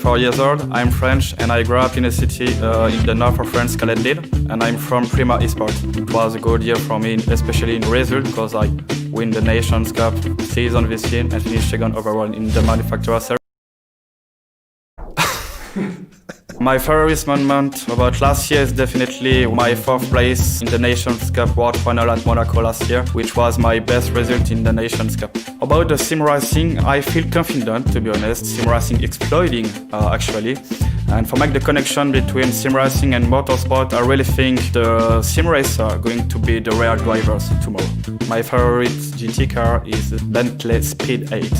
24 years old. I'm French and I grew up in a city in the north of France called Lille, and I'm from Prima Esports. It was a good year for me, especially in result, because I win the Nations Cup season this year and finished second overall in the manufacturer series. My favorite moment about last year is definitely my fourth place in the Nations Cup World Final at Monaco last year, which was my best result in the Nations Cup. About the sim racing, I feel confident, to be honest. Sim racing exploding, actually. And for make the connection between sim racing and motorsport, I really think the sim racer are going to be the real drivers tomorrow. My favorite GT car is Bentley Speed 8.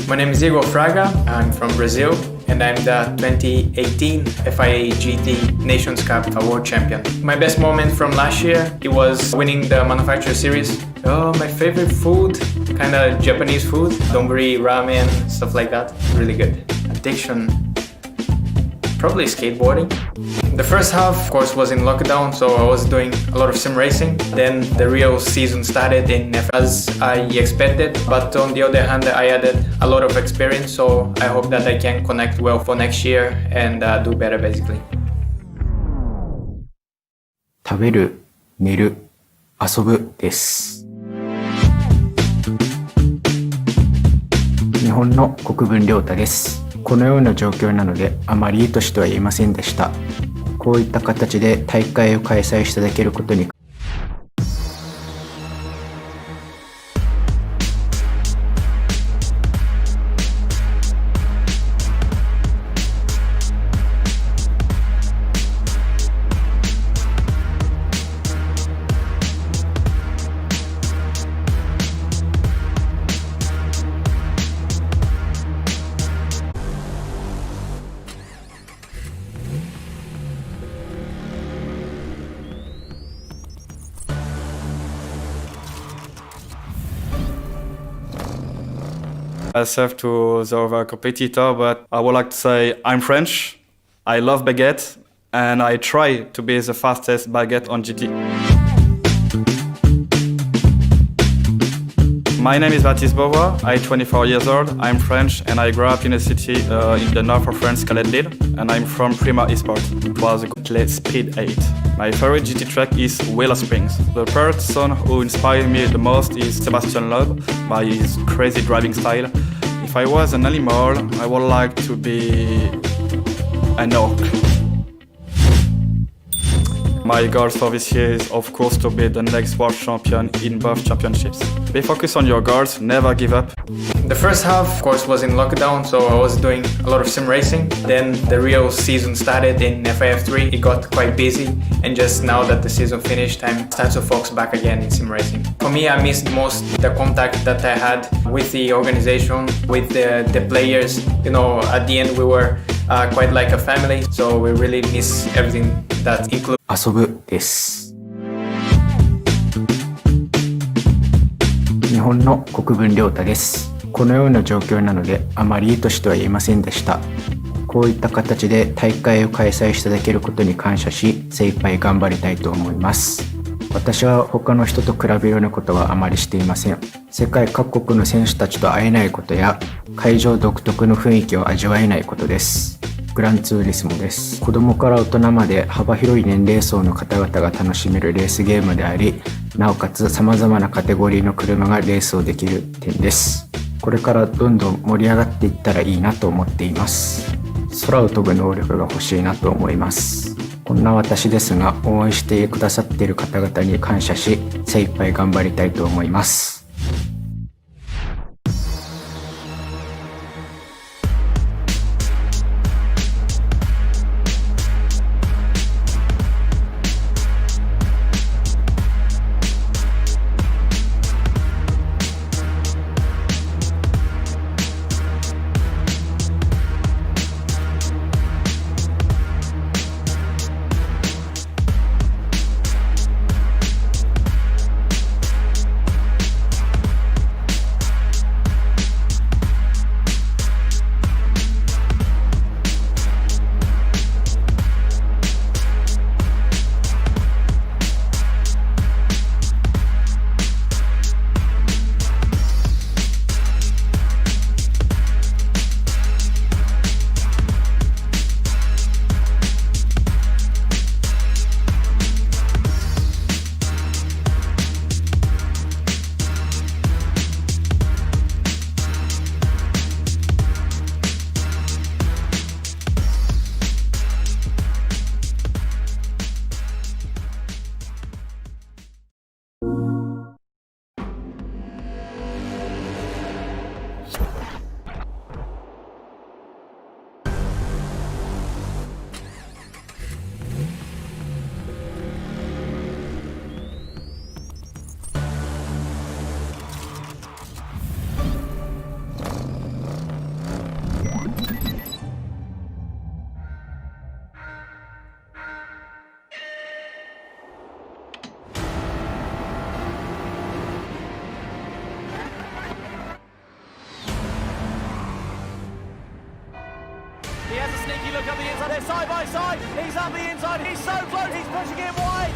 My name is Igor Fraga, I'm from Brazil, and I'm the 2018 FIA GT Nations Cup World Champion. My best moment from last year, it was winning the Manufacturer Series. Oh, my favorite food, kind of Japanese food, donburi, ramen, stuff like that, really good. Addiction, probably skateboarding. The first half, of course, was in lockdown, so I was doing a lot of sim racing. Then the real season started as I expected, but on the other hand, I added a lot of experience, so I hope that I can connect well for next year and do better, basically. 食べる、寝る、遊ぶです。日本の国分良太です。このような状況なのであまりいいとしては言えませんでした。こういった形で大会を開催していただけることにMyself to the other competitor, but I would like to say I'm French, I love baguette, and I try to be the fastest baguette on GT. My name is Matisse Beauvoir, I'm 24 years old, I'm French and I grew up in a city in the north of France called Lille, and I'm from Prima Esports. It was a good Speed 8. My favorite GT track is Willow Springs. The person who inspired me the most is Sebastian Loeb by his crazy driving style. If I was an animal, I would like to be an oak. My goal for this year is, of course, to be the next world champion in both championships. Be focused on your goals, never give up. The first half, of course, was in lockdown, so I was doing a lot of sim racing. Then the real season started in FIF3. It got quite busy, and just now that the season finished, I'm starting to focus back again in sim racing. For me, I missed most the contact that I had with the organization, with the players. You know, at the end we were quite like a family, so we really miss everything that includes 遊ぶです。日本の国分良太です。このような状況なのであまりいいとしては言えませんでした。こういった形で大会を開催していただけることに感謝し、精一杯頑張りたいと思います。私は他の人と比べるようなことはあまりしていません。世界各国の選手たちと会えないことや、会場独特の雰囲気を味わえないことです。グランツーリスモです。子供から大人まで幅広い年齢層の方々が楽しめるレースゲームであり、なおかつ様々なカテゴリーの車がレースをできる点です。これからどんどん盛り上がっていったらいいなと思っています。空を飛ぶ能力が欲しいなと思います。こんな私ですが、応援してくださっている方々に感謝し、精一杯頑張りたいと思います。has a sneaky look up the inside. They're side by side. He's up the inside. He's so close. He's pushing it wide.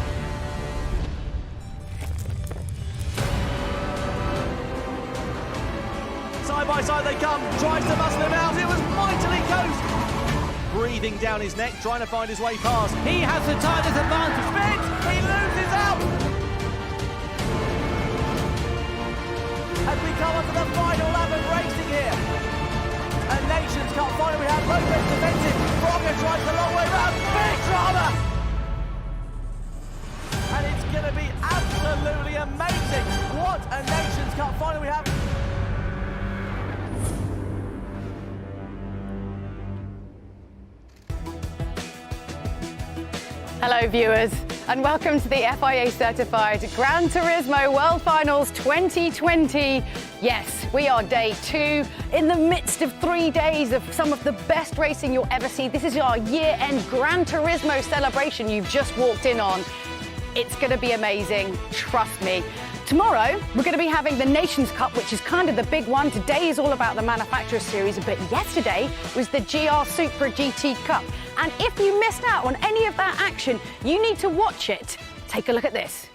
Side by side they come. Tries to muscle him out. It was mightily close. Breathing down his neck, trying to find his way past. He has the tightest advantage. Spins. He loses out. As we come up to the final lap of racing here. A Nations Cup final, we have Lopez defensive. Fraga tries the long way round. Big drama! And it's going to be absolutely amazing. What a Nations Cup final we have. Hello viewers and welcome to the FIA certified Gran Turismo World Finals 2020. Yes, we are day 2 in the midst of 3 days of some of the best racing you'll ever see. This is our year-end Gran Turismo celebration you've just walked in on. It's going to be amazing, trust me. Tomorrow, we're going to be having the Nations Cup, which is kind of the big one. Today is all about the Manufacturers Series, but yesterday was the GR Supra GT Cup. And if you missed out on any of that action, you need to watch it. Take a look at this.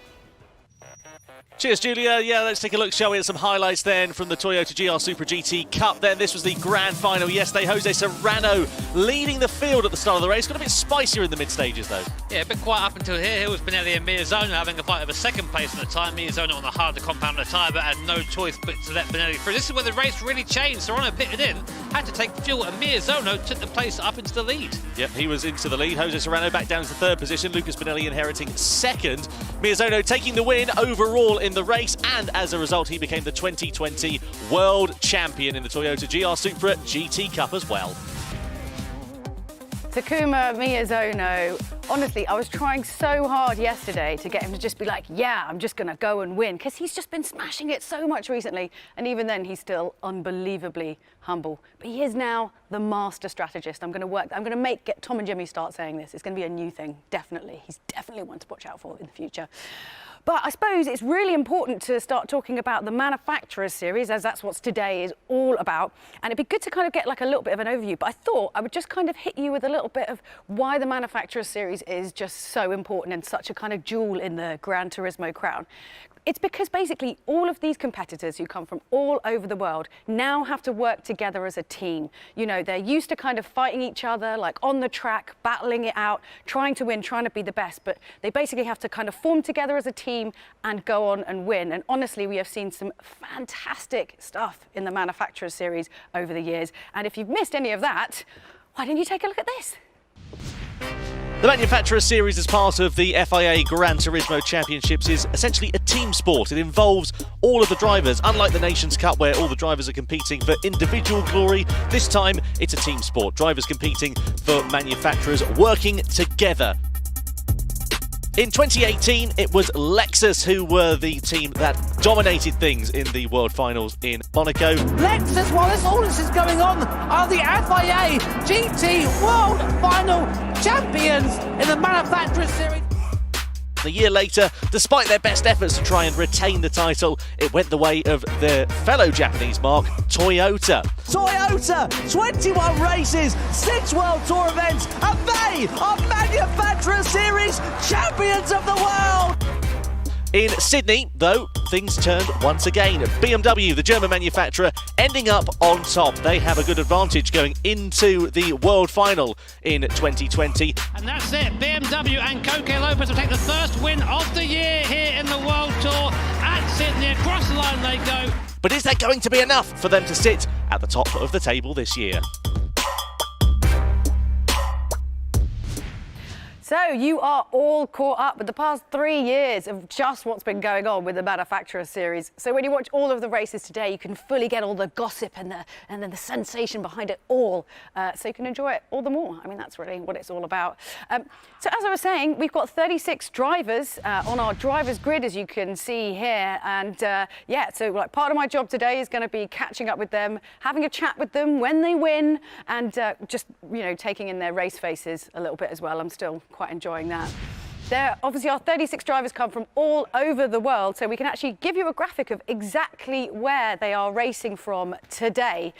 Cheers, Julia. Yeah, let's take a look, shall we, at some highlights then from the Toyota GR Supra GT Cup. Then this was the grand final yesterday. Jose Serrano leading the field at the start of the race. Got a bit spicier in the mid-stages, though. Yeah, a bit quiet up until here. Here was Spinelli and Miyazono having a fight over second place at the time. Miyazono on the harder compound tyre, but had no choice but to let Spinelli through. This is where the race really changed. Serrano pitted in, had to take fuel, and Miyazono took the place up into the lead. Yep, he was into the lead. Jose Serrano back down to the third position. Lucas Spinelli inheriting second. Miyazono taking the win overall in the race, and as a result, he became the 2020 World Champion in the Toyota GR Supra GT Cup as well. Takuma Miyazono, honestly, I was trying so hard yesterday to get him to just be like, yeah, I'm just going to go and win, because he's just been smashing it so much recently, and even then he's still unbelievably humble. But he is now the master strategist. I'm going to get Tom and Jimmy start saying this. It's going to be a new thing, definitely. He's definitely one to watch out for in the future. But I suppose it's really important to start talking about the Manufacturers Series, as that's what today is all about. And it'd be good to kind of get like a little bit of an overview. But I thought I would just kind of hit you with a little bit of why the Manufacturers Series is just so important and such a kind of jewel in the Gran Turismo crown. It's because basically all of these competitors who come from all over the world now have to work together as a team. You know, they're used to kind of fighting each other, like on the track, battling it out, trying to win, trying to be the best, but they basically have to kind of form together as a team and go on and win. And honestly, we have seen some fantastic stuff in the Manufacturers Series over the years. And if you've missed any of that, why don't you take a look at this? The Manufacturers Series, as part of the FIA Gran Turismo Championships, is essentially a team sport. It involves all of the drivers. Unlike the Nations Cup, where all the drivers are competing for individual glory, this time it's a team sport. Drivers competing for manufacturers, working together. In 2018, it was Lexus who were the team that dominated things in the World Finals in Monaco. Lexus, while all this is going on, are the FIA GT World Final Champions in the Manufacturers Series. A year later, despite their best efforts to try and retain the title, it went the way of their fellow Japanese marque, Toyota. Toyota, 21 races, 6 World Tour events, and they are Manufacturer Series champions of the world! In Sydney, though, things turned once again. BMW, the German manufacturer, ending up on top. They have a good advantage going into the World Final in 2020. And that's it. BMW and Coque Lopez will take the first win of the year here in the World Tour at Sydney. Across the line they go. But is that going to be enough for them to sit at the top of the table this year? So you are all caught up with the past 3 years of just what's been going on with the Manufacturers Series. So when you watch all of the races today, you can fully get all the gossip and then the sensation behind it all. So you can enjoy it all the more. I mean, that's really what it's all about. So as I was saying, we've got 36 drivers on our drivers grid, as you can see here. And yeah, so like part of my job today is going to be catching up with them, having a chat with them when they win, and just, you know, taking in their race faces a little bit as well. I'm still quite enjoying that. There, obviously, our 36 drivers come from all over the world, so we can actually give you a graphic of exactly where they are racing from today.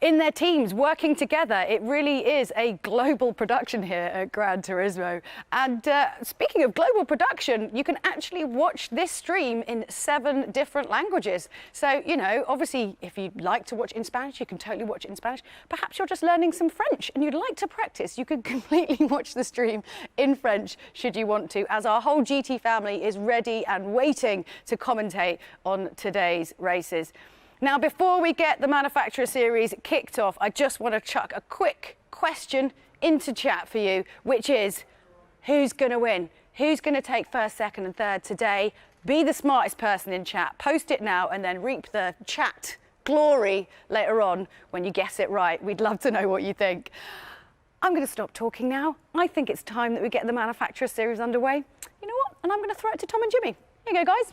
in their teams, working together. It really is a global production here at Gran Turismo. And speaking of global production, you can actually watch this stream in 7 different languages. So, you know, obviously, if you like to watch in Spanish, you can totally watch it in Spanish. Perhaps you're just learning some French and you'd like to practice. You could completely watch the stream in French, should you want to, as our whole GT family is ready and waiting to commentate on today's races. Now, before we get the Manufacturer Series kicked off, I just want to chuck a quick question into chat for you, which is, who's going to win? Who's going to take first, second and third today? Be the smartest person in chat. Post it now and then reap the chat glory later on when you guess it right. We'd love to know what you think. I'm going to stop talking now. I think it's time that we get the Manufacturer Series underway. You know what? And I'm going to throw it to Tom and Jimmy. Here you go, guys.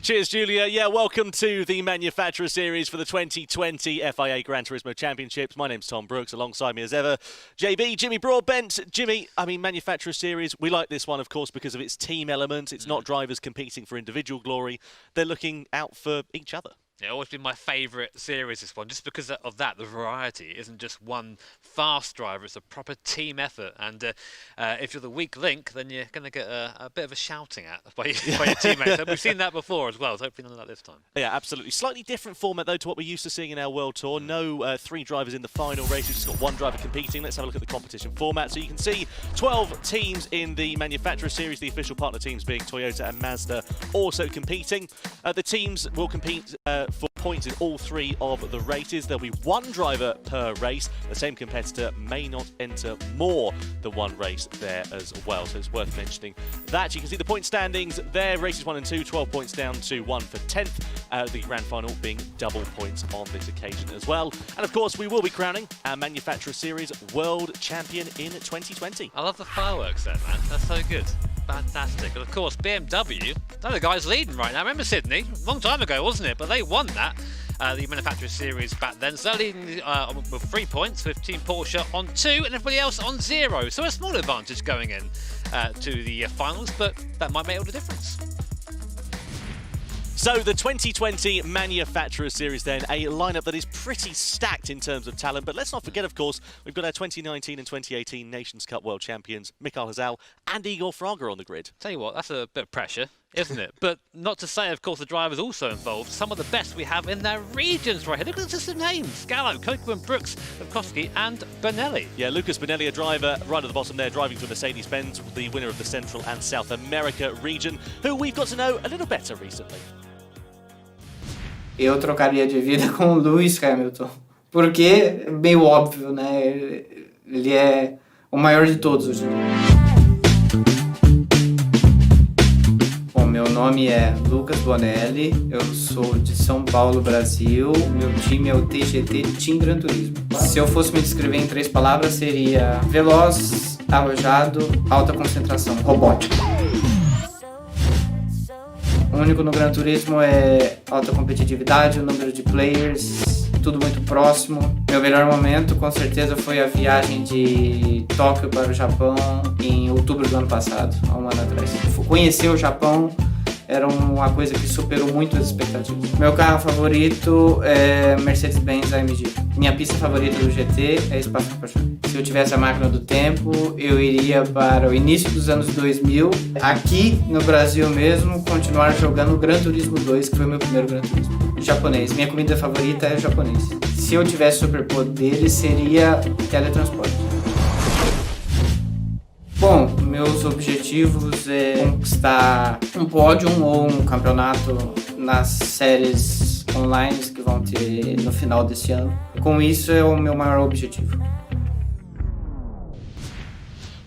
Cheers, Julia. Yeah, welcome to the Manufacturer Series for the 2020 FIA Gran Turismo Championships. My name's Tom Brooks, alongside me as ever, JB, Jimmy Broadbent. Jimmy, I mean, Manufacturer Series, we like this one, of course, because of its team element. It's not drivers competing for individual glory. They're looking out for each other. It's always been my favourite series, this one, just because of that, the variety. It isn't just one fast driver, it's a proper team effort. And if you're the weak link, then you're going to get a bit of a shouting at by your teammates. And we've seen that before as well, so hopefully none of that this time. Yeah, absolutely. Slightly different format, though, to what we're used to seeing in our World Tour. No 3 drivers in the final race, we've just got 1 driver competing. Let's have a look at the competition format. So you can see 12 teams in the Manufacturer Series, the official partner teams being Toyota and Mazda also competing. The teams will compete for points in all 3 of the races. There'll be 1 driver per race. The same competitor may not enter more than 1 race there as well, so it's worth mentioning that. You can see the point standings there, races 1 and 2, 12 points down to 1 for 10th, the grand final being double points on this occasion as well. And of course we will be crowning our Manufacturer Series World Champion in 2020. I love the fireworks there, man. That's so good. Fantastic. And of course, BMW, they're the guys leading right now. Remember Sydney? A long time ago, wasn't it? But they won that, the Manufacturer Series back then. So they're leading with 3 points, with Team Porsche on 2 and everybody else on 0. So a small advantage going in to the finals, but that might make all the difference. So the 2020 Manufacturer Series then, a lineup that is pretty stacked in terms of talent. But let's not forget, of course, we've got our 2019 and 2018 Nations Cup World Champions, Mikael Hazal and Igor Fraga on the grid. Tell you what, that's a bit of pressure, isn't it? But not to say, of course, the drivers also involved. Some of the best we have in their regions right here. Look at the names. Gallo, Kokeman, Brooks, Lukowski and Bonelli. Yeah, Lucas Bonelli, a driver right at the bottom there, driving for Mercedes-Benz, the winner of the Central and South America region, who we've got to know a little better recently. Eu trocaria de vida com o Lewis Hamilton, porque é meio óbvio, né? Ele é o maior de todos hoje. Bom, meu nome é Lucas Bonelli, eu sou de São Paulo, Brasil, meu time é o TGT Team Gran Turismo. Se eu fosse me descrever em 3 palavras, seria veloz, arrojado, alta concentração, robótico. O único no Gran Turismo é alta competitividade, o número de players, tudo muito próximo. Meu melhor momento, com certeza, foi a viagem de Tóquio para o Japão em outubro do ano passado, há 1 ano atrás. Conhecer o Japão era uma coisa que superou muito as expectativas. Meu carro favorito é Mercedes-Benz AMG. Minha pista favorita do GT é Spa-Francorchamps. Se eu tivesse a máquina do tempo, eu iria para o início dos anos 2000, aqui no Brasil mesmo, continuar jogando o Gran Turismo 2, que foi o meu primeiro Gran Turismo. Japonês. Minha comida favorita é japonês. Se eu tivesse superpoderes, seria teletransporte. Bom, meus objetivos é conquistar um pódio ou um campeonato nas séries online que vão ter no final desse ano. Com isso é o meu maior objetivo.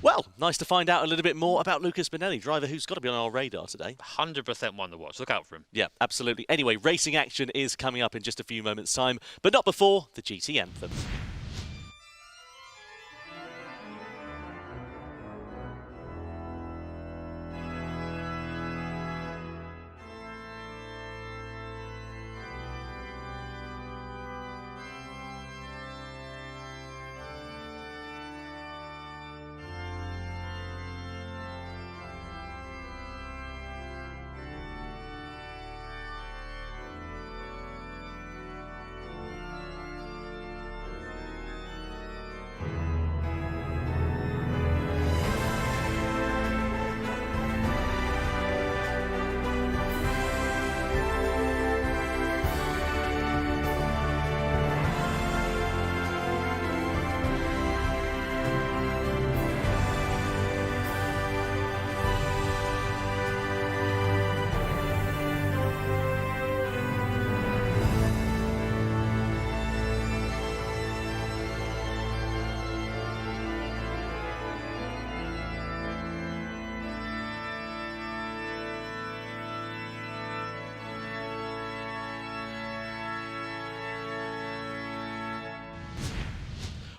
Well, nice to find out a little bit more about Lucas Bonelli, driver who's got to be on our radar today. 100% one to watch. Look out for him. Yeah, absolutely. Anyway, racing action is coming up in just a few moments' time, but not before the GT anthem.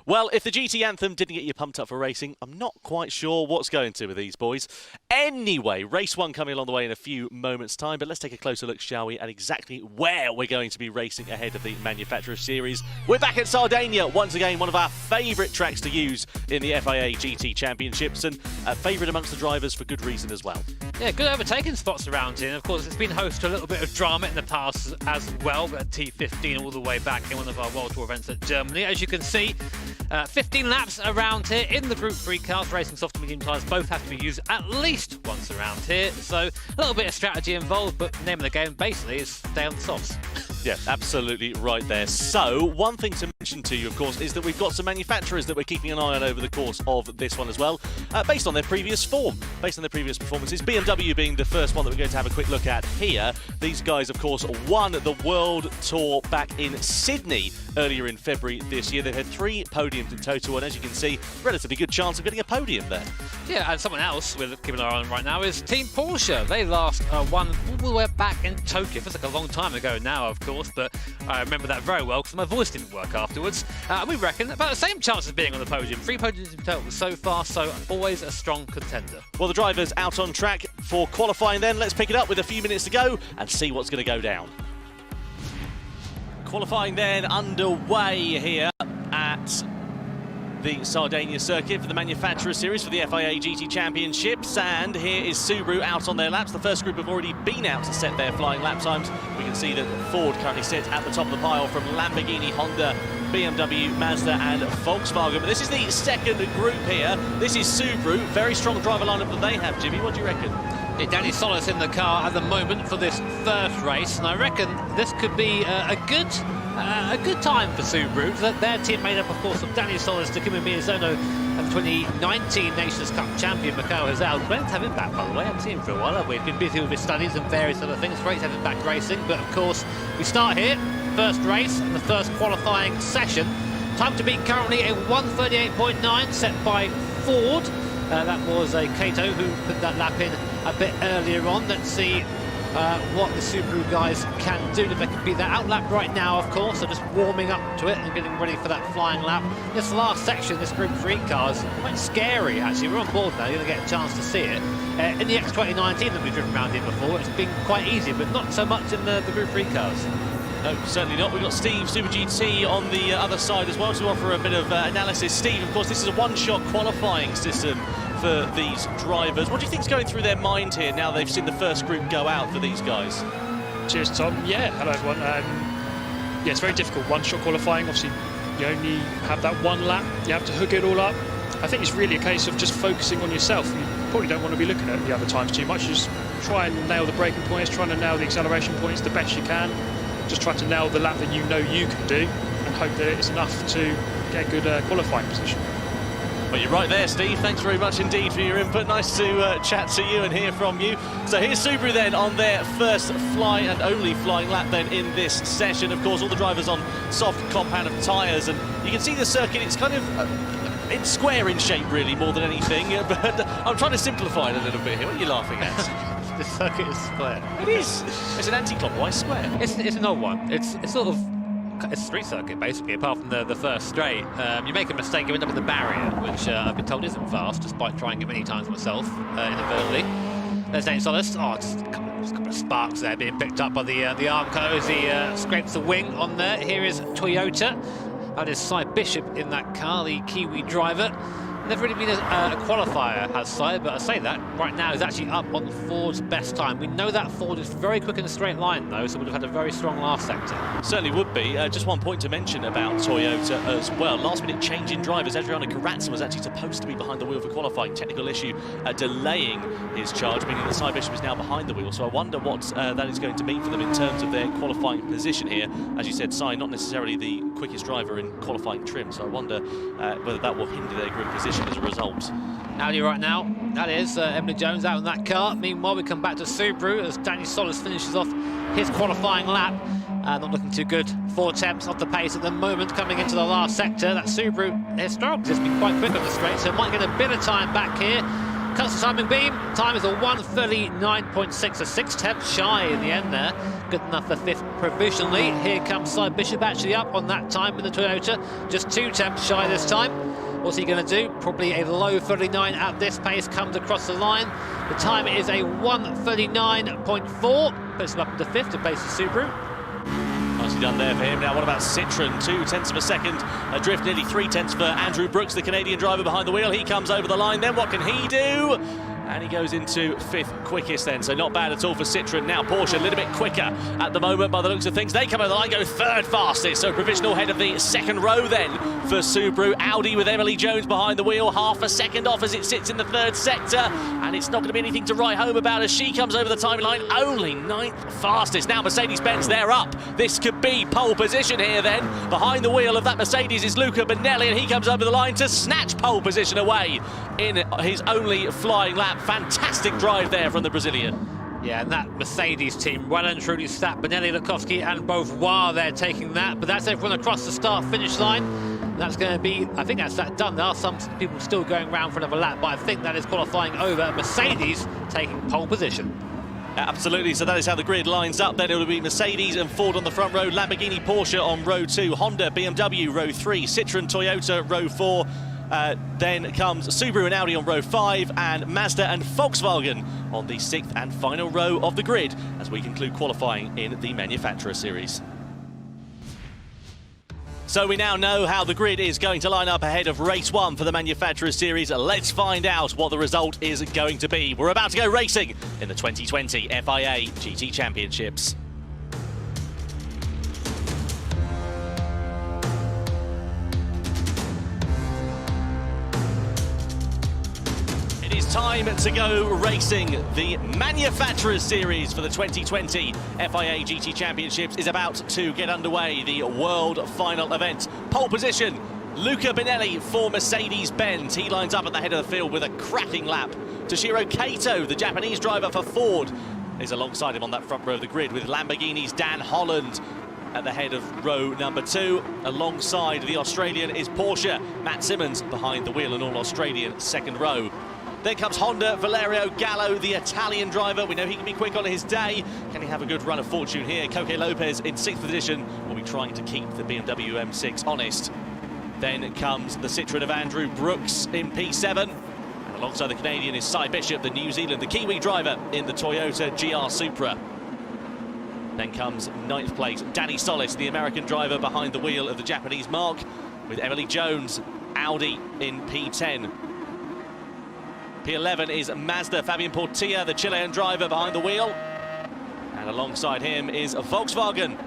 Well, if the GT anthem didn't get you pumped up for racing, I'm not quite sure what's going to with these boys. Anyway, race 1 coming along the way in a few moments' time, but let's take a closer look, shall we, at exactly where we're going to be racing ahead of the Manufacturer Series. We're back at Sardinia, once again, one of our favourite tracks to use in the FIA GT Championships, and a favourite amongst the drivers for good reason as well. Yeah, good overtaking spots around here. And of course, it's been host to a little bit of drama in the past as well, but T15 all the way back in one of our World Tour events at Germany. As you can see, 15 laps around here in the Group 3 cars. Racing soft and medium tyres both have to be used at least once around here. So a little bit of strategy involved, but the name of the game basically is stay on the softs. Yeah, absolutely right there. So, one thing to mention to you, of course, is that we've got some manufacturers that we're keeping an eye on over the course of this one as well, based on their previous form, based on their previous performances. BMW being the first one that we're going to have a quick look at here. These guys, of course, won the World Tour back in Sydney earlier in February this year. They've had 3 podiums in total, and as you can see, relatively good chance of getting a podium there. Yeah, and someone else we're keeping an eye on right now is Team Porsche. They last won all the way back in Tokyo. Feels like a long time ago now, of course, but I remember that very well because my voice didn't work afterwards. We reckon about the same chance of being on the podium. 3 podiums in total so far, so always a strong contender. Well, the driver's out on track for qualifying then. Let's pick it up with a few minutes to go and see what's going to go down. Qualifying then underway here at the Sardinia circuit for the Manufacturer Series for the FIA GT Championships, and here is Subaru out on their laps. The first group have already been out to set their flying lap times. We can see that Ford currently sits at the top of the pile from Lamborghini, Honda, BMW, Mazda and Volkswagen. But this is the second group here. This is Subaru, very strong driver lineup that they have. Jimmy, what do you reckon? Yeah, Danny Solis in the car at the moment for this first race, and I reckon this could be a good time for Subaru. Their team made up, of course, of Danny Solis, Takuma Miyazono, and 2019 Nations Cup champion Mikhail Hazal. Great to have him back, by the way. I haven't seen him for a while, have we? He's been busy with his studies and various other things. Great to have him back racing. But of course, we start here, first race and the first qualifying session. Time to beat currently a 1:38.9 set by Ford. That was Kato who put that lap in a bit earlier on. Let's see what the Subaru guys can do, if they can beat that out lap right now, of course. They're just warming up to it and getting ready for that flying lap. This last section, this Group 3 car is quite scary, actually. We're on board now, you're going to get a chance to see it. In the X2019 that we've driven around here before, it's been quite easy, but not so much in the Group 3 cars. No, certainly not. We've got Steve, Super GT, on the other side as well to offer a bit of analysis. Steve, of course, this is a one-shot qualifying system for these drivers. What do you think is going through their mind here now they've seen the first group go out for these guys? Cheers, Tom. Yeah, hello everyone. Yeah, it's very difficult. One-shot qualifying, obviously, you only have that one lap. You have to hook it all up. I think it's really a case of just focusing on yourself. You probably don't want to be looking at the other times too much. Just try and nail the braking points, trying to nail the acceleration points the best you can. Just try to nail the lap that you know you can do and hope that it's enough to get a good qualifying position. Well, you're right there, Steve. Thanks very much indeed for your input. Nice to chat to you and hear from you. So here's Subaru then on their first fly and only flying lap then in this session. Of course, all the drivers on soft compound of tyres, and you can see the circuit. It's kind of it's square in shape, really, more than anything. But I'm trying to simplify it a little bit here. What are you laughing at? The circuit is square. It is. It's an anti-clockwise square. It's an old one. It's sort of. It's a street circuit, basically, apart from the first straight. You make a mistake, you end up in the barrier, which I've been told isn't fast, despite trying it many times myself, inadvertently. There's Danny Solis. Oh, just a couple of sparks there being picked up by the Armco as he scrapes the wing on there. Here is Toyota. That is Cy Bishop in that car, the Kiwi driver. Never really been a qualifier, has Cy, but I say that right now he's actually up on Ford's best time. We know that Ford is very quick in a straight line, though, so would have had a very strong last sector. Certainly would be. Just one point to mention about Toyota as well. Last-minute change in drivers. Adriano Karatza was actually supposed to be behind the wheel for qualifying. Technical issue delaying his charge, meaning that Cy Bishop is now behind the wheel. So I wonder what that is going to mean for them in terms of their qualifying position here. As you said, Cy not necessarily the quickest driver in qualifying trim, so I wonder whether that will hinder their group position as a result. Audi right now, that is Emily Jones out in that car. Meanwhile, we come back to Subaru as Danny Solis finishes off his qualifying lap. Not looking too good. 4 attempts off the pace at the moment coming into the last sector. That Subaru historically has been quite quick on the straight, so might get a bit of time back here. Cuts the timing beam. Time is a 1:39.6, a 6/10 shy in the end there. Good enough for 5th provisionally. Here comes Cy Bishop actually up on that time with the Toyota. Just 2/10 shy this time. What's he going to do? Probably a low 39 at this pace, comes across the line. The time is a 1:39.4. Puts him up into 5th to place the Subaru. Nicely done there for him. Now, what about Citroën? 0.2 of a second adrift, nearly 0.3 for Andrew Brooks, the Canadian driver behind the wheel. He comes over the line. Then what can he do? And he goes into 5th quickest then, so not bad at all for Citroën. Now Porsche a little bit quicker at the moment by the looks of things. They come over the line, go 3rd fastest, so provisional head of the 2nd row then for Subaru. Audi with Emily Jones behind the wheel, half a second off as it sits in the 3rd sector, and it's not going to be anything to write home about as she comes over the timeline, only 9th fastest. Now Mercedes-Benz, they're up. This could be pole position here then. Behind the wheel of that Mercedes is Luca Bonelli, and he comes over the line to snatch pole position away in his only flying lap. Fantastic drive there from the Brazilian. Yeah, and that Mercedes team well and truly stacked. Bonelli, Lukowski and Beauvoir there taking that, but that's everyone across the start-finish line. That's going to be, I think that's that done. There are some people still going around for another lap, but I think that is qualifying over. Mercedes taking pole position. Absolutely, so that is how the grid lines up. Then it will be Mercedes and Ford on the front row, Lamborghini, Porsche on row 2, Honda, BMW row 3, Citroën, Toyota row 4. Then comes Subaru and Audi on row 5, and Mazda and Volkswagen on the 6th and final row of the grid as we conclude qualifying in the Manufacturer Series. So we now know how the grid is going to line up ahead of race 1 for the Manufacturer Series. Let's find out what the result is going to be. We're about to go racing in the 2020 FIA GT Championships. Time to go racing. The Manufacturers Series for the 2020 FIA GT Championships is about to get underway. The world final event. Pole position, Luca Bonelli for Mercedes-Benz. He lines up at the head of the field with a cracking lap. Toshiro Kato, the Japanese driver for Ford, is alongside him on that front row of the grid with Lamborghini's Dan Holland at the head of row number 2. Alongside the Australian is Porsche. Matt Simmons behind the wheel, an all-Australian 2nd row. Then comes Honda, Valerio Gallo, the Italian driver. We know he can be quick on his day. Can he have a good run of fortune here? Coque Lopez in 6th position will be trying to keep the BMW M6 honest. Then comes the Citroën of Andrew Brooks in P7. And alongside the Canadian is Cy Bishop, the New Zealand, the Kiwi driver in the Toyota GR Supra. Then comes 9th place, Danny Solis, the American driver behind the wheel of the Japanese Mark, with Emily Jones, Audi in P10. P11 is Mazda, Fabian Portilla, the Chilean driver behind the wheel. And alongside him is Volkswagen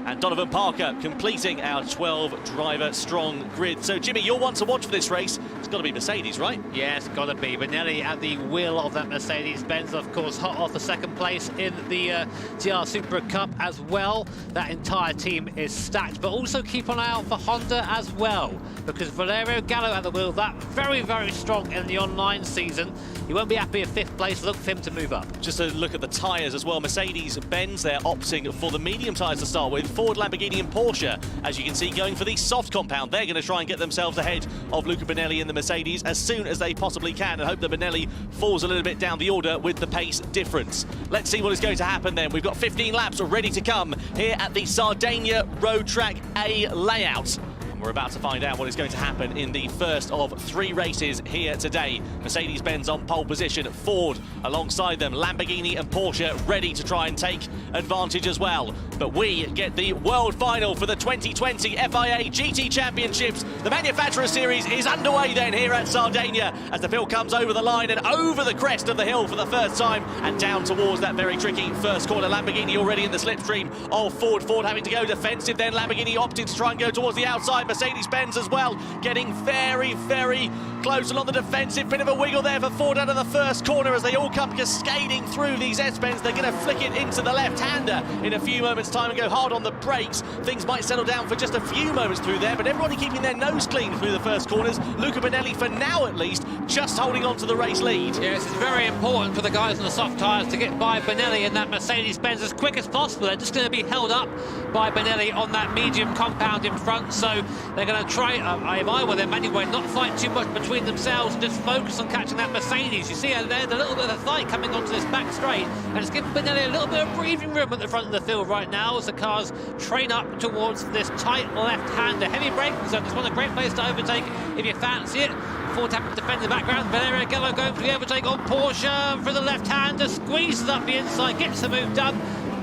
and Donovan Parker completing our 12-driver strong grid. So, Jimmy, you're one to watch for this race. It's got to be Mercedes, right? Yeah, it's got to be. Bonelli at the wheel of that Mercedes-Benz, of course, hot off the 2nd place in the GR Supra Cup as well. That entire team is stacked, but also keep an eye out for Honda as well, because Valerio Gallo at the wheel, that very, very strong in the online season. He won't be happy at 5th place. Look for him to move up. Just a look at the tyres as well. Mercedes-Benz, they're opting for the medium tyres to start with. Ford, Lamborghini and Porsche, as you can see, going for the soft compound. They're going to try and get themselves ahead of Luca Bonelli in the Mercedes as soon as they possibly can, and hope that Bonelli falls a little bit down the order with the pace difference. Let's see what is going to happen then. We've got 15 laps ready to come here at the Sardinia Road Track A layout. We're about to find out what is going to happen in the first of 3 races here today. Mercedes-Benz on pole position, Ford alongside them, Lamborghini and Porsche ready to try and take advantage as well. But we get the world final for the 2020 FIA GT Championships. The Manufacturer Series is underway then here at Sardinia as the field comes over the line and over the crest of the hill for the first time and down towards that very tricky first corner. Lamborghini already in the slipstream of Ford. Ford having to go defensive, then Lamborghini opted to try and go towards the outside. Mercedes-Benz as well, getting very, very close along the defensive. Bit of a wiggle there for Ford out of the first corner as they all come cascading through these S-bends. They're going to flick it into the left-hander in a few moments' time and go hard on the brakes. Things might settle down for just a few moments through there, but everybody keeping their nose clean through the first corners. Luca Bonelli, for now at least, just holding on to the race lead. Yes, it's very important for the guys on the soft tyres to get by Bonelli and that Mercedes-Benz as quick as possible. They're just going to be held up by Bonelli on that medium compound in front, so they're going to try, if I were them anyway, not fight too much between between themselves and just focus on catching that Mercedes. You see there's a little bit of a fight coming onto this back straight, and it's giving Benelli a little bit of breathing room at the front of the field right now as the cars train up towards this tight left-hander. Heavy braking zone, it's one a great place to overtake if you fancy it. Ford having to defend the background. Valerio Gallo going for the overtake on Porsche for the left-hander, squeezes up the inside, gets the move done.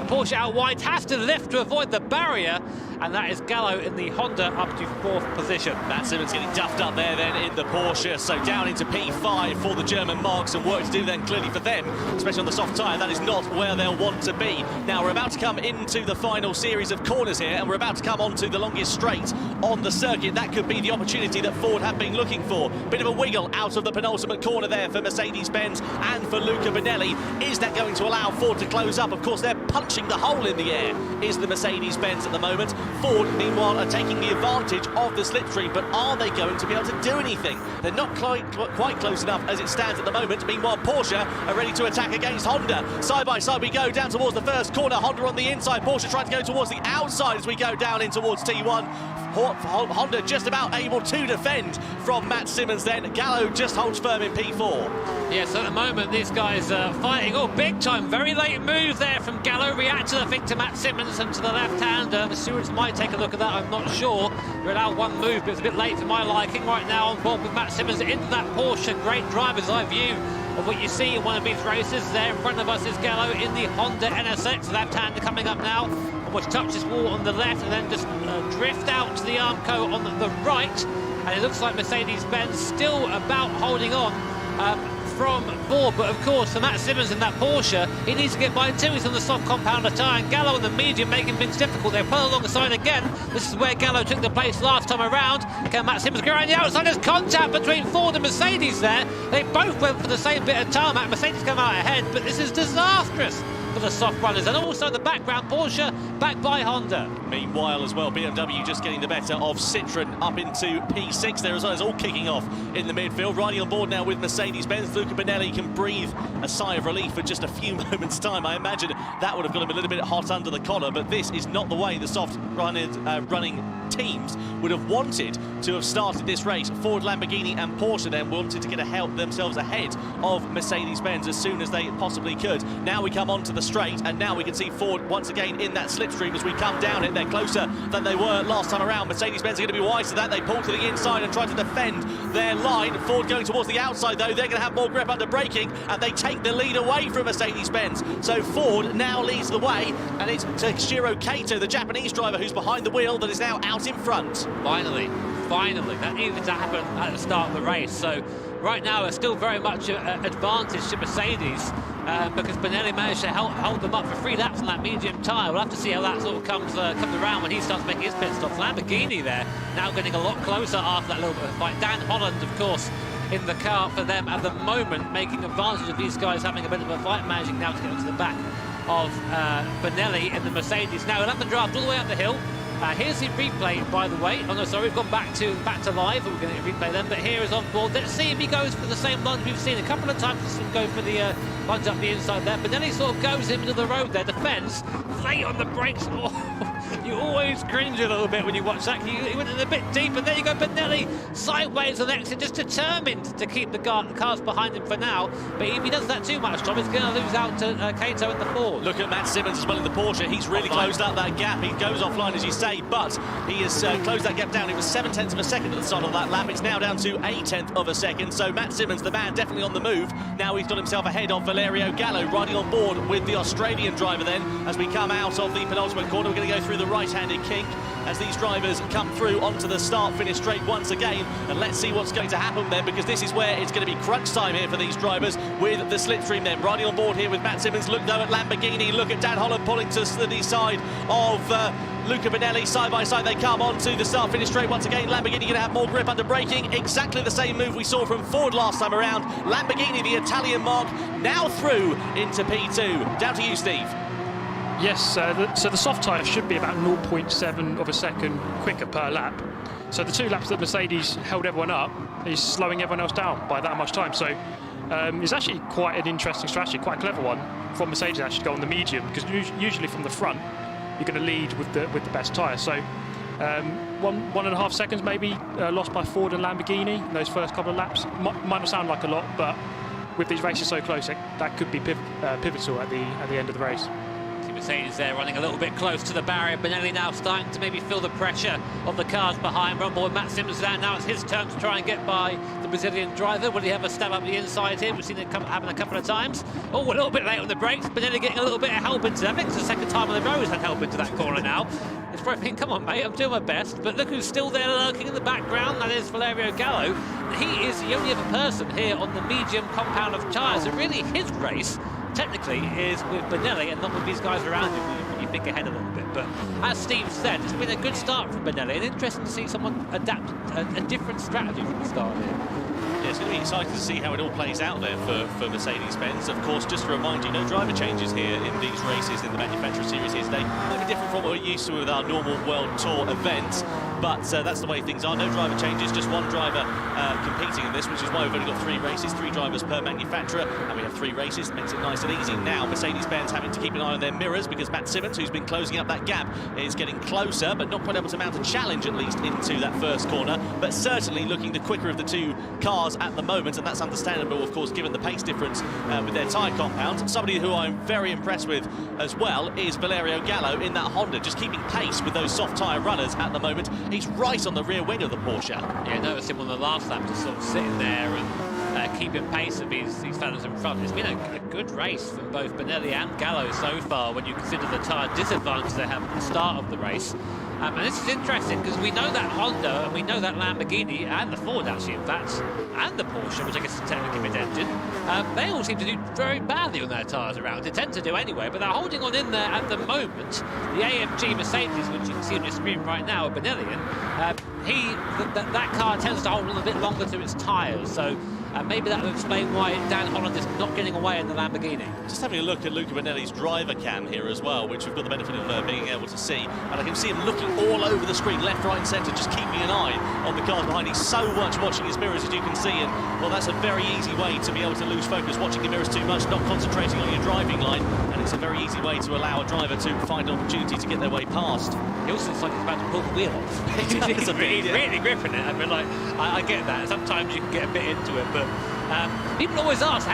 Porsche out wide, has to lift to avoid the barrier, and that is Gallo in the Honda up to 4th position. Matt Simmons getting duffed up there then in the Porsche, so down into P5 for the German marks, and work to do then clearly for them, especially on the soft tyre. That is not where they'll want to be. Now we're about to come into the final series of corners here, and we're about to come onto the longest straight on the circuit. That could be the opportunity that Ford have been looking for. Bit of a wiggle out of the penultimate corner there for Mercedes-Benz and for Luca Binelli. Is that going to allow Ford to close up? Of course, they're punching the hole in the air, is the Mercedes-Benz at the moment. Ford, meanwhile, are taking the advantage of the slipstream, but are they going to be able to do anything? They're not quite close enough as it stands at the moment. Meanwhile, Porsche are ready to attack against Honda. Side by side we go down towards the first corner. Honda on the inside, Porsche trying to go towards the outside as we go down in towards T1. Honda just about able to defend from Matt Simmons then. Gallo just holds firm in P4. Yes, at the moment these guys are fighting. Oh, big time, very late move there from Gallo. Reacted, I think, to Matt Simmons and to the left-hander. The stewards might take a look at that, I'm not sure. You're allowed one move, but it's a bit late for my liking. Right now on board with Matt Simmons into that Porsche. Great driver's eye view of what you see in one of these races. There in front of us is Gallo in the Honda NSX. Left-hander coming up now. Almost touch this wall on the left and then just drift out to the Armco on the right. And it looks like Mercedes-Benz still about holding on from Ford, but of course for Matt Simmons in that Porsche, he needs to get by too. He's on the soft compounder tyre, and Gallo in the medium making things difficult. They pull alongside again. This is where Gallo took the place last time around. Can Matt Simmons go around the outside? There's contact between Ford and Mercedes there. They both went for the same bit of tarmac. Mercedes come out ahead, but this is disastrous for the soft runners, and also in the background Porsche backed by Honda. Meanwhile as well, BMW just getting the better of Citroën up into P6 there as well. It's all kicking off in the midfield. Riding on board now with Mercedes-Benz. Luca Binelli can breathe a sigh of relief for just a few moments time. I imagine that would have got him a little bit hot under the collar, but this is not the way the soft running teams would have wanted to have started this race. Ford, Lamborghini and Porsche then wanted to get themselves ahead of Mercedes-Benz as soon as they possibly could. Now we come onto the straight, and now we can see Ford once again in that slipstream as we come down it. They're closer than they were last time around. Mercedes-Benz are going to be wise to that. They pull to the inside and try to defend their line. Ford going towards the outside though. They're going to have more grip under braking, and they take the lead away from Mercedes-Benz. So Ford now leads the way, and it's Toshiro Kato, the Japanese driver who's behind the wheel, that is now out in front. Finally, that needed to happen at the start of the race. So right now it's still very much an advantage to Mercedes because Binelli managed to hold them up for 3 laps on that medium tyre. We'll have to see how that sort of comes around when he starts making his pit stops. Lamborghini there now getting a lot closer after that little bit of fight. Dan Holland, of course, in the car for them at the moment, making advantage of these guys having a bit of a fight, managing now to get onto the back of Binelli in the Mercedes. Now we'll have the draft all the way up the hill. Here's the replay, by the way. Oh no, sorry, we've gone back to live. We're going to replay them, but here is on board. Let's see if he goes for the same lines we've seen a couple of times. We've seen him go for the lines up the inside there, but then he sort of goes into the road there, defends, late on the brakes. Oh, you always cringe a little bit when you watch that. He went in a bit deep, and there you go, Binelli sideways on exit, just determined to keep the cars behind him for now. But if he does that too much, Tom, he's going to lose out to Kato in the Ford. Look at Matt Simmons as well in the Porsche. He's really closed up that gap. He goes offline, as you say, but he has closed that gap down. It was 7/10 of a second at the start of that lap. It's now down to 1/10 of a second. So Matt Simmons, the man, definitely on the move. Now he's got himself ahead of Valerio Gallo, riding on board with the Australian driver then. As we come out of the penultimate corner, we're going to go through the right-handed kink as these drivers come through onto the start-finish straight once again. And let's see what's going to happen then, because this is where it's going to be crunch time here for these drivers with the slipstream then. Riding on board here with Matt Simmons. Look though at Lamborghini. Look at Dan Holland pulling to the side of Luca Binelli. Side by side they come onto the start-finish straight once again. Lamborghini going to have more grip under braking. Exactly the same move we saw from Ford last time around. Lamborghini, the Italian mark, now through into P2. Down to you, Steve. Yes, so the soft tyre should be about 0.7 of a second quicker per lap. So the 2 laps that Mercedes held everyone up is slowing everyone else down by that much time. So it's actually quite an interesting strategy, quite a clever one from Mercedes actually to go on the medium, because usually from the front you're going to lead with the best tyre. So 1.5 seconds maybe lost by Ford and Lamborghini in those first couple of laps. Might not sound like a lot, but with these races so close, that could be pivotal at the end of the race. Mercedes there running a little bit close to the barrier. Benelli now starting to maybe feel the pressure of the cars behind. Run boy Matt Simmons there. Now it's his turn to try and get by the Brazilian driver. Will he have a stab up the inside here? We've seen it happen a couple of times. Oh, a little bit late on the brakes. Benelli getting a little bit of help into that. I think it's the second time on the row he's had help into that corner now. It's probably thinking, come on mate, I'm doing my best. But look who's still there lurking in the background. That is Valerio Gallo. He is the only other person here on the medium compound of tyres. So really his race technically is with Benelli and not with these guys around him when you think ahead a little bit. But as Steve said, it's been a good start from Benelli, and interesting to see someone adapt a different strategy from the start here. Yeah, it's going to be exciting to see how it all plays out there for Mercedes-Benz. Of course, just to remind you, no driver changes here in these races in the Manufacturer Series here today. A bit different from what we're used to with our normal World Tour event, but that's the way things are. No driver changes, just one driver competing in this, which is why we've only got 3 races, 3 drivers per manufacturer, and we have 3 races. Makes it nice and easy. Now, Mercedes-Benz having to keep an eye on their mirrors because Matt Simmons, who's been closing up that gap, is getting closer, but not quite able to mount a challenge, at least, into that first corner, but certainly looking the quicker of the 2 cars at the moment, and that's understandable, of course, given the pace difference with their tyre compound. Somebody who I'm very impressed with as well is Valerio Gallo in that Honda, just keeping pace with those soft tyre runners at the moment. He's right on the rear wing of the Porsche. Yeah, I noticed him on the last lap just sort of sitting there and keeping pace of these fellas in front. It's been a good race from both Benelli and Gallo so far when you consider the tyre disadvantage they have at the start of the race. And this is interesting because we know that Honda and we know that Lamborghini and the Ford actually in fact and the Porsche, which I guess is technically mid-engine, they all seem to do very badly on their tyres around. They tend to do anyway, but they're holding on in there at the moment. The AMG Mercedes, which you can see on your screen right now, a Benellian, that car tends to hold on a bit longer to its tyres, so maybe that will explain why Dan Holland is not getting away in the Lamborghini. Just having a look at Luca Benelli's driver cam here as well, which we've got the benefit of being able to see, and I can see him looking all over the screen, left, right and centre, just keeping an eye on the cars behind. He's so much watching his mirrors, as you can see, and well, that's a very easy way to be able to lose focus, watching your mirrors too much, not concentrating on your driving line, and it's a very easy way to allow a driver to find an opportunity to get their way past. He also looks like he's about to pull the wheel off. He's really gripping it. I mean, like, I get that. Sometimes you can get a bit into it, but people always ask,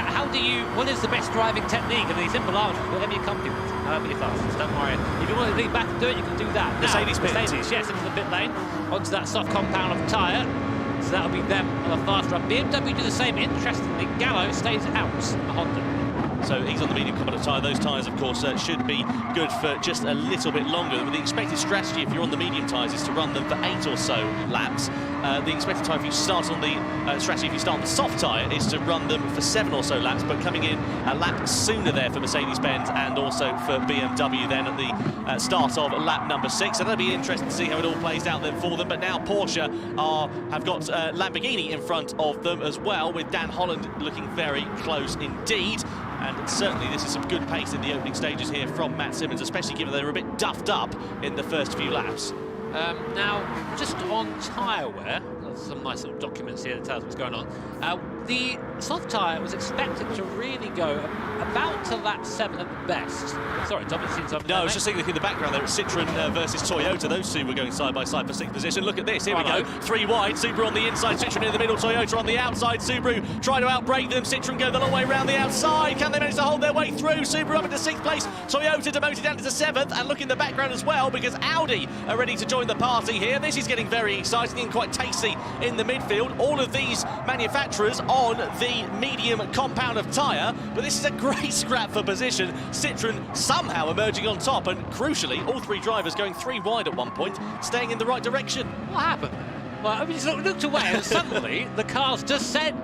what is the best driving technique? And the simple answer is whatever you company with, however you're fastest, don't worry. If you want to lean back and do it, you can do that. Mercedes, yes, into the pit lane, onto that soft compound of tyre. So that'll be them on a fast run. BMW do the same. Interestingly, Gallo stays out, a Honda. So he's on the medium compound tyre. Those tyres, of course, should be good for just a little bit longer. The expected strategy, if you're on the medium tyres, is to run them for 8 or so laps. The expected time if you start on the strategy, if you start on the soft tyre, is to run them for 7 or so laps, but coming in a lap sooner there for Mercedes-Benz and also for BMW then at the start of lap number 6. So that'll be interesting to see how it all plays out then for them. But now Porsche have got Lamborghini in front of them as well, with Dan Holland looking very close indeed. And certainly this is some good pace in the opening stages here from Matt Simmons, especially given they were a bit duffed up in the first few laps. Now, just on tyre wear, there's some nice little documents here that tell us what's going on. The soft tyre was expected to really go about to lap 7 at the best. Sorry, Tom, it seems something. No, I was just thinking in the background there, it's Citroën versus Toyota. Those two were going side by side for 6th position. Look at this, here we go. 3 wide, Subaru on the inside, Citroën in the middle, Toyota on the outside. Subaru try to outbrake them, Citroën go the long way around the outside. Can they manage to hold their way through? Subaru up into 6th place, Toyota demoted down into 7th, and look in the background as well, because Audi are ready to join the party here. This is getting very exciting and quite tasty in the midfield. All of these manufacturers on the medium compound of tyre, but this is a great scrap for position. Citroën somehow emerging on top, and crucially, all 3 drivers going 3 wide at one point, staying in the right direction. What happened? Well, I mean, just looked away and suddenly the cars descent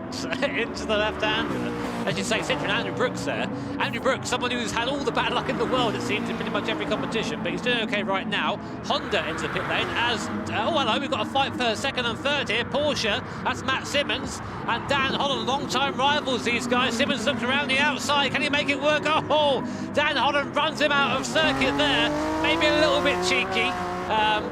into the left-hander. As you say, Citroën, Andrew Brooks there. Andrew Brooks, someone who's had all the bad luck in the world, it seems, in pretty much every competition, but he's doing okay right now. Honda into the pit lane as, oh hello, we've got a fight for 2nd and 3rd here. Porsche, that's Matt Simmons and Dan Holland, long-time rivals, these guys. Simmons looks around the outside, can he make it work? Oh, Dan Holland runs him out of circuit there, maybe a little bit cheeky.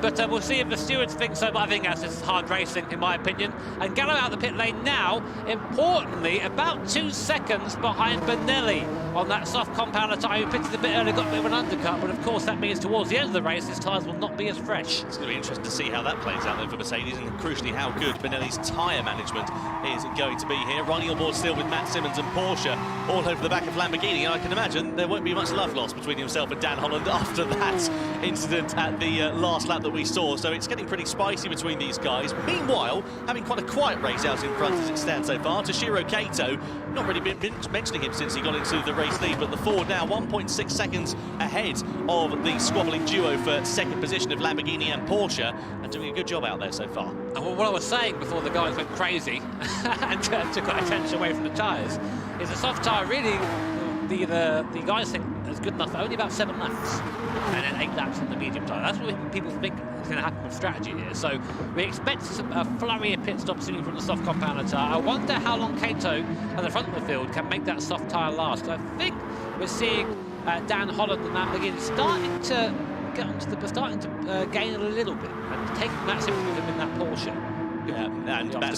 But we'll see if the stewards think so, but I think that's just hard racing, in my opinion. And Gallo out the pit lane now, importantly, about 2 seconds behind Benelli on that soft compounder tyre, who pitted a bit early, got a bit of an undercut, but of course that means towards the end of the race, his tyres will not be as fresh. It's going to be interesting to see how that plays out then for Mercedes, and crucially how good Benelli's tyre management is going to be here. Riding on board still with Matt Simmons and Porsche all over the back of Lamborghini, and I can imagine there won't be much love lost between himself and Dan Holland after that incident at the last lap that we saw, so it's getting pretty spicy between these guys. Meanwhile, having quite a quiet race out in front as it stands so far. Toshiro Kato, not really been mentioning him since he got into the race lead, but the Ford now 1.6 seconds ahead of the squabbling duo for second position of Lamborghini and Porsche, and doing a good job out there so far. And what I was saying before the guys went crazy and took attention away from the tyres is the soft tyre really, the guys think is good enough for only about 7 laps, and then 8 laps on the medium tyre. That's what people think is going to happen with strategy here. So we expect a flurry of pit stops from the soft compounder tyre. I wonder how long Kato at the front of the field can make that soft tyre last. I think we're seeing Dan Holland and Lamborghini starting to get onto the gain a little bit and taking Matt Simmons with him in that Porsche. Yeah, and Matt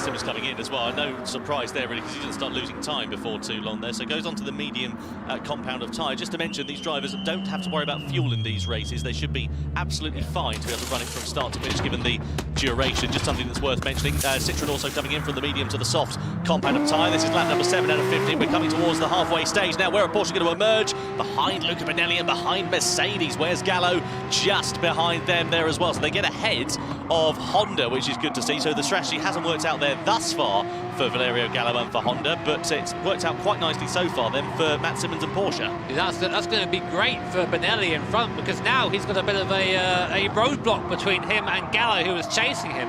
Simmons coming in as well. No surprise there really, because he didn't start losing time before too long there. So goes on to the medium compound of tyre. Just to mention, these drivers don't have to worry about fuel in these races. They should be absolutely fine to be able to run it from start to finish, given the duration. Just something that's worth mentioning. Citroen also coming in from the medium to the soft compound of tyre. This is lap number 7 out of 15. We're coming towards the halfway stage now. Where are Porsche going to emerge? Behind Luca Benelli and behind Mercedes. Where's Gallo? Just behind them there as well. So they get ahead of Honda, which is good to see. So the strategy hasn't worked out there thus far for Valerio Gallo and for Honda, but it's worked out quite nicely so far then for Matt Simmons and Porsche. That's going to be great for Benelli in front, because now he's got a bit of a roadblock between him and Gallo, who was chasing him.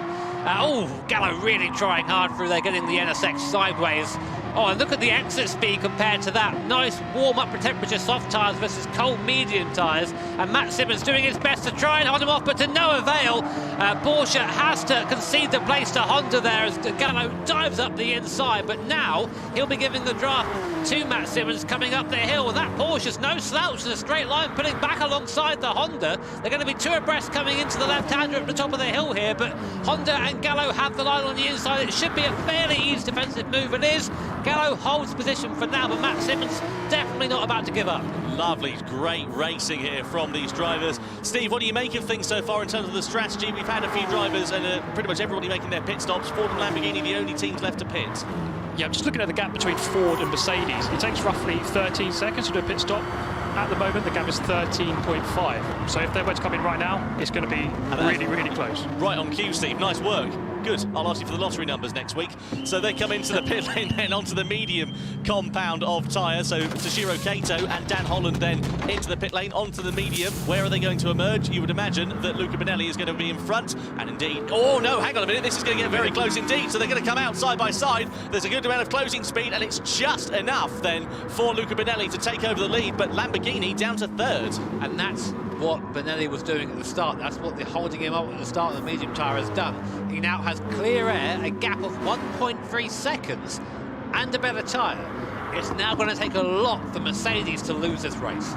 Gallo really trying hard through there, getting the NSX sideways. Oh, and look at the exit speed compared to that. Nice warm-up temperature soft tyres versus cold medium tyres. And Matt Simmons doing his best to try and hold him off, but to no avail. Porsche has to concede the place to Honda there as Gallo dives up the inside. But now he'll be giving the draft to Matt Simmons coming up the hill. That Porsche's no slouch in a straight line, putting back alongside the Honda. They're going to be 2 abreast coming into the left-hander at the top of the hill here, but Honda and Gallo have the line on the inside. It should be a fairly easy defensive move. It is. Gallo holds position for now, but Matt Simmons definitely not about to give up. Lovely, great racing here from these drivers. Steve, what do you make of things so far in terms of the strategy? We've had a few drivers and pretty much everybody making their pit stops. Ford and Lamborghini, the only teams left to pit. Yeah, I'm just looking at the gap between Ford and Mercedes. It takes roughly 13 seconds to do a pit stop. At the moment, the gap is 13.5. So if they were to come in right now, it's going to be really, really close. Right on cue, Steve. Nice work. Good. I'll ask you for the lottery numbers next week. So they come into the pit lane then onto the medium compound of tyre. So Toshiro Kato and Dan Holland then into the pit lane onto the medium. Where are they going to emerge? You would imagine that Luca Benelli is going to be in front. And indeed, oh no, hang on a minute. This is going to get very close indeed. So they're going to come out side by side. There's a good amount of closing speed, and it's just enough then for Luca Benelli to take over the lead. But Lamborghini down to 3rd. And that's what Benelli was doing at the start. That's what the holding him up at the start of the medium tyre has done. He now has clear air, a gap of 1.3 seconds and a better tyre. It's now going to take a lot for Mercedes to lose this race.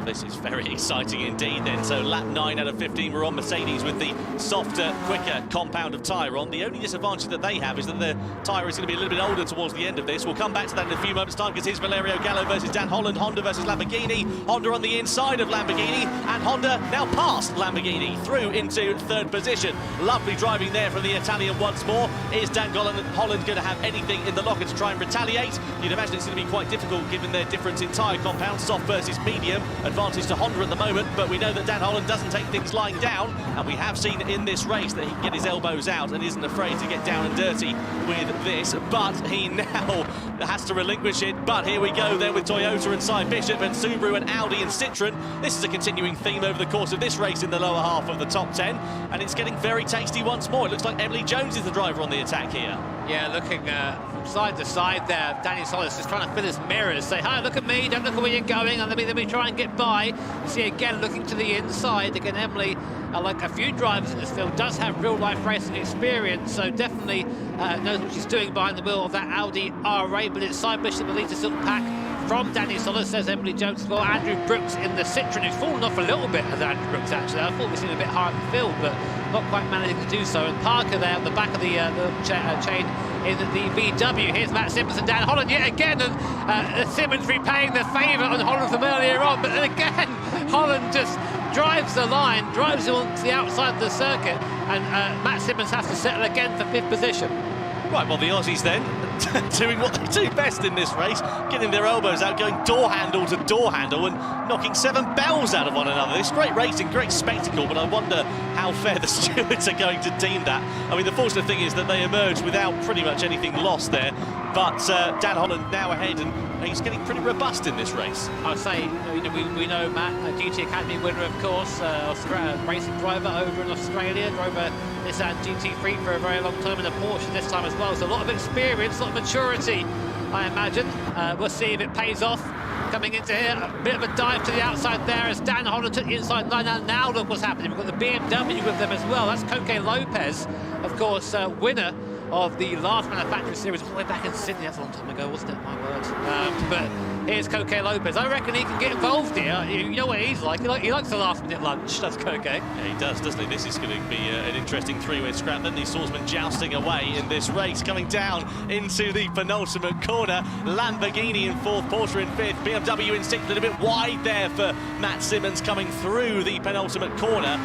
This is very exciting indeed then. So lap 9 out of 15 we're on Mercedes with the softer, quicker compound of tyre on. The only disadvantage that they have is that the tyre is going to be a little bit older towards the end of this. We'll come back to that in a few moments' time, because here's Valerio Gallo versus Dan Holland, Honda versus Lamborghini. Honda on the inside of Lamborghini, and Honda now past Lamborghini through into 3rd position. Lovely driving there from the Italian once more. Is Dan Holland going to have anything in the locker to try and retaliate? You'd imagine it's going to be quite difficult given their difference in tyre compound, soft versus medium. Advantage to Honda at the moment, but we know that Dan Holland doesn't take things lying down, and we have seen in this race that he can get his elbows out and isn't afraid to get down and dirty with this, but he now has to relinquish it. But here we go then with Toyota and Cy Bishop and Subaru and Audi and Citroen. This is a continuing theme over the course of this race in the lower half of the top 10, and it's getting very tasty once more. It looks like Emily Jones is the driver on the attack here. Yeah, looking from side to side there, Danny Solis just trying to fill his mirrors, say, hi, look at me, don't look at where you're going, and let me try and get by. You see again, looking to the inside, again, Emily, like a few drivers in this field, does have real-life racing experience, so definitely knows what she's doing behind the wheel of that Audi R8, but it's Cy Bishop, the leader, still pack from Danny Solis, says Emily Jones as well. Andrew Brooks in the Citroen, who's fallen off a little bit as Andrew Brooks actually. I thought we'd seen a bit higher in the field, but not quite managing to do so. And Parker there at the back of the chain in the VW. Here's Matt Simmons and Dan Holland yet again, and Simmons repaying the favour on Holland from earlier on, but then again Holland just drives the line, drives it onto the outside of the circuit, and Matt Simmons has to settle again for 5th position. Right, well, the Aussies then doing what they do best in this race, getting their elbows out, going door handle to door handle and knocking 7 bells out of one another. It's great racing, great spectacle, but I wonder how fair the stewards are going to deem that. I mean, the fortunate thing is that they emerged without pretty much anything lost there, but Dan Holland now ahead, and he's getting pretty robust in this race. I'd say, we know Matt, a GT Academy winner, of course, racing driver over in Australia, drove a Nissan GT3 for a very long time in a Porsche this time as well, so a lot of experience, a lot of maturity, I imagine. We'll see if it pays off. Coming into here, a bit of a dive to the outside there as Dan Holland took the inside line, and now look what's happening. We've got the BMW with them as well. That's Coque Lopez, of course, winner of the last manufacturer series all the way back in Sydney. That's a long time ago, wasn't it? My word. But here's Coque Lopez. I reckon he can get involved here. You know what he's like. He likes the last-minute lunch, does Coque. Yeah, he does, doesn't he? This is going to be an interesting three-way scrap. Then these swordsmen jousting away in this race, coming down into the penultimate corner. Lamborghini in 4th, Porsche in 5th, BMW in 6th, a little bit wide there for Matt Simmons coming through the penultimate corner.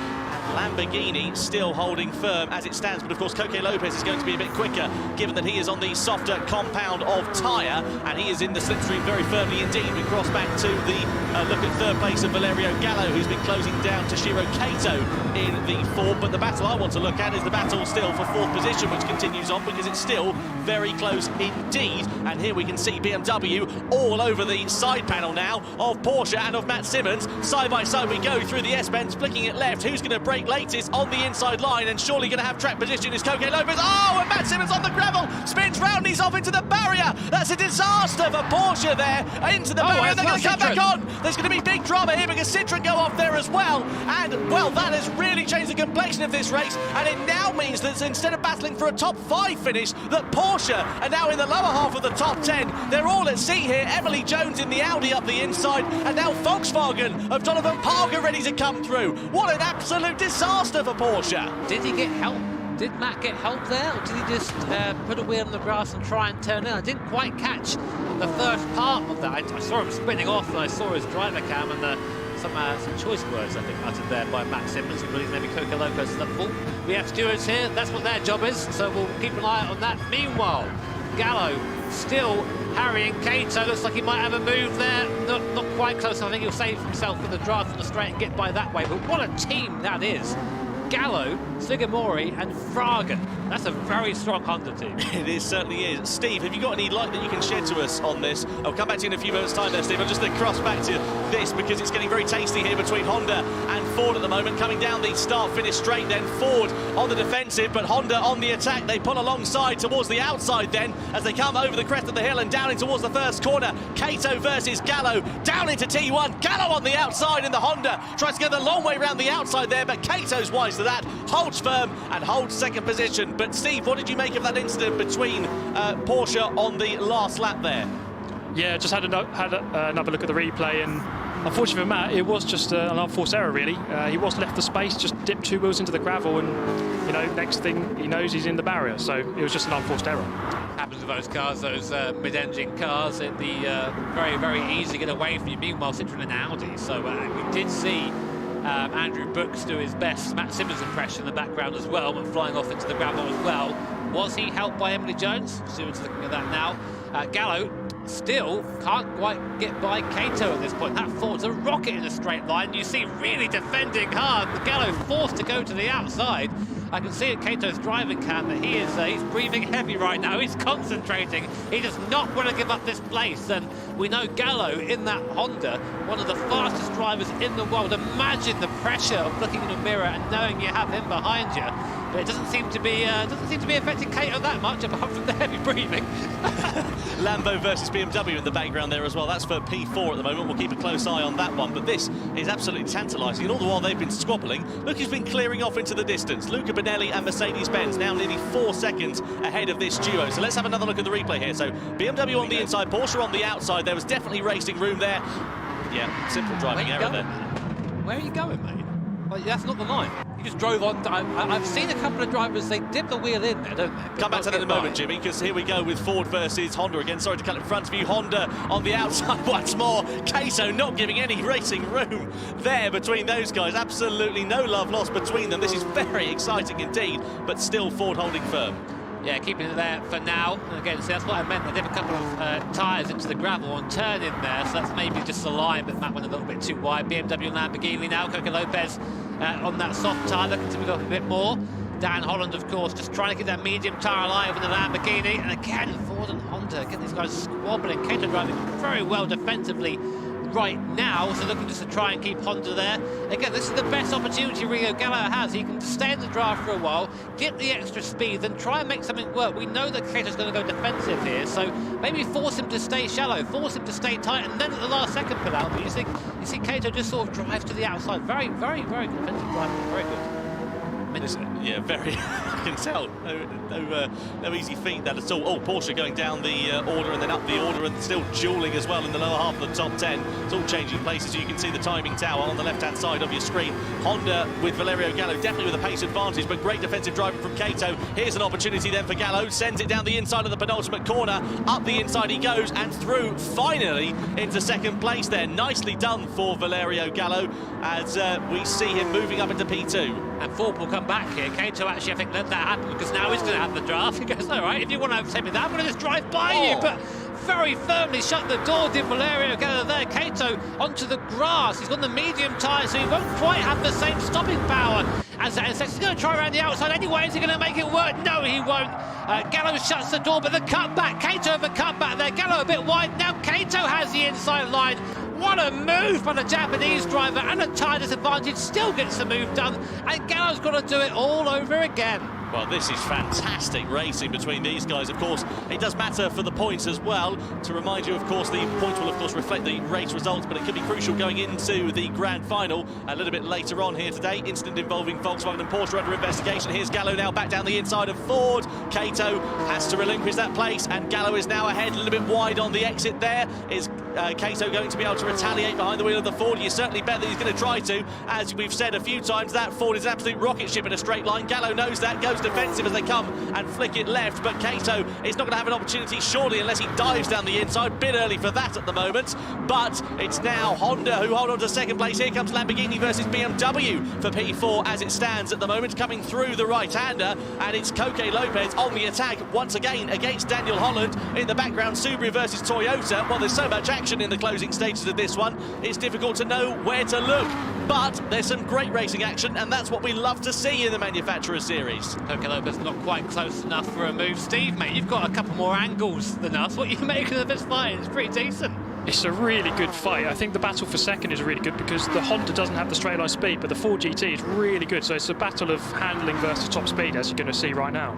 Lamborghini still holding firm as it stands, but of course Coque Lopez is going to be a bit quicker given that he is on the softer compound of tyre, and he is in the slipstream very firmly indeed. We cross back to the look at 3rd place of Valerio Gallo, who's been closing down Toshiro Kato in the 4th, but the battle I want to look at is the battle still for 4th position, which continues on because it's still very close indeed. And here we can see BMW all over the side panel now of Porsche and of Matt Simmons. Side by side we go through the S-bends, flicking it left. Who's going to break latest on the inside line, and surely going to have track position is Coque Lopez. Oh, and Matt Simmons on the gravel, spins round, and he's off into the barrier. That's a disaster for Porsche there, into the barrier. They're going to come back on. There's going to be big drama here because Citroen go off there as well, and well, that has really changed the complexion of this race, and it now means that instead of battling for a top 5 finish, that Porsche are now in the lower half of the top 10. They're all at sea here. Emily Jones in the Audi up the inside, and now Volkswagen of Donovan Parker ready to come through. What an absolute disaster for Porsche. Did he get help? Did Matt get help there, or did he just put a wheel on the grass and try and turn in? I didn't quite catch the first part of that. I saw him spinning off, and I saw his driver cam, and some choice words, I think, uttered there by Matt Simmons, who believes maybe Coque Lopez is at fault. We have stewards here, that's what their job is, so we'll keep an eye on that. Meanwhile, Gallo still harrying Kato. Looks like he might have a move there. Not quite close. I think he'll save himself with the drive from the straight and get by that way. But what a team that is. Gallo, Sugimori and Fraga. That's a very strong Honda team. It certainly is. Steve, have you got any light that you can shed to us on this? I'll come back to you in a few moments' time there, Steve. I'm just going to cross back to this because it's getting very tasty here between Honda and Ford at the moment. Coming down the start-finish straight then. Ford on the defensive, but Honda on the attack. They pull alongside towards the outside then as they come over the crest of the hill and down in towards the first corner. Kato versus Gallo. Down into T1. Gallo on the outside in the Honda. Tries to go the long way around the outside there, but Kato's wise to that. Holds firm and holds 2nd position. But Steve, what did you make of that incident between Porsche on the last lap there? Yeah, just had another look at the replay, and unfortunately for Matt, it was just an unforced error, really. He was left the space, just dipped 2 wheels into the gravel, and, you know, next thing he knows, he's in the barrier. So it was just an unforced error. Happens with those cars, those mid-engine cars, it'd be very, very easy to get away from you. Meanwhile, Citroen and Audi. So we did see Andrew Brooks do his best Matt Simmons impression in the background as well, but flying off into the gravel as well. Was he helped by Emily Jones? Stewards looking at that now. Gallo still can't quite get by Kato at this point. That Ford's a rocket in a straight line. You see really defending hard. Gallo forced to go to the outside. I can see at Kato's driving cam that he's breathing heavy right now. He's concentrating. He does not want to give up this place. And we know Gallo in that Honda, one of the fastest drivers in the world. Imagine the pressure of looking in a mirror and knowing you have him behind you. but it doesn't seem to be affecting Cato that much, apart from the heavy breathing. Lambo versus BMW in the background there as well. That's for P4 at the moment. We'll keep a close eye on that one, but this is absolutely tantalising. And all the while they've been squabbling, look who's been clearing off into the distance. Luca Bonelli and Mercedes-Benz now nearly 4 seconds ahead of this duo. So let's have another look at the replay here. So BMW on the inside, Porsche on the outside. There was definitely racing room there. Yeah, simple driving error there. Where are you going, mate? Well, that's not the line. You just drove on. I've seen a couple of drivers, they dip the wheel in there, don't they? Come back to that in a moment, Jimmy, because here we go with Ford versus Honda again. Sorry to cut in front of you. Honda on the outside once more. Cato not giving any racing room there between those guys. Absolutely no love lost between them. This is very exciting indeed, but still Ford holding firm. Yeah, keeping it there for now. And again, see, that's what I meant. They dip a couple of tyres into the gravel and turn in there, so that's maybe just the line, but that went a little bit too wide. BMW and Lamborghini now. Coco Lopez on that soft tyre, looking to move up a bit more. Dan Holland, of course, just trying to keep that medium tyre alive in the Lamborghini. And again, Ford and Honda, again, these guys squabbling. Cato driving very well defensively right now, so looking just to try and keep Honda there. Again, this is the best opportunity Rio Gallo has. He can stay in the drive for a while, get the extra speed, then try and make something work. We know that Cato's going to go defensive here, so maybe force him to stay shallow, force him to stay tight, and then at the last second pull out. But you see Cato just sort of drive to the outside. Very, very, very defensive driving, very good. Yeah, very. I can tell. No easy feat that at all. Oh, Porsche going down the order and then up the order and still dueling as well in the lower half of the top 10. It's all changing places. You can see the timing tower on the left-hand side of your screen. Honda with Valerio Gallo, definitely with a pace advantage, but great defensive driving from Cato. Here's an opportunity then for Gallo. Sends it down the inside of the penultimate corner. Up the inside he goes and through finally into second place there. Nicely done for Valerio Gallo as we see him moving up into P2. And Ford will come back here. Cato actually, I think, let that happen because now he's going to have the draft. He goes, all right, if you want to overtake me, I'm going to just drive by you. But very firmly shut the door, did Valerio Gallo there. Cato onto the grass. He's got the medium tyre, so he won't quite have the same stopping power as that. He's going to try around the outside anyway. Is he going to make it work? No, he won't. Gallo shuts the door, but the cutback. Cato the cutback there. Gallo a bit wide. Now Cato has the inside line. What a move by the Japanese driver, and a tyre disadvantage still gets the move done, and Gallo's got to do it all over again. Well, this is fantastic racing between these guys. Of course, it does matter for the points as well. To remind you, of course, the points will, of course, reflect the race results, but it could be crucial going into the grand final a little bit later on here today. Incident involving Volkswagen and Porsche under investigation. Here's Gallo now back down the inside of Ford. Cato has to relinquish that place, and Gallo is now ahead, a little bit wide on the exit there. Is Cato going to be able to retaliate behind the wheel of the Ford? You certainly bet that he's going to try to. As we've said a few times, that Ford is an absolute rocket ship in a straight line. Gallo knows that, goes defensive as they come and flick it left, but Cato is not going to have an opportunity surely unless he dives down the inside. Bit early for that at the moment, but it's now Honda who hold on to second place. Here comes Lamborghini versus BMW for P4 as it stands at the moment, coming through the right-hander, and it's Coque Lopez on the attack once again against Daniel Holland. In the background, Subaru versus Toyota. Well, there's so much action in the closing stages of this one, it's difficult to know where to look, but there's some great racing action, and that's what we love to see in the Manufacturer Series. Coque Lopez not quite close enough for a move. Steve, mate, you've got a couple more angles than us. What are you making of this fight? It's pretty decent. It's a really good fight. I think the battle for second is really good because the Honda doesn't have the straight line speed, but the Ford GT is really good. So it's a battle of handling versus top speed, as you're going to see right now.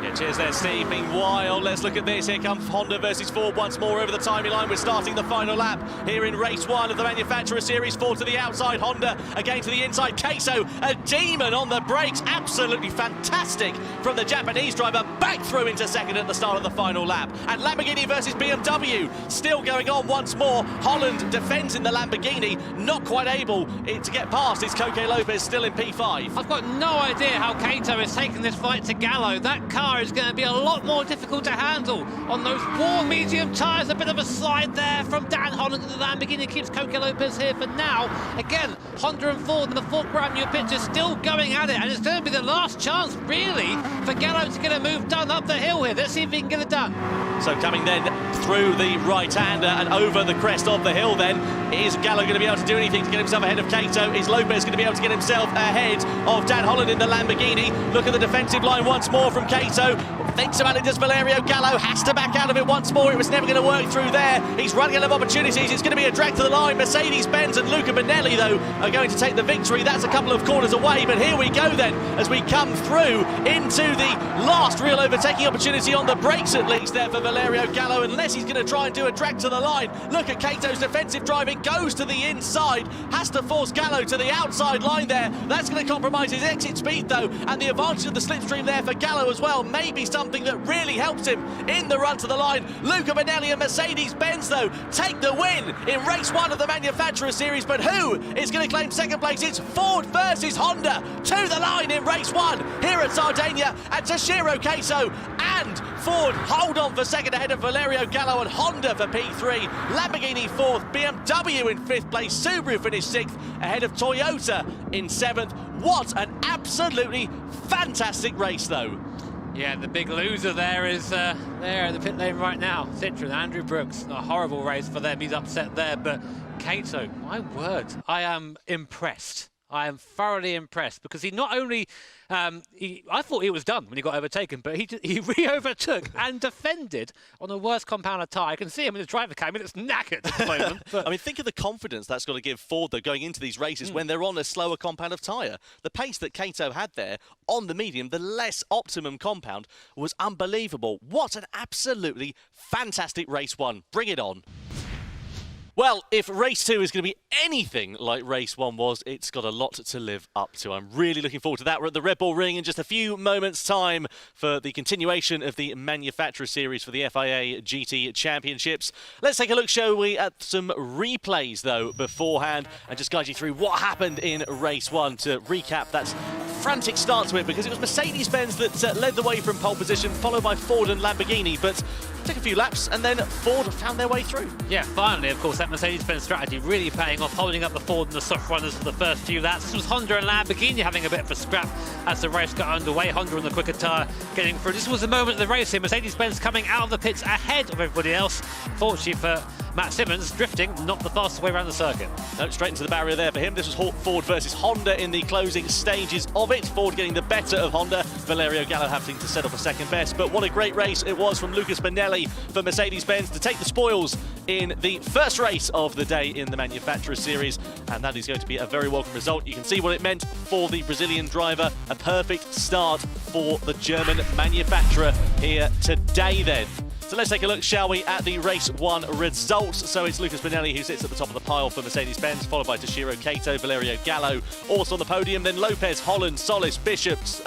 Yeah, cheers there, Steve. Meanwhile, let's look at this. Here comes Honda versus Ford once more over the timing line. We're starting the final lap here in race one of the Manufacturer Series. Ford to the outside, Honda again to the inside. Cato, a demon on the brakes. Absolutely fantastic from the Japanese driver. Back through into second at the start of the final lap. And Lamborghini versus BMW still going on once more. Holland defends in the Lamborghini, not quite able to get past. It's Coque Lopez still in P5. I've got no idea how Cato is taking this fight to Gallo. That car is going to be a lot more difficult to handle on those warm medium tyres. A bit of a slide there from Dan Holland to the Lamborghini keeps Coque Lopez here for now. Again, Honda and Ford in the Ford brand new picture still going at it, and it's going to be the last chance really for Gallo to get a move done up the hill here. Let's see if he can get it done. So coming then through the right-hander and over the crest of the hill then, is Gallo going to be able to do anything to get himself ahead of Cato? Is Lopez going to be able to get himself ahead of Dan Holland in the Lamborghini? Look at the defensive line once more from Cato. Kato. Thinks about it, does Valerio Gallo. Has to back out of it once more. It was never going to work through there. He's running out of opportunities. It's going to be a drag to the line. Mercedes-Benz and Luca Bonelli, though, are going to take the victory. That's a couple of corners away. But here we go then, as we come through into the last real overtaking opportunity on the brakes, at least, there for Valerio Gallo, unless he's going to try and do a drag to the line. Look at Kato's defensive driving. Goes to the inside. Has to force Gallo to the outside line there. That's going to compromise his exit speed, though. And the advantage of the slipstream there for Gallo as well may be something that really helps him in the run to the line. Luca Bonelli and Mercedes-Benz, though, take the win in race 1 of the Manufacturer Series. But who is going to claim second place? It's Ford versus Honda to the line in race 1 here at Sardinia. And Toshiro Kato and Ford hold on for second ahead of Valerio Gallo, and Honda for P3. Lamborghini 4th, BMW in 5th place, Subaru finished 6th ahead of Toyota in 7th. What an absolutely fantastic race, though. Yeah, the big loser there is there at the pit lane right now. Citroen, Andrew Brooks. A horrible race for them. He's upset there. But Kato, my word, I am impressed. I am thoroughly impressed, because he not only, I thought he was done when he got overtaken, but he re-overtook and defended on the worst compound of tyre. I can see him in his driver cam, and it's knackered at the moment. But I mean, think of the confidence that's got to give Ford, though, going into these races when they're on a slower compound of tyre. The pace that Kato had there on the medium, the less optimum compound, was unbelievable. What an absolutely fantastic race 1. Bring it on. Well, if race 2 is going to be anything like race 1 was, it's got a lot to live up to. I'm really looking forward to that. We're at the Red Bull Ring in just a few moments' time for the continuation of the Manufacturer Series for the FIA GT Championships. Let's take a look, shall we, at some replays, though, beforehand, and just guide you through what happened in race 1 to recap that frantic start to it, because it was Mercedes-Benz that led the way from pole position, followed by Ford and Lamborghini, but took a few laps and then Ford found their way through. yeah, finally, of course, that Mercedes-Benz strategy really paying off, holding up the Ford and the soft runners for the first few laps. This was Honda and Lamborghini having a bit of a scrap as the race got underway. Honda on the quicker tyre getting through. This was the moment of the race here. Mercedes-Benz coming out of the pits ahead of everybody else. Fortunately for Matt Simmons, drifting, not the fastest way around the circuit. No, straight into the barrier there for him. This was Ford versus Honda in the closing stages of it. Ford getting the better of Honda. Valerio Gallo having to settle for second best. But what a great race it was from Lucas Bonelli for Mercedes-Benz to take the spoils in the first race of the day in the Manufacturer Series. And that is going to be a very welcome result. You can see what it meant for the Brazilian driver. A perfect start for the German manufacturer here today then. So let's take a look, shall we, at the race 1 results. So it's Lucas Bonelli who sits at the top of the pile for Mercedes-Benz, followed by Toshiro Kato, Valerio Gallo, also on the podium. Then Lopez, Holland, Solis, Bishops,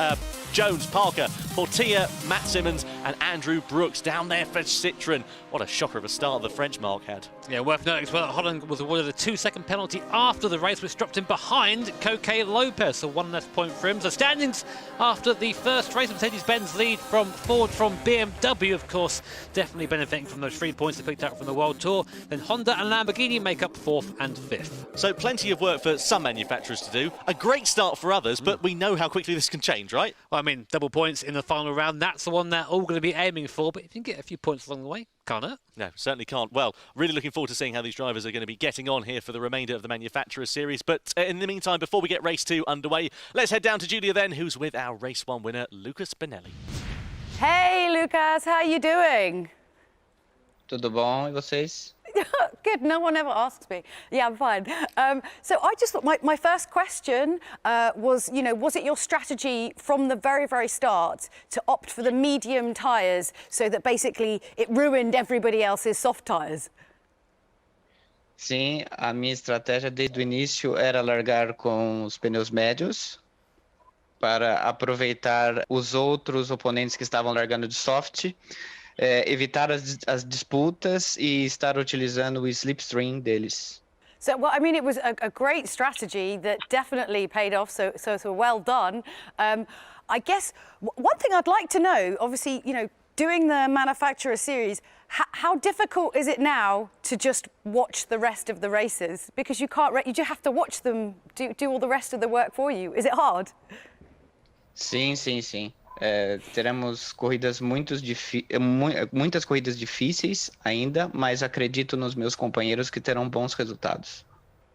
Jones, Parker, Portilla, Matt Simmons and Andrew Brooks down there for Citroen. What a shocker of a start the French mark had. Yeah, worth noting as well that Holland was awarded a 2-second penalty after the race, which dropped him behind Coque Lopez, so 1 less point for him. So standings after the first race, Mercedes-Benz lead from Ford from BMW, of course, definitely benefiting from those 3 points they picked up from the World Tour. Then Honda and Lamborghini make up 4th and 5th. So plenty of work for some manufacturers to do. A great start for others, but we know how quickly this can change, right? Well, I mean, double points in the final round, that's the one they're all going to be aiming for, but if you can get a few points along the way, can't it? No, certainly can't. Well, really looking forward to seeing how these drivers are going to be getting on here for the remainder of the Manufacturer Series. But in the meantime, before we get race 2 underway, let's head down to Julia then, who's with our race 1 winner, Lucas Bonelli. Hey, Lucas, how are you doing? Tudo bom, e vocês? Good, no one ever asks me. Yeah, I'm fine. So I just thought my first question was, you know, was it your strategy from the very, very start to opt for the medium tyres so that basically it ruined everybody else's soft tyres? Sim, a minha estratégia desde o início era largar com os pneus médios para aproveitar os outros oponentes que estavam largando de soft, evitar as disputas e estar utilizando o slipstream deles. So, well, I mean, it was a great strategy that definitely paid off, so well done. I guess one thing I'd like to know, obviously, you know, doing the Manufacturer Series, how difficult is it now to just watch the rest of the races? Because you can't, you just have to watch them do all the rest of the work for you. Is it hard? Sim, sim, sim. Teremos corridas muitas corridas difíceis ainda, mas acredito nos meus companheiros que terão bons resultados.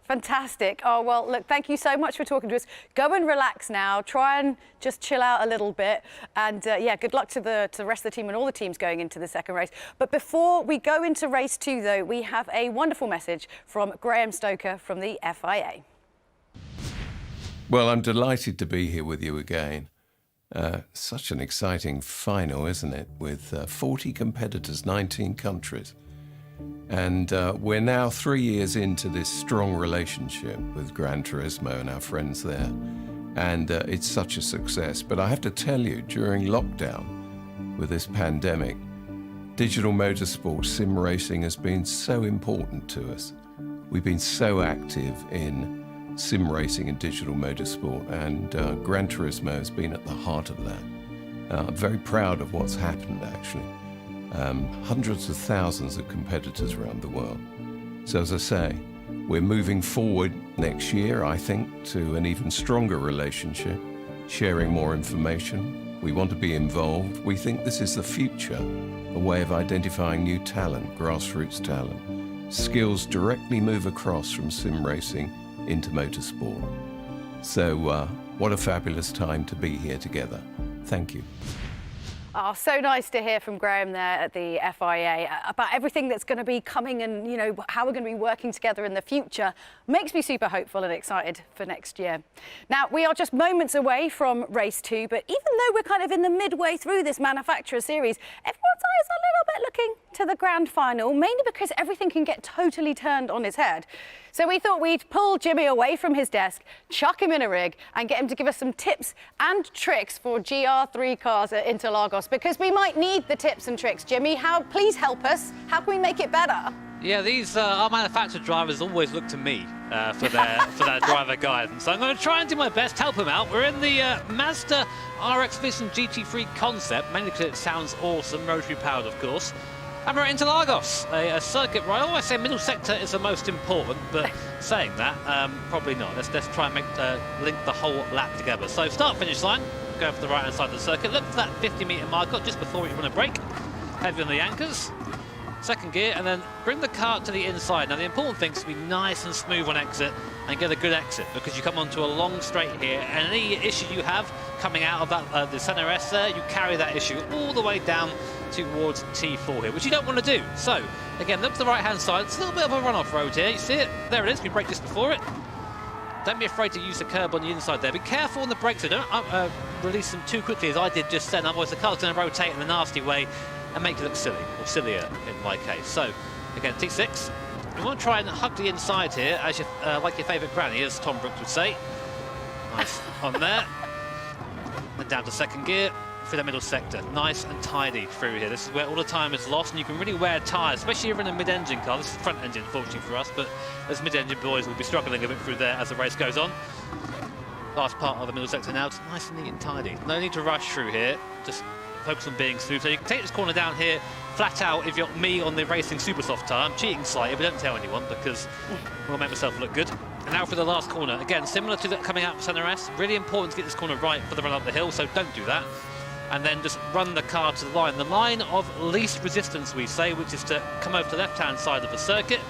Fantastic. Oh, well, look, thank you so much for talking to us. Go and relax now. Try and just chill out a little bit. And yeah, good luck to the rest of the team and all the teams going into the second race. But before we go into race 2, though, we have a wonderful message from Graham Stoker from the FIA. Well, I'm delighted to be here with you again. Such an exciting final, isn't it? With 40 competitors, 19 countries. And we're now 3 years into this strong relationship with Gran Turismo and our friends there. And it's such a success. But I have to tell you, during lockdown with this pandemic, digital motorsport sim racing has been so important to us. We've been so active in sim racing and digital motorsport, and Gran Turismo has been at the heart of that. I'm very proud of what's happened, actually. Hundreds of thousands of competitors around the world. So as I say, we're moving forward next year, I think, to an even stronger relationship, sharing more information. We want to be involved. We think this is the future, a way of identifying new talent, grassroots talent. Skills directly move across from sim racing into motorsport. So what a fabulous time to be here together. Thank you. Oh, so nice to hear from Graham there at the FIA about everything that's going to be coming and, you know, how we're going to be working together in the future. Makes me super hopeful and excited for next year. Now, we are just moments away from race 2, but even though we're kind of in the midway through this manufacturer series, everyone's eye is a little bit looking to the grand final, mainly because everything can get totally turned on its head. So we thought we'd pull Jimmy away from his desk, chuck him in a rig and get him to give us some tips and tricks for GR3 cars at Interlagos, because we might need the tips and tricks. Jimmy, please help us. How can we make it better? Yeah, these our manufacturer drivers always look to me for their driver guidance. So I'm going to try and do my best to help them out. We're in the Mazda RX Vision GT3 concept, mainly because it sounds awesome, rotary powered, of course. And we're at Interlagos, a circuit where I always say middle sector is the most important, but saying that, probably not. Let's try and link the whole lap together. So start finish line, go for the right hand side of the circuit, look for that 50-metre marker just before you run a brake, heavy on the anchors, second gear, and then bring the car to the inside. Now the important thing is to be nice and smooth on exit and get a good exit, because you come onto a long straight here, and any issue you have coming out of that the center S there, you carry that issue all the way down towards T4 here, which you don't want to do. So again, look to the right hand side. It's a little bit of a run-off road here. You see it? There it is. We brake just before it. Don't be afraid to use the curb on the inside there. Be careful on the brakes, so don't release them too quickly as I did just then, otherwise the car's going to rotate in a nasty way and make you look silly, or sillier in my case. So again, T6. We want to try and hug the inside here, as like your favourite granny, as Tom Brooks would say. Nice on there. Then down to second gear through the middle sector. Nice and tidy through here. This is where all the time is lost, and you can really wear tyres, especially if you're in a mid-engine car. This is front engine, fortunately for us, but those mid-engine boys will be struggling a bit through there as the race goes on. Last part of the middle sector now, it's nice and neat and tidy. No need to rush through here, just focus on being smooth. So you can take this corner down here flat out if you're me on the racing super soft tyre. I'm cheating slightly, but don't tell anyone, because I'll make myself look good. And now for the last corner. Again, similar to that coming out for center S, really important to get this corner right for the run up the hill, so don't do that. And then just run the car to the line of least resistance, we say, which is to come over to the left-hand side of the circuit.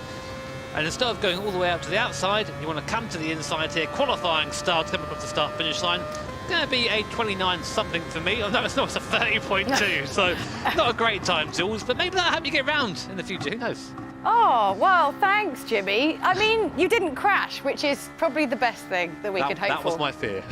And instead of going all the way out to the outside, you want to come to the inside here. Qualifying start, come across the start-finish line. Going to be a 29 something for me. Oh no, it's not. It's a 30.2. So not a great time, Jules, but maybe that'll help you get round in the future. Who knows? Oh, well, thanks, Jimmy. I mean, you didn't crash, which is probably the best thing that we could hope for. That was my fear.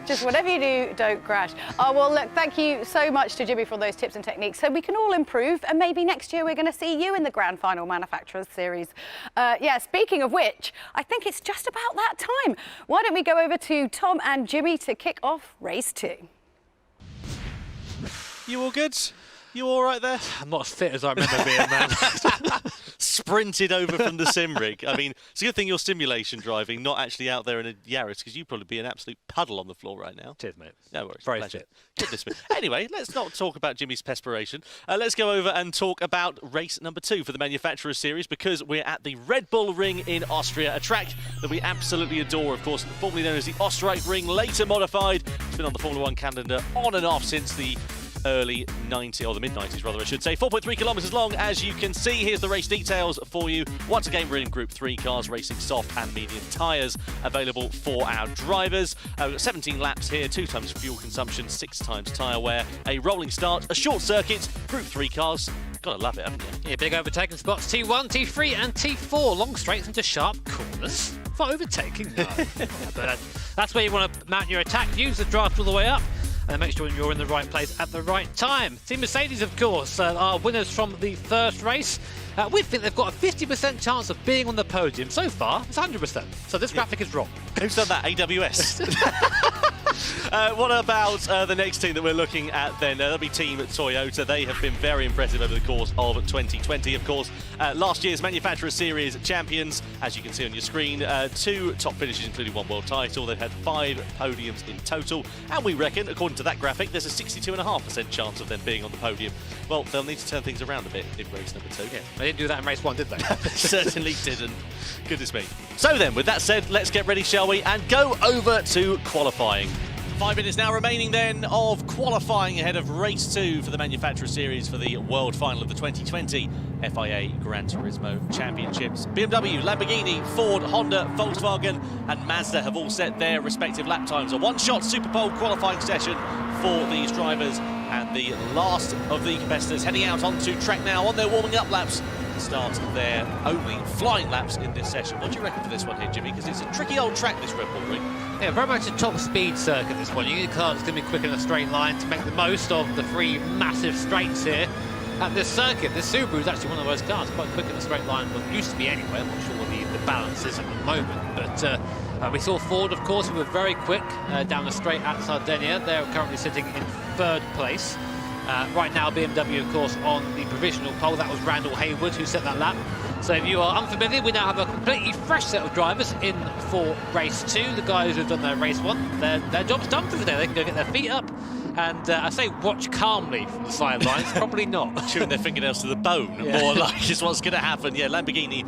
Just whatever you do, don't crash. Oh, well, look, thank you so much to Jimmy for all those tips and techniques, so we can all improve, and maybe next year we're going to see you in the Grand Final Manufacturers Series. Yeah, speaking of which, I think it's just about that time. Why don't we go over to Tom and Jimmy to kick off race 2. You all good? You all right there? I'm not as fit as I remember being, man. Sprinted over from the sim rig. I mean, it's a good thing you're simulation driving, not actually out there in a Yaris, because you'd probably be an absolute puddle on the floor right now. Cheers, mate. No worries. Very pleasure. fit. Goodness me. Anyway, let's not talk about Jimmy's perspiration. Let's go over and talk about race number 2 for the Manufacturer Series, because we're at the Red Bull Ring in Austria, a track that we absolutely adore, of course, formerly known as the Österreich Ring, later modified. It's been on the Formula 1 calendar on and off since the early 90s, or the mid-90s rather I should say. 4.3 kilometres long, as you can see. Here's the race details for you. Once again, we're in Group 3 cars, racing soft and medium tyres available for our drivers. We've got 17 laps here, 2 times fuel consumption, 6 times tyre wear, a rolling start, a short circuit, Group 3 cars. Gotta love it, haven't you? Yeah, big overtaking spots, T1, T3 and T4. Long straights into sharp corners for overtaking. No. But that's where you want to mount your attack views, the draft all the way up. And make sure you're in the right place at the right time. Team Mercedes, of course, are winners from the first race. We think they've got a 50% chance of being on the podium. So far, it's 100%. So this graphic is wrong. Who's done that? AWS. What about the next team that we're looking at then? That'll be Team Toyota. They have been very impressive over the course of 2020. Of course, last year's Manufacturer Series champions, as you can see on your screen, 2 top finishes, including 1 world title. They've had 5 podiums in total. And we reckon, according to that graphic, there's a 62.5% chance of them being on the podium. Well, they'll need to turn things around a bit in race number 2. Yeah, they didn't do that in race 1, did they? Certainly didn't. Goodness me. So then, with that said, let's get ready, shall we, and go over to qualifying. 5 minutes now remaining then of qualifying ahead of race 2 for the Manufacturer Series for the world final of the 2020 FIA Gran Turismo Championships. BMW, Lamborghini, Ford, Honda, Volkswagen and Mazda have all set their respective lap times. A one-shot Super Bowl qualifying session for these drivers, and the last of the competitors heading out onto track now on their warming up laps to start their only flying laps in this session. What do you reckon for this one here, Jimmy? Because it's a tricky old track, this Red Bull Ring. Yeah, very much a top speed circuit, this one. You need a car that's going to be quick in a straight line to make the most of the 3 massive straights here at this circuit. This Subaru is actually one of those cars, quite quick in a straight line. Well, it used to be anyway. I'm not sure what the balance is at the moment. But we saw Ford, of course, who were very quick down the straight at Sardinia. They're currently sitting in 3rd place. Right now, BMW, of course, on the provisional pole. That was Randall Hayward who set that lap. So if you are unfamiliar, we now have a completely fresh set of drivers in for race 2. The guys who've done their race 1, their job's done for the day. They can go get their feet up and I say watch calmly from the sidelines. Probably not. Chewing their fingernails to the bone, more like is what's going to happen. Yeah, Lamborghini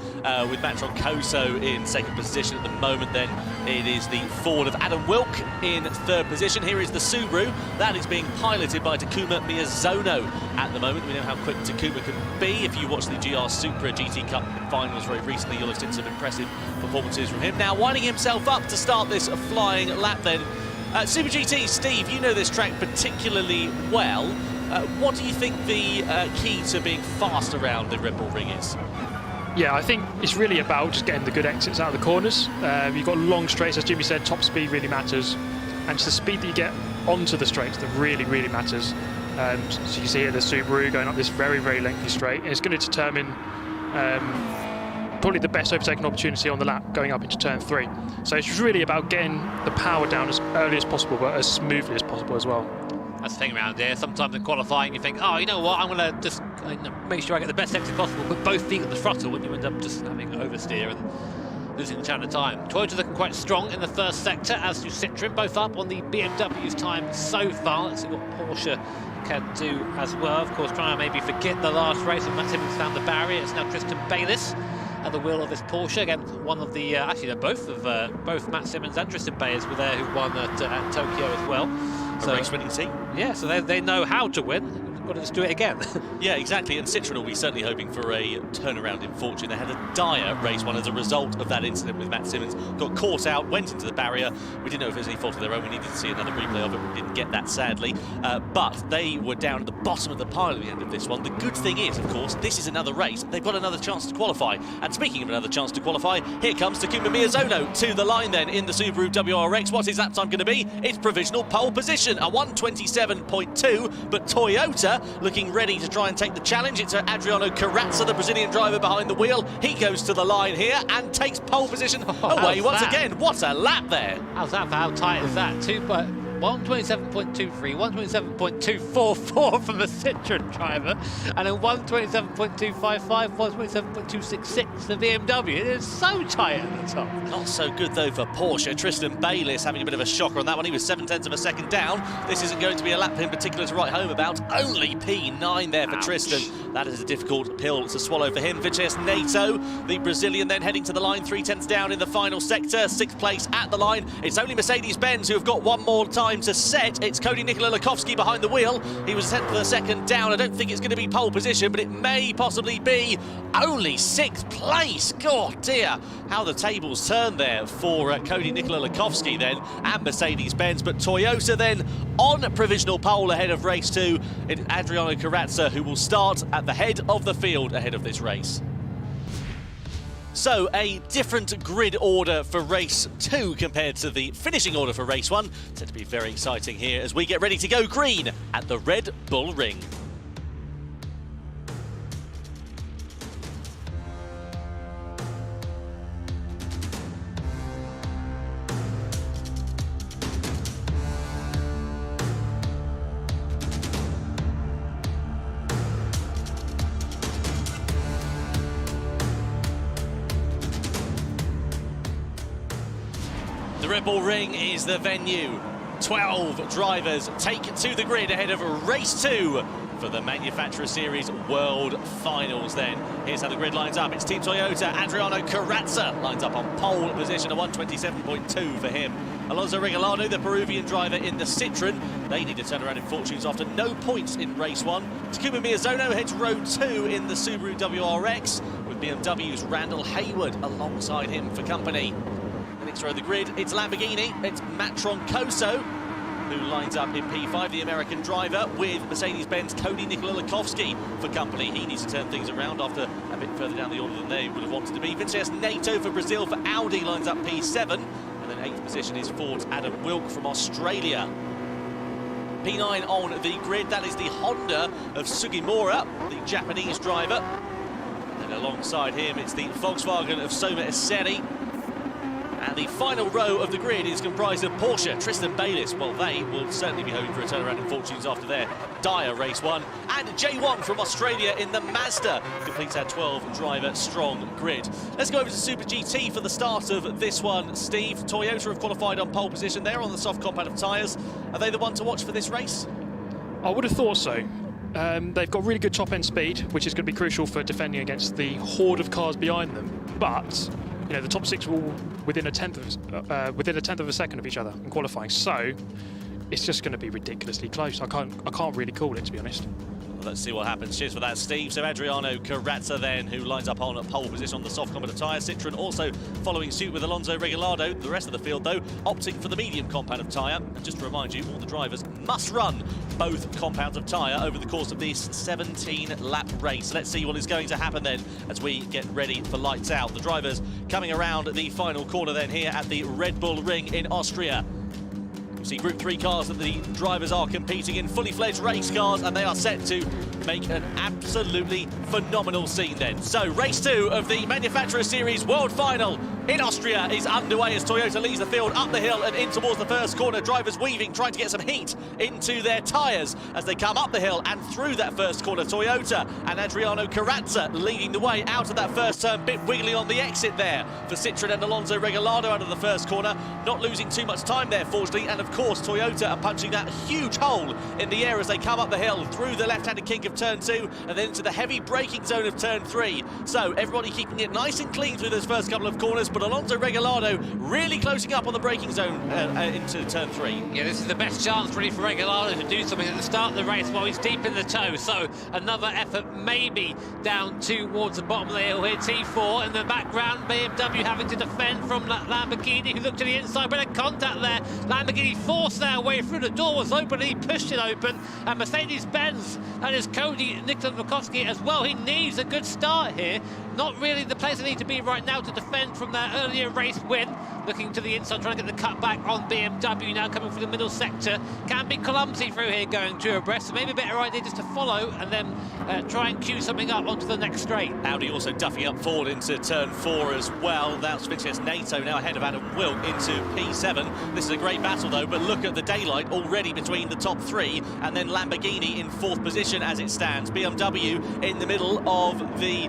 with Matt Troncoso in 2nd position at the moment. Then it is the Ford of Adam Wilk in 3rd position. Here is the Subaru. That is being piloted by Takuma Miyazono at the moment. We know how quick Takuma can be. If you watch the GR Supra GT Cup finals very recently, you'll have seen some impressive performances from him. Now winding himself up to start this flying lap then. Super GT, Steve, you know this track particularly well. What do you think the key to being fast around the Red Bull Ring is? Yeah, I think it's really about just getting the good exits out of the corners. You've got long straights, as Jimmy said, top speed really matters. And it's the speed that you get onto the straights that really, really matters. So you see here the Subaru going up this very, very lengthy straight. And it's going to determine probably the best overtaking opportunity on the lap going up into turn 3. So it's really about getting the power down as early as possible, but as smoothly as possible as well. That's the thing around here. Sometimes in qualifying you think, oh, you know what, I'm going to just make sure I get the best exit possible, put both feet on the throttle, and you end up just having oversteer and losing a chunk of time. Toyota's looking quite strong in the first sector, as do Citroën, both up on the BMW's time so far. Let's see what Porsche can do as well. Of course, trying to maybe forget the last race when Matt Simmons found the barrier. It's now Tristan Bayliss at the wheel of this Porsche. Again, one of the actually they're both Matt Simmons and Tristan Bayliss were there, who won at Tokyo as well. So, a race-winning team. Yeah, so they know how to win. Got to just do it again. Yeah, exactly. And Citroën will be certainly hoping for a turnaround in fortune. They had a dire race 1 as a result of that incident with Matt Simmons. Got caught out, went into the barrier. We didn't know if it was any fault of their own. We needed to see another replay of it. We didn't get that, sadly. But they were down at the bottom of the pile at the end of this one. The good thing is, of course, this is another race. They've got another chance to qualify. And speaking of another chance to qualify, here comes Takuma Miyazono to the line then in the Subaru WRX. What's his lap time going to be? It's provisional pole position, a 1:27.2. But Toyota looking ready to try and take the challenge. It's Adriano Carrazza, the Brazilian driver behind the wheel. He goes to the line here and takes pole position away once again. What a lap there. How's that for how tight is that? 1:27.23, 1:27.244 from the Citroën driver, and then 1:27.255, 1:27.266 the BMW. It is so tight at the top. Not so good though for Porsche. Tristan Bayliss having a bit of a shocker on that one. He was 0.7 of a second down. This isn't going to be a lap in particular to write home about. Only P9 there for Tristan. That is a difficult pill to swallow for him. Viches Neto, the Brazilian, then heading to the line, 0.3 down in the final sector, 6th place at the line. It's only Mercedes-Benz who have got one more time time to set. It's Cody Nikola Lukowski behind the wheel. He was sent for the second down. I don't think it's going to be pole position, but it may possibly be only 6th place. God dear, how the tables turned there for Cody Nikola Lukowski then, and Mercedes-Benz. But Toyota then on provisional pole ahead of race 2. It's Adriano Carrazza who will start at the head of the field ahead of this race. So, a different grid order for race 2 compared to the finishing order for race 1. Set to be very exciting here as we get ready to go green at the Red Bull Ring. The Red Bull Ring is the venue. 12 drivers take to the grid ahead of race 2 for the Manufacturer Series World Finals then. Here's how the grid lines up. It's Team Toyota. Adriano Carrazza lines up on pole position, a 127.2 for him. Alonso Regalado, the Peruvian driver in the Citroen. They need to turn around in fortunes after no points in race 1. Takuma Miyazono heads row 2 in the Subaru WRX with BMW's Randall Hayward alongside him for company. Next row of the grid, it's Lamborghini, it's Matt Troncoso, who lines up in P5, the American driver, with Mercedes-Benz Cody Nikola Lukowski for company. He needs to turn things around after a bit further down the order than they would have wanted to be. Vincenzo Nato for Brazil for Audi lines up P7, and then 8th position is Ford's Adam Wilk from Australia. P9 on the grid, that is the Honda of Sugimura, the Japanese driver. And alongside him, it's the Volkswagen of Soma Esseri. And the final row of the grid is comprised of Porsche, Tristan Bayliss. Well, they will certainly be hoping for a turnaround in fortunes after their dire race 1. And J1 from Australia in the Mazda completes our 12-driver strong grid. Let's go over to Super GT for the start of this one. Steve, Toyota have qualified on pole position. They're on the soft compound of tyres. Are they the one to watch for this race? I would have thought so. They've got really good top-end speed, which is going to be crucial for defending against the horde of cars behind them. But you know, the top 6 will within a tenth of a second of each other in qualifying. So it's just going to be ridiculously close. I can't really call it, to be honest. Well, let's see what happens. Cheers for that, Steve. So Adriano Carrazza then, who lines up on a pole position on the soft compound of tyres. Citroen also following suit with Alonso Regalado. The rest of the field, though, opting for the medium compound of tyre. And just to remind you, all the drivers must run both compounds of tyre over the course of this 17-lap race. Let's see what is going to happen then as we get ready for lights out. The drivers coming around the final corner then here at the Red Bull Ring in Austria. You see Group 3 cars that the drivers are competing in, fully fledged race cars, and they are set to make an absolutely phenomenal scene then. So race 2 of the Manufacturer Series World Final in Austria is underway as Toyota leads the field up the hill and in towards the first corner. Drivers weaving, trying to get some heat into their tyres as they come up the hill and through that first corner. Toyota and Adriano Carrazza leading the way out of that first turn, bit wiggly on the exit there for Citroen and Alonso Regalado out of the first corner. Not losing too much time there, fortunately, and of course Toyota are punching that huge hole in the air as they come up the hill through the left-handed kink of turn 2 and then into the heavy braking zone of turn 3. So everybody keeping it nice and clean through those first couple of corners, but Alonso Regalado really closing up on the braking zone into turn 3. Yeah, this is the best chance really for Regalado to do something at the start of the race while he's deep in the tow. So another effort maybe down towards the bottom of the hill here. T4 in the background, BMW having to defend from that Lamborghini who looked to the inside, but a contact there. Lamborghini forced their way through, the door was open, he pushed it open, and Mercedes-Benz, that is Cody Nikola Lukowski as well. He needs a good start here. Not really the place they need to be right now to defend from their earlier race win. Looking to the inside, trying to get the cutback on BMW now, coming through the middle sector. Can be clumsy through here going two abreast, so maybe a better idea just to follow and then try and queue something up onto the next straight. Audi also duffing up forward into turn 4 as well. That's Vincenzo Nato now ahead of Adam Wilk into P7. This is a great battle though, but look at the daylight already between the top 3 and then Lamborghini in 4th position as it stands. BMW in the middle of the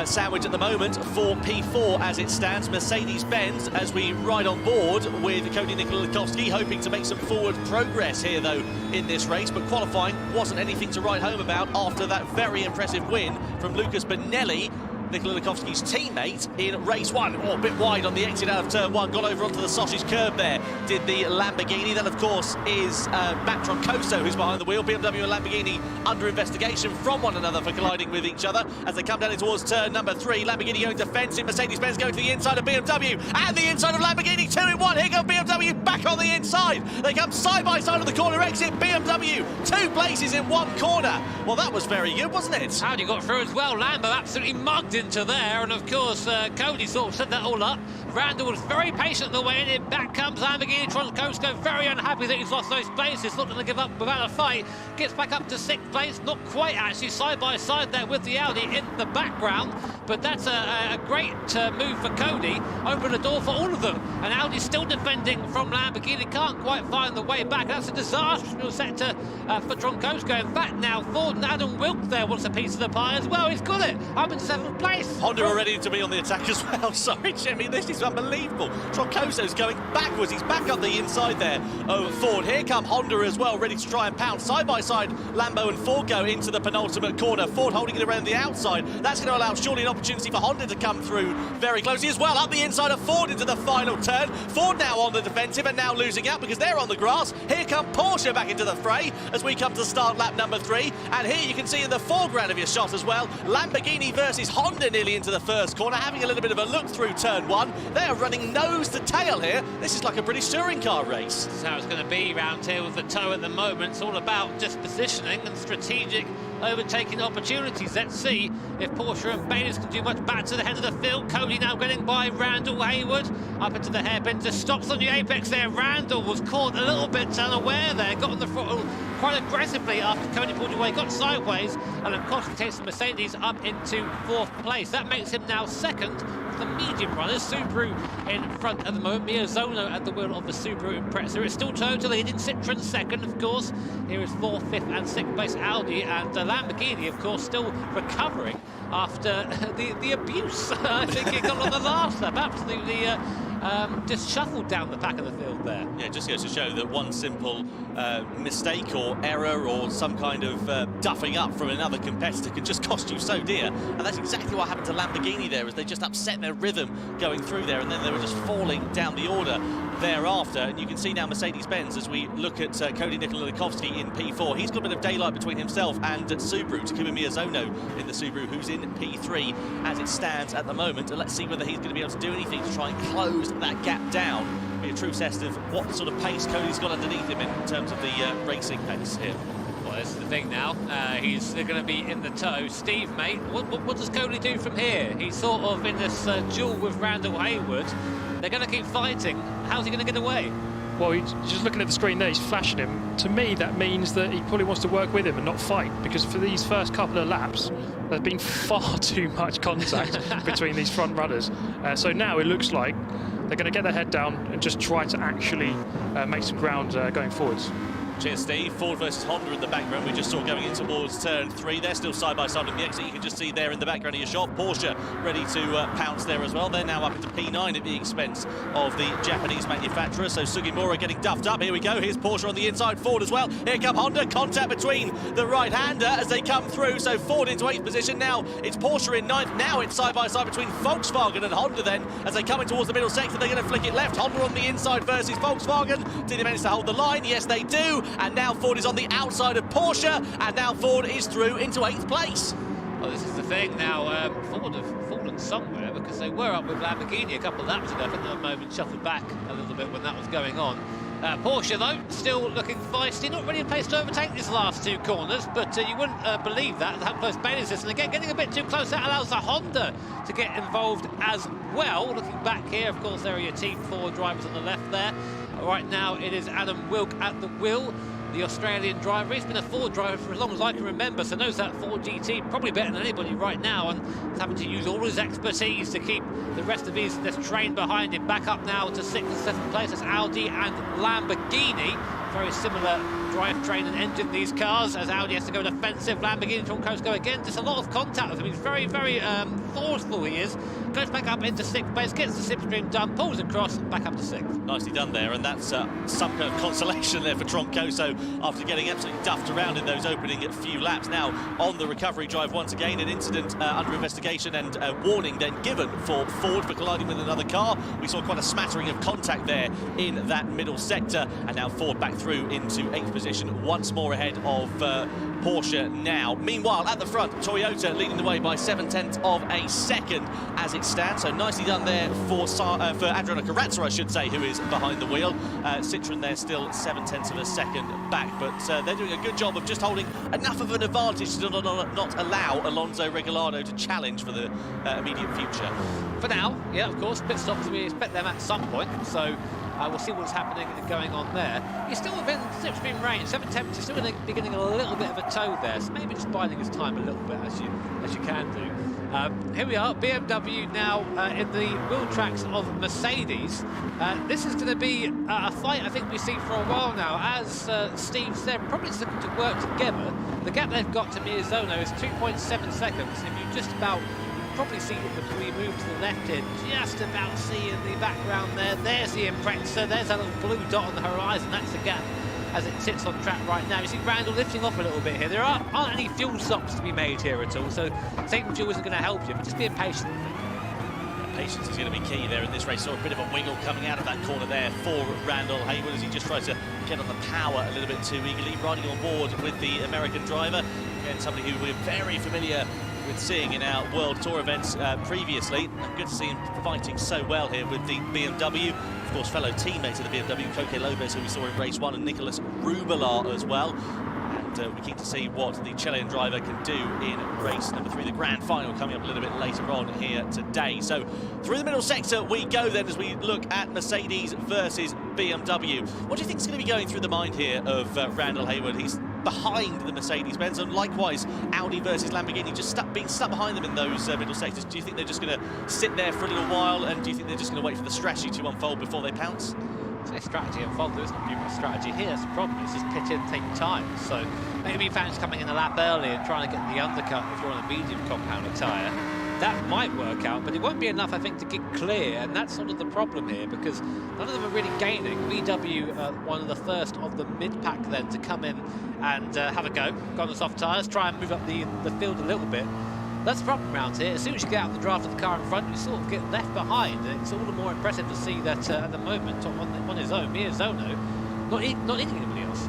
sandwich at the moment for P4 as it stands. Mercedes-Benz as we ride on board with Cody Nikola Lukowski, hoping to make some forward progress here though in this race, but qualifying wasn't anything to write home about after that very impressive win from Lucas Bonelli. Nikola Laskovski's teammate in race 1. Oh, a bit wide on the exit out of turn 1, got over onto the sausage curb there, did the Lamborghini. Then, of course, is Matt Troncoso, who's behind the wheel. BMW and Lamborghini under investigation from one another for colliding with each other as they come down towards turn number 3. Lamborghini going defensive, Mercedes-Benz going to the inside of BMW and the inside of Lamborghini, 2 in 1. Here goes BMW back on the inside. They come side by side of the corner exit. BMW 2 places in 1 corner. Well, that was very good, wasn't it? Audi got through as well. Lambo absolutely mugged into there, and of course Cody sort of set that all up. Randall was very patient on the way in. Back comes Lamborghini. Troncoso very unhappy that he's lost those places, not going to give up without a fight. Gets back up to 6th place, not quite actually, side by side there with the Audi in the background, but that's a great move for Cody. Open the door for all of them, and Audi's still defending from Lamborghini, can't quite find the way back. That's a disastrous sector for Troncoso. In fact, now Ford and Adam Wilk there wants a piece of the pie as well. He's got it up into 7th place. Honda are ready to be on the attack as well. Sorry, Jimmy, this is unbelievable. Troncoso's going backwards. He's back up the inside there of Ford. Here come Honda as well, ready to try and pounce. Side by side, Lambo and Ford go into the penultimate corner. Ford holding it around the outside. That's going to allow surely an opportunity for Honda to come through very closely as well. Up the inside of Ford into the final turn. Ford now on the defensive and now losing out because they're on the grass. Here come Porsche back into the fray as we come to start lap number 3. And here you can see in the foreground of your shot as well, Lamborghini versus Honda nearly into the first corner, having a little bit of a look through turn 1. They are running nose to tail here. This is like a British touring car race. This is how it's going to be round here with the tow at the moment. It's all about just positioning and strategic overtaking opportunities. Let's see if Porsche and Bayliss can do much better to the head of the field. Cody now getting by Randall Hayward up into the hairpin, just stops on the apex there. Randall was caught a little bit unaware there, got on the throttle quite aggressively after Cody pulled away, got sideways, and of course takes the Mercedes up into 4th place. That makes him now 2nd. The medium runners, Subaru in front at the moment, Miyazono at the wheel of the Subaru Impreza. It's still total leading, Citroen 2nd, of course. Here is 4th, 5th and 6th place Audi, and Lamborghini, of course, still recovering after the abuse. I think he got on the last lap, absolutely just shuffled down the back of the field there. Yeah, it just goes to show that one simple mistake or error or some kind of duffing up from another competitor can just cost you so dear. And that's exactly what happened to Lamborghini there, as they just upset their rhythm going through there, and then they were just falling down the order thereafter. And you can see now Mercedes-Benz as we look at Cody Nikola Laskovski in P4. He's got a bit of daylight between himself and Subaru, Takuma Miyazono in the Subaru, who's in P3 as it stands at the moment. And let's see whether he's going to be able to do anything to try and close that gap down. Be a true test of what sort of pace Cody's got underneath him in terms of the racing pace here. Well, this is the thing now. He's going to be in the tow. Steve, mate, what does Cody do from here? He's sort of in this duel with Randall Hayward. They're going to keep fighting. How's he going to get away? Well, he's just looking at the screen there, he's flashing him. To me, that means that he probably wants to work with him and not fight, because for these first couple of laps, there's been far too much contact between these front runners. So now it looks like they're going to get their head down and just try to actually make some ground going forwards. Cheers, Steve. Ford versus Honda in the background. We just saw going in towards turn 3. They're still side by side on the exit. You can just see there in the background of your shot. Porsche ready to pounce there as well. They're now up into P9 at the expense of the Japanese manufacturer. So Sugimura getting duffed up. Here we go. Here's Porsche on the inside. Ford as well. Here come Honda. Contact between the right-hander as they come through. So Ford into 8th position. Now it's Porsche in 9th. Now it's side by side between Volkswagen and Honda then as they come in towards the middle sector. They're going to flick it left. Honda on the inside versus Volkswagen. Did they manage to hold the line? Yes, they do. And now Ford is on the outside of Porsche, and now Ford is through into 8th place. Well, this is the thing now. Ford have fallen somewhere because they were up with Lamborghini a couple of laps ago. I think at the moment shuffled back a little bit when that was going on. Porsche, though, still looking feisty. Not really in place to overtake these last 2 corners, but you wouldn't believe that, how close Bayliss is. And again, getting a bit too close, that allows the Honda to get involved as well. Looking back here, of course, there are your Team 4 drivers on the left there. Right now, it is Adam Wilk at the wheel, the Australian driver. He's been a Ford driver for as long as I can remember, so knows that Ford GT probably better than anybody right now, and is having to use all his expertise to keep the rest of his train behind him. Back up now to 6th and 7th place. That's Audi and Lamborghini. Very similar drivetrain and engine, these cars, as Audi has to go defensive. Lamborghini Troncoso again, just a lot of contact with him. He's very, very forceful he is. Goes back up into 6th place, gets the slipstream done, pulls across, back up to 6th. Nicely done there, and that's some kind of consolation there for Troncoso after getting absolutely duffed around in those opening few laps. Now on the recovery drive once again, an incident under investigation and warning then given for Ford for colliding with another car. We saw quite a smattering of contact there in that middle sector, and now Ford back through into 8th position, once more ahead of Porsche now. Meanwhile, at the front, Toyota leading the way by 7/10 of a second as it stands. So nicely done there for Adriano Corazza, I should say, who is behind the wheel. Citroen there still 7/10 of a second back, but they're doing a good job of just holding enough of an advantage to not allow Alonso Regalado to challenge for the immediate future. For now, yeah, of course, pit stops, we expect them at some point, so we'll see what's happening and going on there. He's still within slipstream range. 7/10 is still going to be getting a little bit of a toe there, so maybe just biding his time a little bit as you can do. Here we are, BMW now in the wheel tracks of Mercedes. This is going to be a fight I think we've seen for a while now. As Steve said, probably it's looking to work together. The gap they've got to Miyazono is 2.7 seconds. If you just about probably see if we move to the left here, just about see in the background there's the Impreza, there's a little blue dot on the horizon, that's the gap as it sits on track right now. You see Randall lifting off a little bit here. There aren't any fuel stops to be made here at all, so saving fuel isn't going to help you, but just being patient. Patience is going to be key there in this race. Saw a bit of a wiggle coming out of that corner there for Randall Haywood as he just tries to get on the power a little bit too eagerly, riding on board with the American driver. Again, somebody who we're very familiar with seeing in our World Tour events previously. Good to see him fighting so well here with the BMW. Of course, fellow teammates of the BMW, Koke Lopez, who we saw in race 1, and Nicolas Rubelar as well. And we're keen to see what the Chilean driver can do in race number 3, the Grand Final, coming up a little bit later on here today. So through the middle sector we go then as we look at Mercedes versus BMW. What do you think is going to be going through the mind here of Randall Haywood? He's behind the Mercedes-Benz, and likewise Audi versus Lamborghini, just being stuck behind them in those middle sectors. Do you think they're just going to sit there for a little while, and do you think they're just going to wait for the strategy to unfold before they pounce? Say strategy unfold, there isn't a numerous strategy here. That's the problem, it's just pitch in, take time. So maybe fans coming in a lap early and trying to get the undercut if you're on a medium compounder tyre. That might work out, but it won't be enough, I think, to get clear, and that's sort of the problem here, because none of them are really gaining. VW, one of the first of the mid-pack then to come in and have a go on the soft tyres, try and move up the field a little bit. That's the problem around here. As soon as you get out the draft of the car in front, you sort of get left behind, and it's all the more impressive to see that at the moment, on his own, Miyazono, not eating anybody else.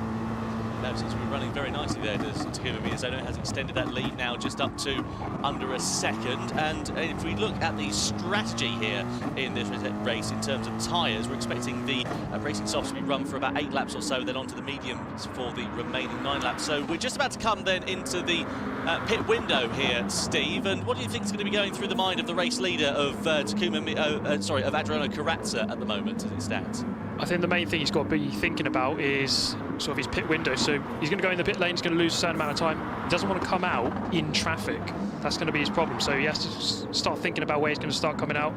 That seems to be running very nicely there. Takuma Miyazono has extended that lead now just up to under a second. And if we look at the strategy here in this race in terms of tyres, we're expecting the racing softs to be run for about 8 laps or so, then onto the mediums for the remaining 9 laps. So we're just about to come then into the pit window here, Steve. And what do you think is going to be going through the mind of the race leader of of Adriano Corazza at the moment as it stands? I think the main thing he's got to be thinking about is sort of his pit window. So he's going to go in the pit lane, he's going to lose a certain amount of time. He doesn't want to come out in traffic. That's going to be his problem. So he has to start thinking about where he's going to start coming out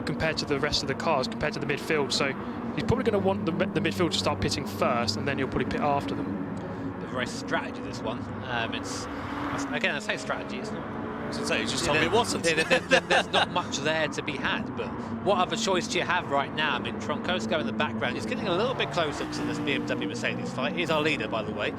compared to the rest of the cars, compared to the midfield. So he's probably going to want the midfield to start pitting first, and then he'll probably pit after them. The race strategy, this one. Again, I say strategy, it's not. You just told me it wasn't. There's not much there to be had, but what other choice do you have right now? I mean, Troncoso in the background, he's getting a little bit closer to this BMW Mercedes fight. He's our leader, by the way.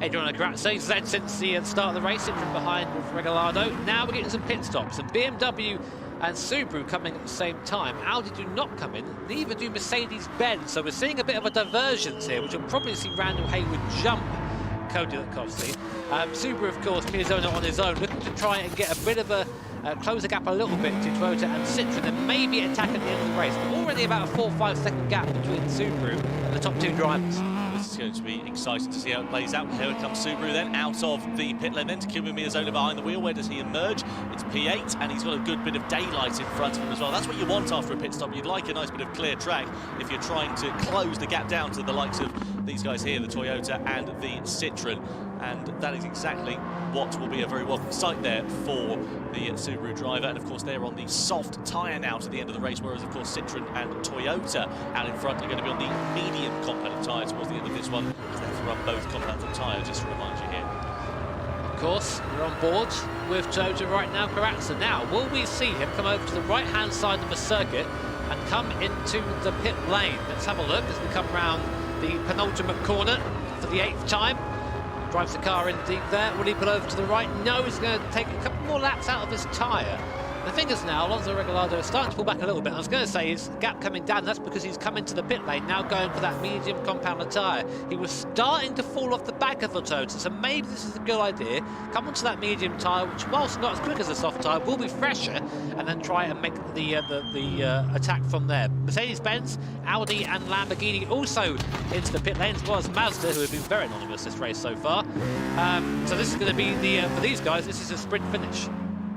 Adriano Corazza, he's led since the start of the race, in from behind with Regalado. Now we're getting some pit stops, and BMW and Subaru coming at the same time. Audi do not come in, neither do Mercedes-Benz, so we're seeing a bit of a divergence here, which will probably see Randall Haywood jump Cody Latkovsky. Subaru, of course, Miyazono on his own, looking to try and get a bit of a close the gap a little bit to Toyota and Citroen, and maybe attack at the end of the race. But already about a 4 or 5 second gap between Subaru and the top 2 drivers. This is going to be exciting to see how it plays out. Here comes Subaru then out of the pit lane, then Takuma Miyazono behind the wheel. Where does he emerge? It's P8, and he's got a good bit of daylight in front of him as well. That's what you want after a pit stop. You'd like a nice bit of clear track if you're trying to close the gap down to the likes of these guys here, the Toyota and the Citroen. And that is exactly what will be a very welcome sight there for the Subaru driver. And of course they're on the soft tyre now to the end of the race, whereas of course Citroen and Toyota out in front are going to be on the medium compound tyre towards the end of this one, because they have to run both compounds of tyre, just to remind you here. course, we're on board with Toyota right now, Carrazza. Now, will we see him come over to the right-hand side of the circuit and come into the pit lane? Let's have a look as we come round the penultimate corner for the 8th time. Drives the car in deep there. Will he pull over to the right? No, he's going to take a couple more laps out of his tyre. The thing is now, Alonso Regalado is starting to pull back a little bit. I was going to say his gap coming down, that's because he's come into the pit lane, now going for that medium compounder tyre. He was starting to fall off the back of the Toyota, so maybe this is a good idea. Come onto that medium tyre, which whilst not as quick as a soft tyre, will be fresher, and then try and make the attack from there. Mercedes-Benz, Audi and Lamborghini also into the pit lane, as well as Mazda, who have been very anonymous this race so far. So this is going to be for these guys, this is a sprint finish.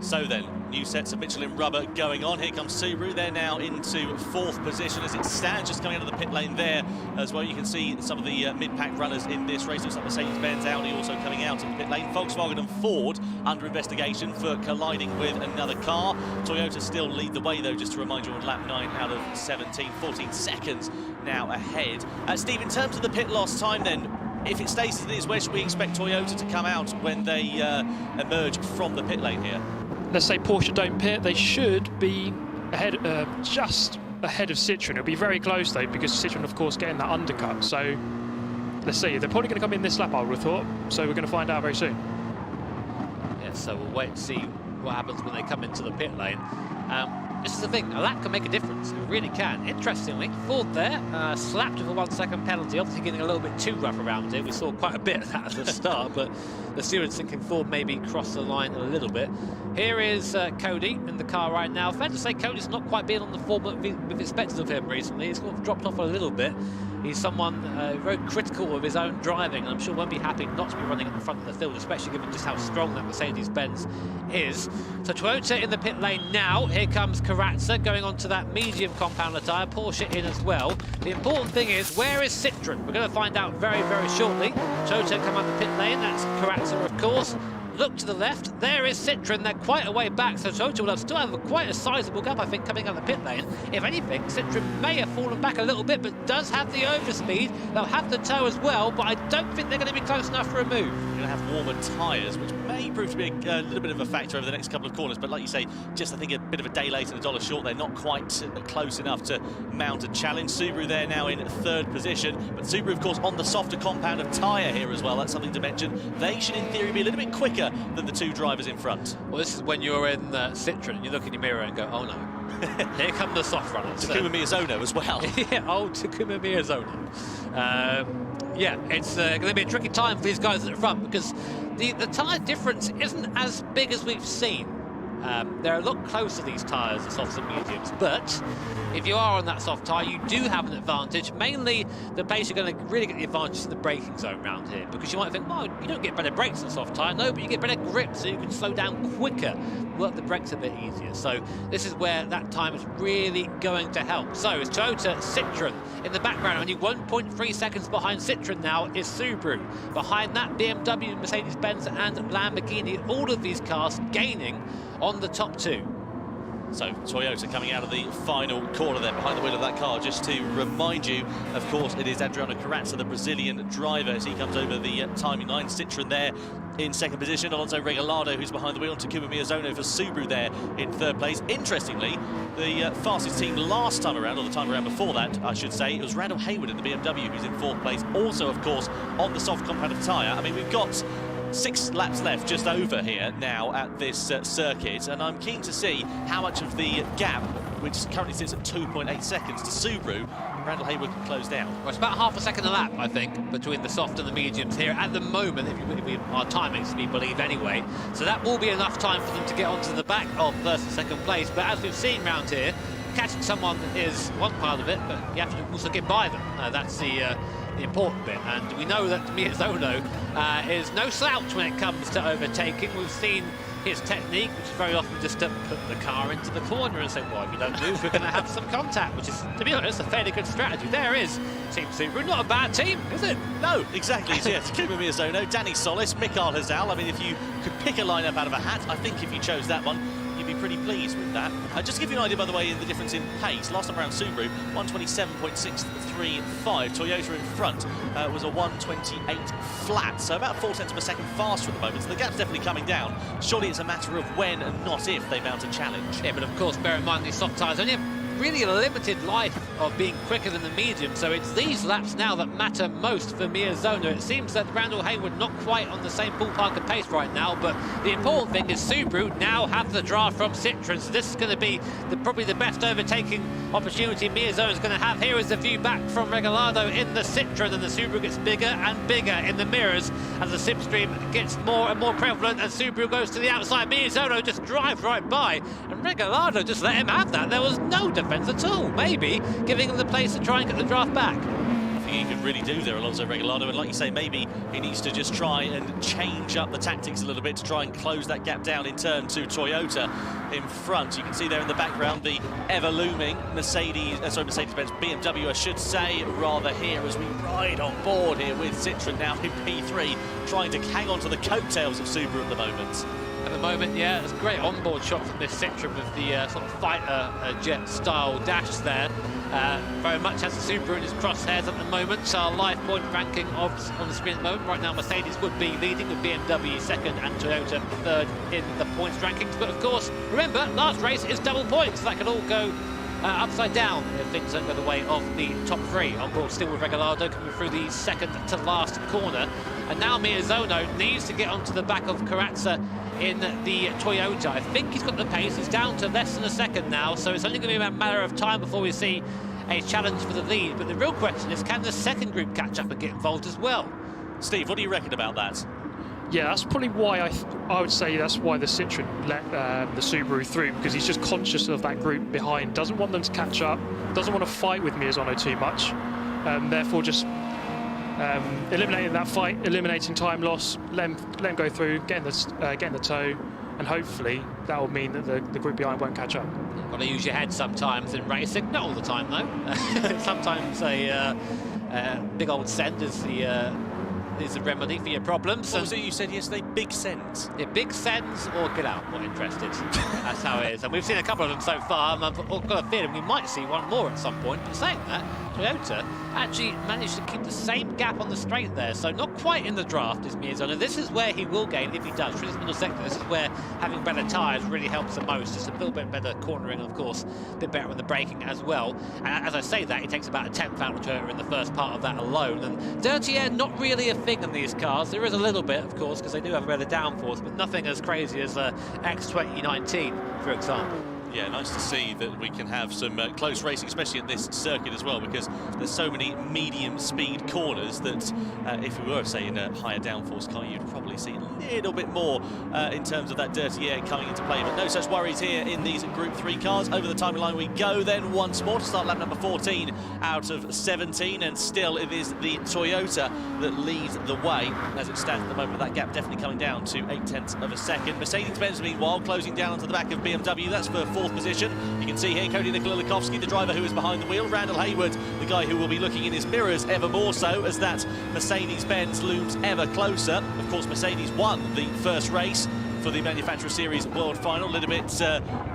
So then, new sets of Michelin rubber going on. Here comes Subaru. They're now into 4th position as it stands, just coming out of the pit lane there as well. You can see some of the mid-pack runners in this race. Looks like Mercedes-Benz, Audi also coming out of the pit lane. Volkswagen and Ford under investigation for colliding with another car. Toyota still lead the way though, just to remind you, on lap 9 out of 17, 14 seconds now ahead. Steve, in terms of the pit loss time then, if it stays as it is, where should we expect Toyota to come out when they emerge from the pit lane here? Let's say Porsche don't pit, they should be ahead, just ahead of Citroën. It'll be very close though, because Citroën, of course, getting that undercut. So let's see, they're probably going to come in this lap, I would have thought. So we're going to find out very soon. Yeah, so we'll wait and see what happens when they come into the pit lane. This is the thing, a lap can make a difference, it really can. Interestingly, Ford there, slapped with a 1 second penalty, obviously getting a little bit too rough around it. We saw quite a bit of that at the start, but the stewards thinking Ford maybe crossed the line a little bit. Here is Cody in the car right now. Fair to say Cody's not quite been on the form that we've expected of him recently. He's sort of dropped off a little bit. He's someone very critical of his own driving, and I'm sure won't be happy not to be running at the front of the field, especially given just how strong that Mercedes-Benz is. So Toyota in the pit lane now. Here comes Carrazza going on to that medium compounder tyre, Porsche in as well. The important thing is, where is Citroën? We're going to find out very, very shortly. Toyota come out the pit lane, that's Carrazza of course. Look to the left, there is Citroën, they're quite a way back, so Toyota will still have quite a sizable gap, I think, coming out the pit lane. If anything, Citroën may have fallen back a little bit, but does have the overspeed. They'll have the tow as well, but I don't think they're going to be close enough for a move. You're going to have warmer tyres, which may prove to be a little bit of a factor over the next couple of corners, but like you say, just I think a bit of a day late and $1 short, they're not quite close enough to mount a challenge. Subaru there now in 3rd position, but Subaru of course on the softer compound of tyre here as well, that's something to mention. They should in theory be a little bit quicker than the 2 drivers in front. Well, this is when you're in Citroën and you look in your mirror and go, oh no, here come the soft runners. Takuma Miyazono as well. Yeah, old Takuma Miyazono. Yeah, it's going to be a tricky time for these guys at the front, because the tyre difference isn't as big as we've seen. They're a lot closer, these tyres, the softs and mediums, but if you are on that soft tyre, you do have an advantage. Mainly, the place you're going to really get the advantage is in the braking zone around here, because you might think, well, you don't get better brakes on soft tyre. No, but you get better grip, so you can slow down quicker, work the brakes a bit easier. So this is where that time is really going to help. So it's Toyota, Citroën in the background. Only 1.3 seconds behind Citroën now is Subaru. Behind that, BMW, Mercedes-Benz and Lamborghini. All of these cars gaining on the top 2. So Toyota coming out of the final corner there behind the wheel of that car. Just to remind you, of course, it is Adriano Carrazza, the Brazilian driver, as he comes over the timing line. Citroën there in 2nd position. Alonso Regalado, who's behind the wheel, and Takuma Miyazono for Subaru there in 3rd place. Interestingly, the fastest team last time around, or the time around before that, I should say, it was Randall Hayward in the BMW, who's in 4th place. Also, of course, on the soft compound of tyre. I mean, we've got 6 laps left just over here now at this circuit, and I'm keen to see how much of the gap, which currently sits at 2.8 seconds to Subaru, Randall Hayward can close down. Well, it's about half a second a lap, I think, between the soft and the mediums here at the moment, if our timings to be believed anyway. So that will be enough time for them to get onto the back of 1st and 2nd place. But as we've seen round here, catching someone is one part of it, but you have to also get by them. That's the important bit, and we know that Miyazono is no slouch when it comes to overtaking. We've seen his technique, which is very often just to put the car into the corner and say, well, if you don't move, we're going to have some contact, which is, to be honest, a fairly good strategy. There is Team Subaru, not a bad team, is it? No, exactly. So, yeah, Takuma Miyazono, Danny Solis, Mikael Hazal. I mean, if you could pick a lineup out of a hat, I think if you chose that one, you'd be pretty pleased with that. Just to give you an idea, by the way, of the difference in pace, last time around Subaru, 127.635. Toyota in front was a 128 flat, so about 4 tenths of a second faster at the moment, so the gap's definitely coming down. Surely it's a matter of when and not if they mount a challenge. Yeah, but of course, bear in mind these soft tyres only have really a limited life of being quicker than the medium, so it's these laps now that matter most for Miyazona. It seems that Randall Hayward not quite on the same ballpark of pace right now, but the important thing is Subaru now have the draft from Citroën, so this is going to be probably the best overtaking opportunity Miyazona is going to have. Here is the view back from Regalado in the Citroën, and the Subaru gets bigger and bigger in the mirrors as the slipstream gets more and more prevalent, and Subaru goes to the outside. Miyazona just drives right by, and Regalado just let him have that. There was no defence at all, maybe giving him the place to try and get the draft back. I think he could really do there, Alonso Regalado, and like you say, maybe he needs to just try and change up the tactics a little bit to try and close that gap down in turn to Toyota in front. You can see there in the background the ever-looming Mercedes-Benz, BMW, I should say, rather, here as we ride on board here with Citroën now in P3, trying to hang on to the coattails of Subaru at the moment. At the moment, yeah, it's a great onboard shot from this Citroën with the sort of fighter jet-style dash there. Very much has the Subaru in his crosshairs at the moment. So our live point ranking on the screen at the moment. Right now, Mercedes would be leading with BMW second and Toyota third in the points rankings. But of course, remember, last race is double points. That could all go upside down if things don't go the way of the top three. On board still with Regalado coming through the second to last corner. And now Miyazona needs to get onto the back of Corazza in the Toyota. I think he's got the pace. He's down to less than a second now, so it's only going to be a matter of time before we see a challenge for the lead. But the real question is, can the second group catch up and get involved as well? Steve, what do you reckon about that? Yeah, that's probably why I would say that's why the Citroën let the Subaru through, because he's just conscious of that group behind, doesn't want them to catch up, doesn't want to fight with Miyazona too much, therefore just eliminating that fight, eliminating time loss, let him go through, getting the tow, and hopefully that will mean that the group behind won't catch up. You've got to use your head sometimes in racing, not all the time though. Sometimes a big old send is the remedy for your problems. What was it you said yesterday? Big sends? Yeah, big sends or get out, not interested. That's how it is. And we've seen a couple of them so far, and I've got a feeling we might see one more at some point. But saying that, Toyota actually managed to keep the same gap on the straight there, so not quite in the draft is Miyazona. This is where he will gain if he does. Through this middle sector, this is where having better tyres really helps the most. Just a little bit better cornering, of course, a bit better with the braking as well. And as I say that, he takes about a 10th out of Toyota in the first part of that alone. And dirty air, not really a thing in these cars. There is a little bit, of course, because they do have a better downforce, but nothing as crazy as X2019, for example. Yeah, nice to see that we can have some close racing, especially at this circuit as well, because there's so many medium speed corners that if we were, say, in a higher downforce car, you'd probably see a little bit more in terms of that dirty air coming into play. But no such worries here in these Group 3 cars. Over the timeline we go then once more to start lap number 14 out of 17, and still it is the Toyota that leads the way as it stands at the moment. That gap definitely coming down to 0.8 of a second. Mercedes-Benz, meanwhile, closing down onto the back of BMW. That's for fourth position. You can see here Cody Nikolikovsky, the driver who is behind the wheel. Randall Hayward, the guy who will be looking in his mirrors ever more so as that Mercedes-Benz looms ever closer. Of course, Mercedes won the first race for the Manufacturer Series World Final a little bit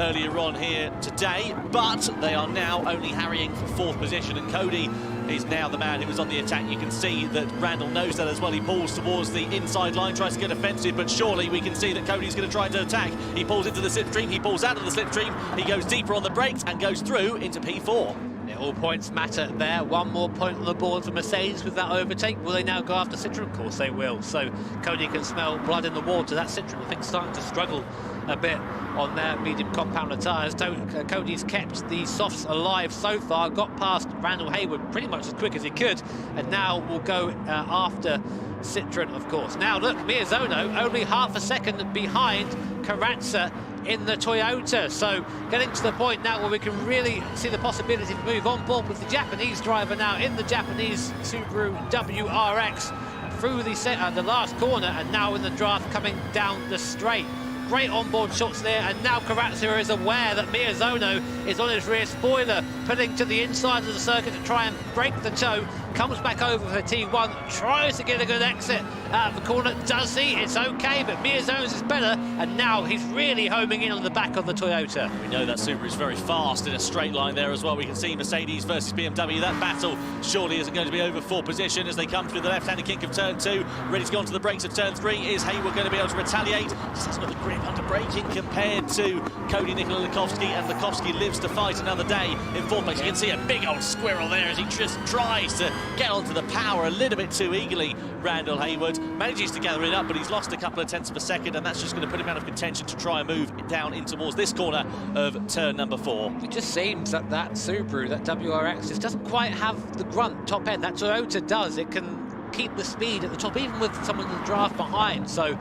earlier on here today, but they are now only harrying for fourth position, and Cody is now the man who is on the attack. You can see that Randall knows that as well. He pulls towards the inside line, tries to get offensive, but surely we can see that Cody's going to try to attack. He pulls into the slipstream, he pulls out of the slipstream, he goes deeper on the brakes and goes through into P4. Yeah, all points matter there. One more point on the board for Mercedes with that overtake. Will they now go after Citroën? Of course they will. So Cody can smell blood in the water. That Citroën, I think, starting to struggle a bit on their medium compounder tyres. Cody's kept the softs alive so far, got past Randall Hayward pretty much as quick as he could, and now will go after Citroën, of course. Now look, Miyazona only half a second behind Corazza in the Toyota, so getting to the point now where we can really see the possibility to move on board with the Japanese driver now in the Japanese Subaru WRX through the last corner, and now in the draft coming down the straight. great onboard shots there, and now Karatsa is aware that Miyazono is on his rear spoiler, pulling to the inside of the circuit to try and break the toe. Comes back over for T1, tries to get a good exit out of the corner. Does he? It's okay, but Miyazono's is better, and now he's really homing in on the back of the Toyota. We know that Subaru's very fast in a straight line there as well. We can see Mercedes versus BMW. That battle surely isn't going to be over for position as they come through the left-handed kink of turn 2. Ready to go onto the brakes of turn 3. Is Hayward going to be able to retaliate? Just hasn't got the grip under braking compared to Cody Nikola Lukovsky, and Lukovsky lives to fight another day in 4th place. You can see a big old squirrel there as he just tries to get onto the power a little bit too eagerly. Randall Hayward manages to gather it up, but he's lost a couple of tenths of a second, and that's just going to put him out of contention to try and move down in towards this corner of turn number 4. It just seems that Subaru, that WRX, just doesn't quite have the grunt top end. That Toyota does. It can keep the speed at the top, even with someone in the draft behind. So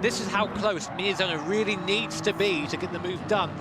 this is how close Miyazono really needs to be to get the move done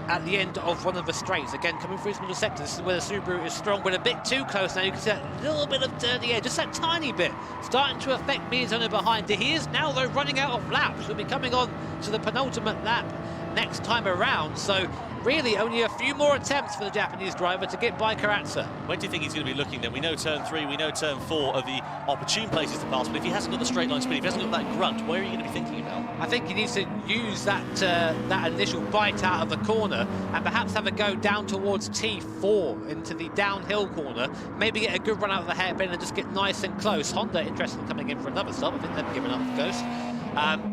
at the end of one of the straights. Again, coming through some of the sector, this is where the Subaru is strong, but a bit too close now. You can see that little bit of dirty air, just that tiny bit, starting to affect Miyazono behind. He is now, though, running out of laps. We'll be coming on to the penultimate lap next time around, so really only a few more attempts for the Japanese driver to get by Karatsa. When do you think he's going to be looking then? We know turn 3, we know turn 4 are the opportune places to pass, but if he hasn't got the straight line speed, if he hasn't got that grunt, where are you going to be thinking about? I think he needs to use that that initial bite out of the corner and perhaps have a go down towards T4 into the downhill corner, maybe get a good run out of the hairpin and just get nice and close. Honda interested in coming in for another stop. I think they've given up the ghost.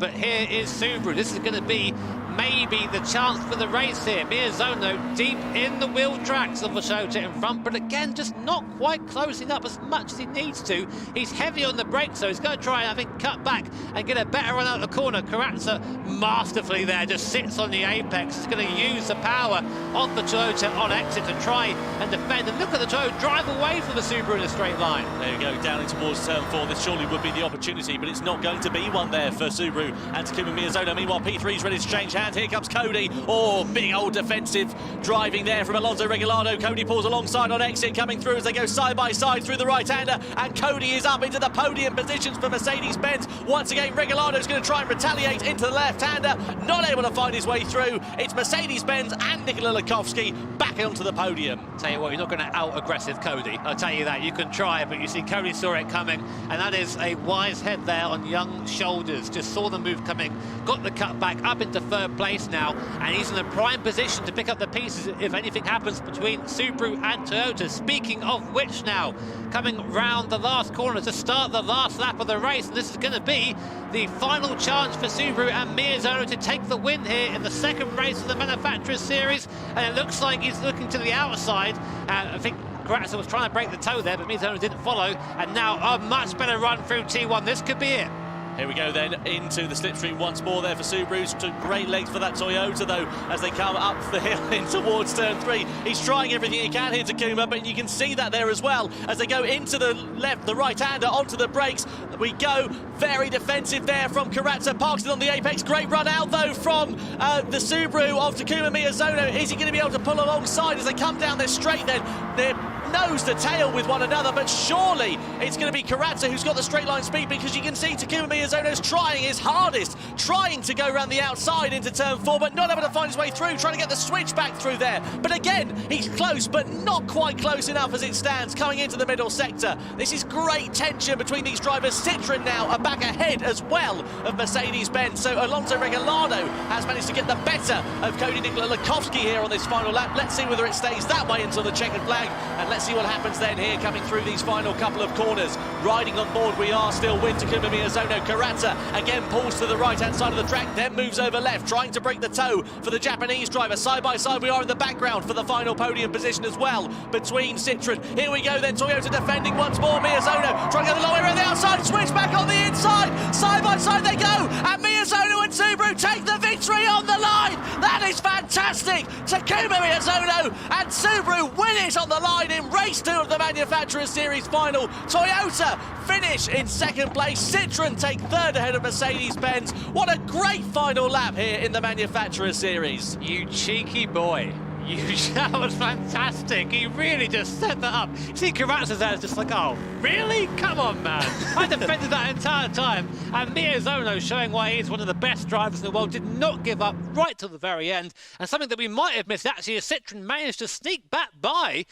But here is Subaru. This is going to be maybe the chance for the race here. Miyazono deep in the wheel tracks of the Toyota in front, but again, just not quite closing up as much as he needs to. He's heavy on the brakes, so he's going to try and, I think, cut back and get a better run out of the corner. Karatsa masterfully there, just sits on the apex. He's going to use the power of the Toyota on exit to try and defend. And look at the Toyota drive away from the Subaru in a straight line. There we go, down in towards turn 4. This surely would be the opportunity, but it's not going to be one there for Subaru and Takuma Miyazono. Meanwhile, P3's ready to change hands. Here comes Cody. Oh, big old defensive driving there from Alonso Regalado. Cody pulls alongside on exit, coming through as they go side by side through the right-hander, and Cody is up into the podium positions for Mercedes-Benz. Once again, Regalado's going to try and retaliate into the left-hander, not able to find his way through. It's Mercedes-Benz and Nikola Lukovsky back onto the podium. Tell you what, you're not going to out-aggressive Cody. I'll tell you that. You can try, but you see Cody saw it coming, and that is a wise head there on young shoulders. Just saw the move coming, got the cut back up into 3rd place now, and he's in a prime position to pick up the pieces if anything happens between Subaru and Toyota. Speaking of which now, coming round the last corner to start the last lap of the race, and this is going to be the final chance for Subaru and Miyazono to take the win here in the 2nd race of the Manufacturers Series, and it looks like he's looking to the outside. I think Karatsa was trying to break the toe there, but Miyazono didn't follow, and now a much better run through T1. This could be it. Here we go then into the slipstream once more there for Subaru. Took great legs for that Toyota though as they come up the hill in towards turn 3. He's trying everything he can here, Takuma, but you can see that there as well as they go into the left, the right-hander onto the brakes. We go very defensive there from Karatsa, parks it on the apex. Great run out though from the Subaru of Takuma Miyazono. Is he going to be able to pull alongside as they come down this straight then? They're nose to tail with one another, but surely it's going to be Karatsa who's got the straight line speed, because you can see Takuma Miyazono's trying his hardest, trying to go around the outside into turn 4, but not able to find his way through, trying to get the switch back through there. But again, he's close, but not quite close enough as it stands, coming into the middle sector. This is great tension between these drivers. Citroën now are back ahead as well of Mercedes-Benz, so Alonso Regalado has managed to get the better of Cody Nikola Lukovsky here on this final lap. Let's see whether it stays that way until the checkered flag, and let's see what happens then here coming through these final couple of corners. Riding on board we are still with Takuma Miyazono. Karatsa again pulls to the right-hand side of the track, then moves over left, trying to break the toe for the Japanese driver. Side by side we are in the background for the final podium position as well between Citroën. Here we go then, Toyota defending once more. Miyazono trying to get the long way around the outside, switch back on the inside. Side by side they go, and Miyazono and Subaru take the victory on the line. That is fantastic. Takuma Miyazono and Subaru win it on the line in race 2 of the Manufacturers Series final. Toyota finish in 2nd place. Citroën take 3rd ahead of Mercedes-Benz. What a great final lap here in the Manufacturers Series. You cheeky boy. That was fantastic. He really just set that up. You see Karatsa's there just like, oh, really? Come on, man. I defended that entire time. And Miyazono, showing why he's one of the best drivers in the world, did not give up right till the very end. And something that we might have missed, actually, is Citroen managed to sneak back by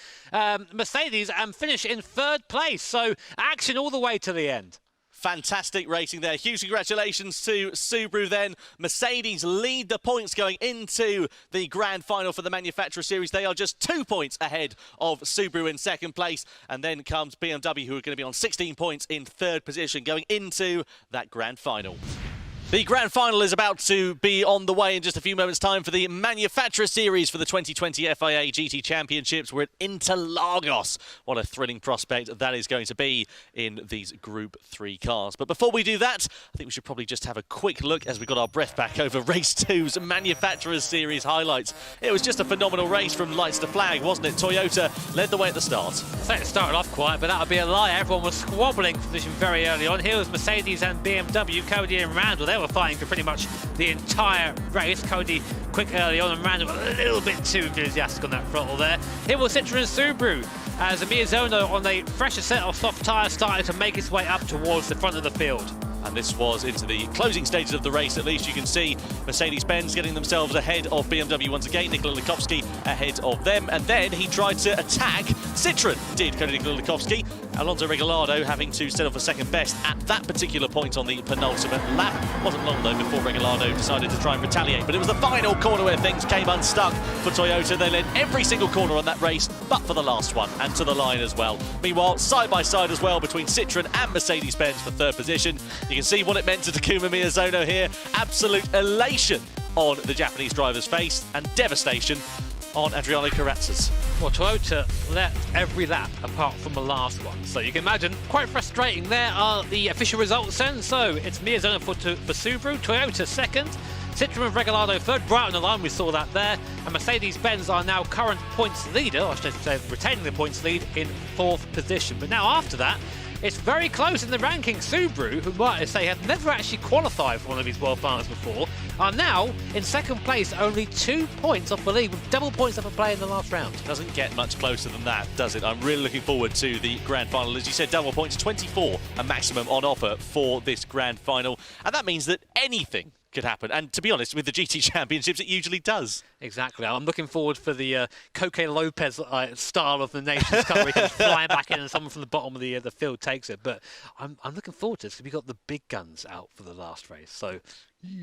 Mercedes and finish in third place. So action all the way to the end. Fantastic racing there. Huge congratulations to Subaru then. Mercedes lead the points going into the grand final for the Manufacturer Series. They are just 2 points ahead of Subaru in second place. And then comes BMW, who are going to be on 16 points in third position going into that grand final. The grand final is about to be on the way in just a few moments' time for the Manufacturer Series for the 2020 FIA GT Championships. We're at Interlagos. What a thrilling prospect that is going to be in these Group 3 cars. But before we do that, I think we should probably just have a quick look as we got our breath back over Race 2's Manufacturer Series highlights. It was just a phenomenal race from lights to flag, wasn't it? Toyota led the way at the start. So it started off quiet, but that would be a lie. Everyone was squabbling for position very early on. Here was Mercedes and BMW, Cody and Randall. They were fighting for pretty much the entire race. Cody quick early on and Randall a little bit too enthusiastic on that throttle there. Here was Citroen Subaru as Miyazono on a fresher set of soft tyres started to make its way up towards the front of the field. And this was into the closing stages of the race. At least you can see Mercedes-Benz getting themselves ahead of BMW once again. Nikola Laskovski ahead of them. And then he tried to attack Citroen, did Nikola Laskovski. Alonso Regalado having to set off a second best at that particular point on the penultimate lap. Wasn't long though before Regalado decided to try and retaliate. But it was the final corner where things came unstuck for Toyota. They led every single corner on that race, but for the last one and to the line as well. Meanwhile, side by side as well between Citroen and Mercedes-Benz for third position. You can see what it meant to Takuma Miyazono here. Absolute elation on the Japanese driver's face and devastation on Adriano Carrazza's. Well, Toyota left every lap apart from the last one. So you can imagine, quite frustrating. There are the official results then. So it's Miyazono for Subaru, Toyota second, Citroen and Regalado third, right on the line, we saw that there. And Mercedes-Benz are now current points leader, or I should say retaining the points lead in fourth position. But now after that, it's very close in the ranking. Subaru, who might I say have never actually qualified for one of these world finals before, are now in second place, only 2 points off the lead, with double points up for play in the last round. Doesn't get much closer than that, does it? I'm really looking forward to the grand final. As you said, double points, 24 a maximum on offer for this grand final. And that means that anything could happen. And to be honest, with the GT Championships, it usually does. Exactly. I'm looking forward for the Coque Lopez style of the Nations Cup, where he comes flying back in and someone from the bottom of the field takes it. But I'm looking forward to this because we've got the big guns out for the last race. So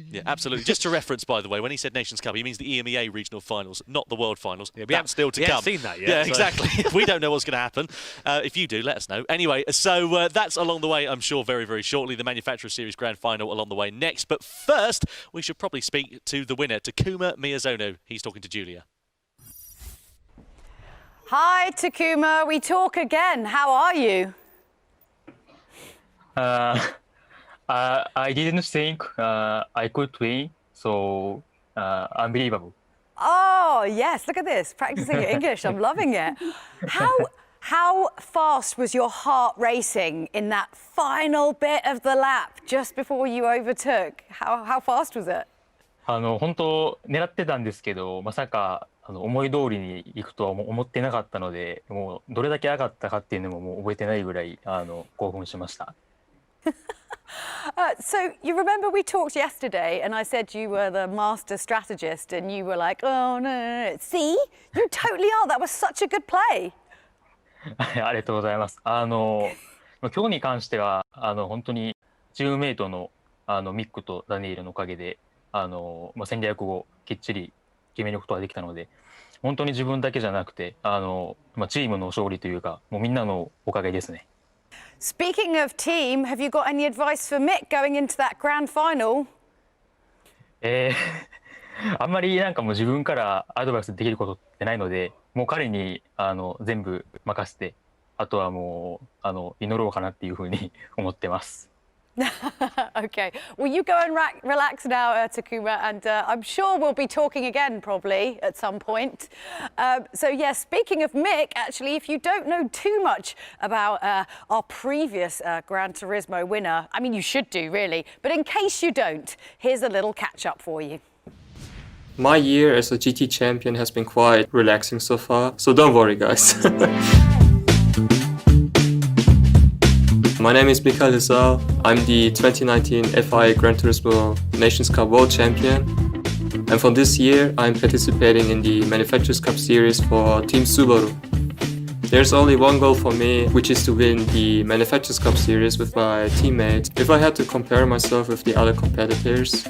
yeah, absolutely. Just to reference, by the way, when he said Nations Cup, he means the EMEA regional finals, not the world finals. Yeah, that's still to come. We haven't seen that yet. Yeah, so. exactly. We don't know what's going to happen. If you do, let us know. Anyway, so that's along the way, I'm sure, very, very shortly. The Manufacturer Series Grand Final along the way next. But first, we should probably speak to the winner, Takuma Miyazono. He's talking to Julia. Hi, Takuma. We talk again. How are you? I didn't think I could win, so unbelievable. Oh, yes. Look at this. Practicing your English. I'm loving it. How fast was your heart racing in that final bit of the lap just before you overtook? How fast was it? 本当狙ってたんですけど、まさか思い通りに行くとは思ってなかったので、もうどれだけ上がったかっていうのももう覚えてないぐらい興奮しました。So you remember we talked yesterday and I said you were the master strategist and you were like, oh no. See? You totally are. That was such a good play. ありがとうございます。今日に関しては本当にチームメイトのミックとダニエルのおかげで戦略をきっちり決めることができたので、本当に自分だけじゃなくてチームの勝利というか、もうみんなのおかげですね。Speaking of team, have you got any advice for Mick going into that grand final? あんまりなんかもう自分からアドバイスできることってないので、もう彼に全部任せて、あとはもう祈ろうかなっていうふうに思ってます。Okay, well you go and relax now, Takuma, and I'm sure we'll be talking again probably at some point. So yeah, speaking of Mick, actually, if you don't know too much about our previous Gran Turismo winner, I mean you should do really, but in case you don't, here's a little catch up for you. My year as a GT champion has been quite relaxing so far, so don't worry guys. My name is Mikhail Hizal. I'm the 2019 FIA Gran Turismo Nations Cup World Champion. And for this year, I'm participating in the Manufacturers Cup Series for Team Subaru. There's only one goal for me, which is to win the Manufacturers Cup Series with my teammates. If I had to compare myself with the other competitors,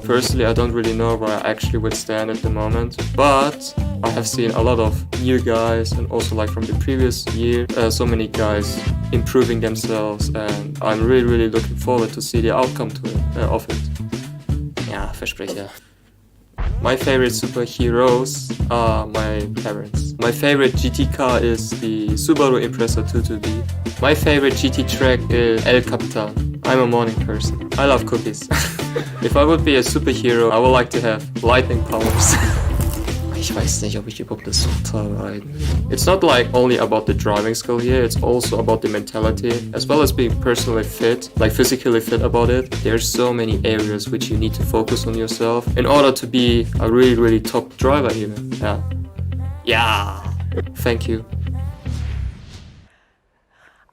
personally I don't really know where I actually would stand at the moment, but I have seen a lot of new guys and also like from the previous year, so many guys improving themselves, and I'm really looking forward to see the outcome of it. Ja, Versprecher. My favorite superheroes are my parents. My favorite GT car is the Subaru Impreza 22B. My favorite GT track is El Capitan. I'm a morning person. I love cookies. If I would be a superhero, I would like to have lightning powers. Ich weiß nicht, ob ich überhaupt das reiten will. It's not like only about the driving skill here, it's also about the mentality, as well as being personally fit, like physically fit about it. There's so many areas which you need to focus on yourself in order to be a really top driver even. Yeah. Thank you.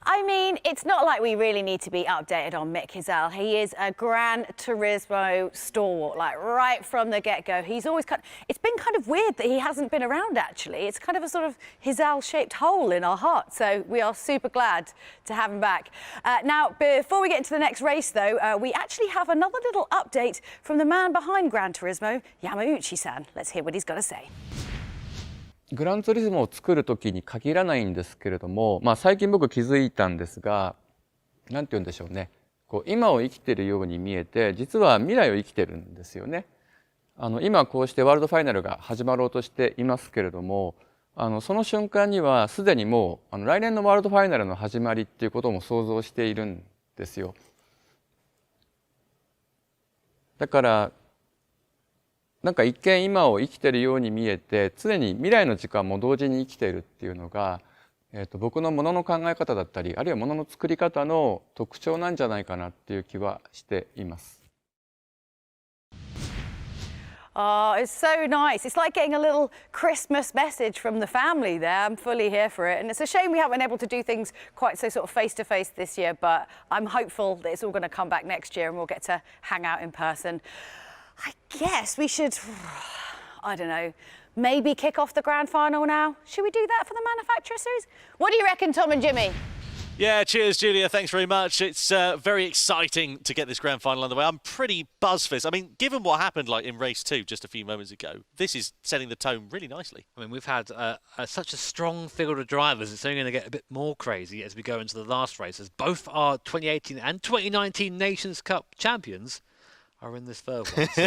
I mean, it's not like we really need to be updated on Mick Hizal. He is a Gran Turismo stalwart, like right from the get-go. He's always it's been kind of weird that he hasn't been around, actually. It's kind of a sort of Hizal-shaped hole in our heart. So we are super glad to have him back. Now, before we get into the next race, though, we actually have another little update from the man behind Gran Turismo, Yamauchi-san. Let's hear what he's got to say. グランツーリズムを作る時に限らないんですけれども、最近僕気づいたんですが、なんて言うんでしょうね、こう今を生きているように見えて、実は未来を生きてるんですよね。今こうしてワールドファイナルが始まろうとしていますけれども、その瞬間にはすでにもう来年のワールドファイナルの始まりっていうことも想像しているんですよ。だからなんか一見今を生きてるように見えて、常に未来の時間も同時に生きているっていうのが、僕のものの考え方だったり、あるいはものの作り方の特徴なんじゃないかなっていう気はしています。Oh, it's so nice. It's like getting a little Christmas message from the family there. I'm fully here for it. And it's a shame we haven't been able to do things quite so sort of face-to-face this year, but I'm hopeful that it's all going to come back next year and we'll get to hang out in person. I guess we should, I don't know, maybe kick off the grand final now. Should we do that for the Manufacturer Series? What do you reckon, Tom and Jimmy? Yeah, cheers, Julia. Thanks very much. It's very exciting to get this grand final underway. I'm pretty buzzed for this. I mean, given what happened like in race 2 just a few moments ago, this is setting the tone really nicely. I mean, we've had such a strong field of drivers. It's only going to get a bit more crazy as we go into the last races. Both our 2018 and 2019 Nations Cup champions are in this third one. So.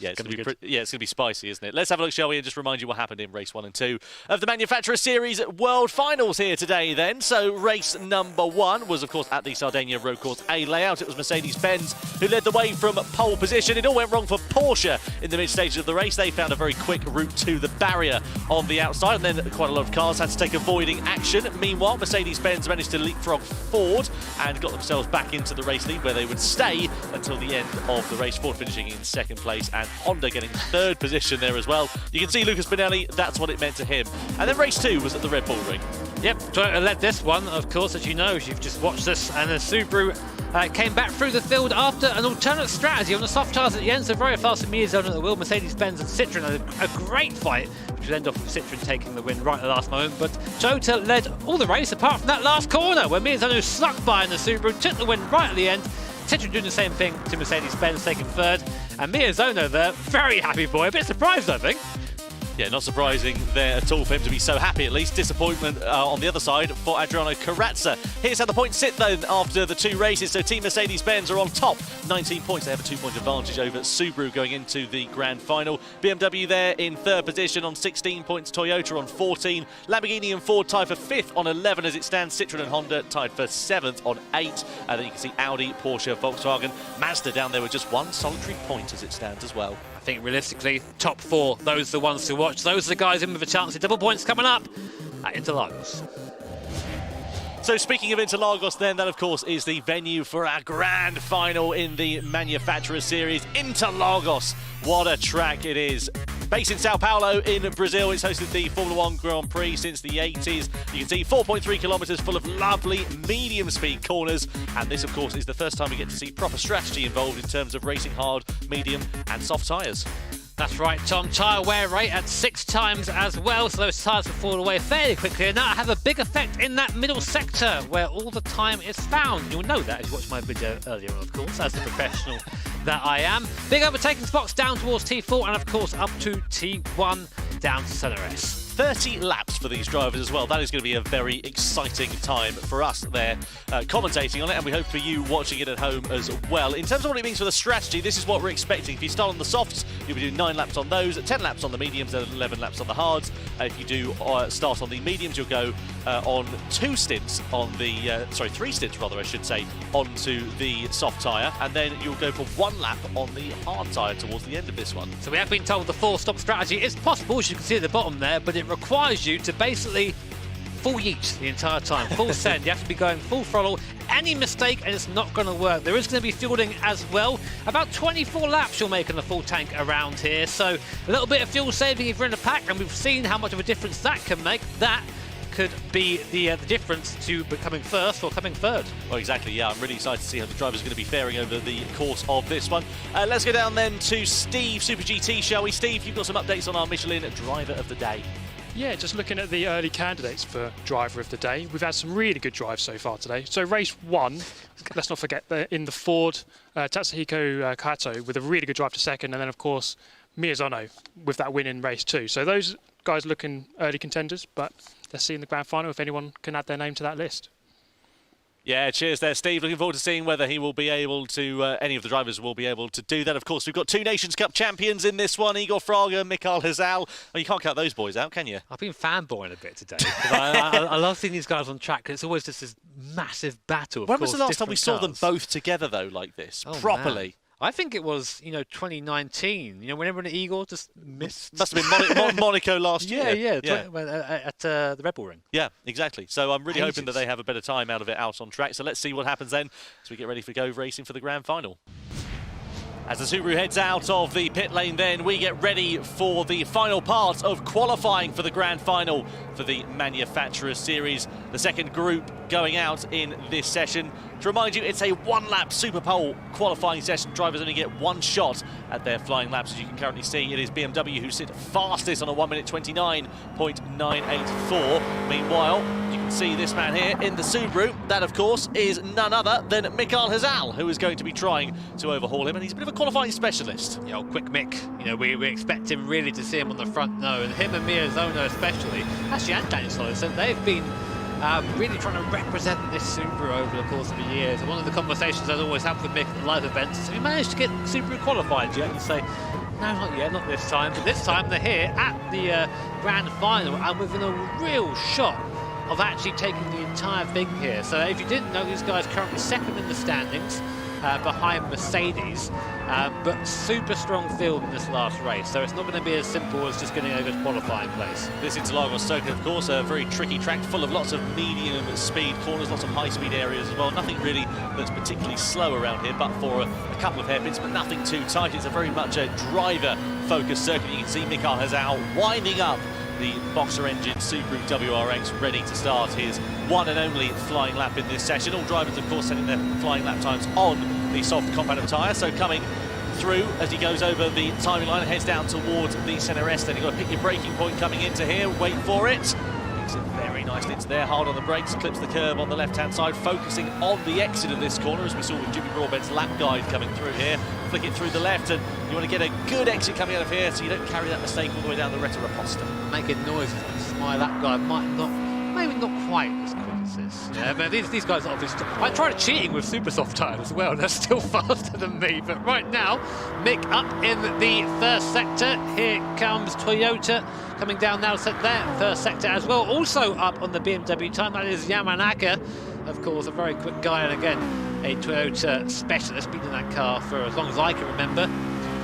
Yeah, it's going to be spicy, isn't it? Let's have a look, shall we, and just remind you what happened in race 1 and 2 of the Manufacturer Series World Finals here today then. So race number 1 was, of course, at the Sardinia Road Course A layout. It was Mercedes-Benz who led the way from pole position. It all went wrong for Porsche in the mid-stages of the race. They found a very quick route to the barrier on the outside, and then quite a lot of cars had to take avoiding action. Meanwhile, Mercedes-Benz managed to leapfrog Ford and got themselves back into the race lead, where they would stay until the end of the race. Ford finishing in 2nd place and Honda getting 3rd position there as well. You can see Lucas Binelli, that's what it meant to him. And then race 2 was at the Red Bull Ring. Yep, Toyota led this one, of course, as you know, as you've just watched this, and the Subaru came back through the field after an alternate strategy on the soft tyres at the end, so very fast in Miazone at the wheel. Mercedes-Benz and Citroën had a great fight, which would end off with Citroën taking the win right at the last moment, but Toyota led all the race apart from that last corner, where Miazone snuck by in the Subaru, took the win right at the end. Citroën doing the same thing to Mercedes-Benz, taking 3rd, and Miyazono there, very happy boy, a bit surprised I think. Yeah, not surprising there at all for him to be so happy, at least. Disappointment on the other side for Adriano Carrazza. Here's how the points sit then after the 2 races. So Team Mercedes-Benz are on top, 19 points. They have a 2-point advantage over Subaru going into the grand final. BMW there in 3rd position on 16 points. Toyota on 14. Lamborghini and Ford tied for 5th on 11 as it stands. Citroën and Honda tied for 7th on 8. And then you can see Audi, Porsche, Volkswagen, Mazda down there with just 1 solitary point as it stands as well. I think realistically, top 4, those are the ones to watch. Those are the guys in with a chance of double points coming up at Interlagos. So speaking of Interlagos then, that of course is the venue for our grand final in the Manufacturer Series. Interlagos, what a track it is. Based in Sao Paulo in Brazil, it's hosted the Formula 1 Grand Prix since the 80s. You can see 4.3 kilometres full of lovely medium speed corners, and this of course is the first time we get to see proper strategy involved in terms of racing hard, medium and soft tyres. That's right, Tom. Tyre wear rate at 6 times as well, so those tyres will fall away fairly quickly, and that'll have a big effect in that middle sector where all the time is found. You'll know that as you watched my video earlier on, of course, as the professional that I am. Big overtaking spots down towards T4 and, of course, up to T1 down to Center S. 30 laps for these drivers as well. That is going to be a very exciting time for us there commentating on it, and we hope for you watching it at home as well. In terms of what it means for the strategy, this is what we're expecting. If you start on the softs, you'll be doing 9 laps on those, 10 laps on the mediums, and 11 laps on the hards. If you do start on the mediums, you'll go on 2 stints on the, 3 stints rather I should say, onto the soft tyre, and then you'll go for 1 lap on the hard tyre towards the end of this one. So we have been told the 4-stop strategy is possible, as you can see at the bottom there, but it requires you to basically full yeet the entire time, full send. You have to be going full throttle. Any mistake and it's not going to work. There is going to be fueling as well. About 24 laps you'll make on the full tank around here, so a little bit of fuel saving if you're in a pack, and we've seen how much of a difference that can make. That could be the difference to becoming first or coming third. Well, exactly, yeah. I'm really excited to see how the drivers are going to be faring over the course of this one. Let's go down then to Steve, Super GT, shall we? Steve, you've got some updates on our Michelin Driver of the Day. Yeah, just looking at the early candidates for Driver of the Day, we've had some really good drives so far today. So race 1, let's not forget in the Ford, Tatsuhiko Kato with a really good drive to second, and then of course Miyazono with that win in race 2. So those guys looking early contenders, but let's see in the grand final if anyone can add their name to that list. Yeah, cheers there, Steve. Looking forward to seeing whether he will be able to, any of the drivers will be able to do that. Of course, we've got 2 Nations Cup champions in this one, Igor Fraga, Mikael Hazal. Well, you can't count those boys out, can you? I've been fanboying a bit today. I love seeing these guys on track, 'cause it's always just this massive battle. When was the last time we saw them both together, though, like this, properly? Man. I think it was, 2019. Whenever Igor just missed. Must have been Monaco last year. At the Red Bull Ring. Yeah, exactly. So I'm really hoping that they have a better time out of it out on track. So let's see what happens then as we get ready for Go Racing for the grand final. As the Subaru heads out of the pit lane then, we get ready for the final part of qualifying for the grand final for the Manufacturer Series. The second group going out in this session. To remind you, it's a 1-lap Super Pole qualifying session. Drivers only get 1 shot at their flying laps. As you can currently see, it is BMW who sit fastest on a 1 minute 29.984. Meanwhile, you can see this man here in the Subaru. That, of course, is none other than Mikael Hazal, who is going to be trying to overhaul him, and he's a bit of a qualifying specialist. Yeah, quick Mick. We expect him really to see him on the front no, and him and Miyazono especially, actually, and Daniel Sorensen, they've been really trying to represent this Subaru over the course of the years. And one of the conversations I'd always have with Mick at live events is, have you managed to get Subaru qualified yet? And you say, no, not yet, not this time. But this time they're here at the grand final and within a real shot of actually taking the entire thing here. So if you didn't know, these guys currently second in the standings behind Mercedes, but super strong field in this last race. So it's not going to be as simple as just getting a good qualifying place. This Interlagos circuit, of course, a very tricky track, full of lots of medium speed corners, lots of high speed areas as well. Nothing really that's particularly slow around here, but for a couple of hairpins, but nothing too tight. It's a very much a driver-focused circuit. You can see Mikael Hazal winding up the Boxer engine Subaru WRX, ready to start his one and only flying lap in this session. All drivers, of course, setting their flying lap times on the soft competitive tyre. So coming through as he goes over the timing line and heads down towards the centre S. Then you've got to pick your braking point coming into here. Wait for it. Picks it very nicely into there, hard on the brakes, clips the curb on the left-hand side, focusing on the exit of this corner, as we saw with Jimmy Broadbent's lap guide coming through here. Flick it through the left, and you want to get a good exit coming out of here so you don't carry that mistake all the way down the Retta Raposta. Making noises, my lap guide maybe not quite as quick as this. Yeah, but these guys are obviously. I tried cheating with super soft tyres as well. They're still faster than me. But right now, Mick up in the first sector. Here comes Toyota coming down now to their first sector as well. Also up on the BMW time, that is Yamanaka. Of course, a very quick guy, and again, a Toyota specialist, been in that car for as long as I can remember.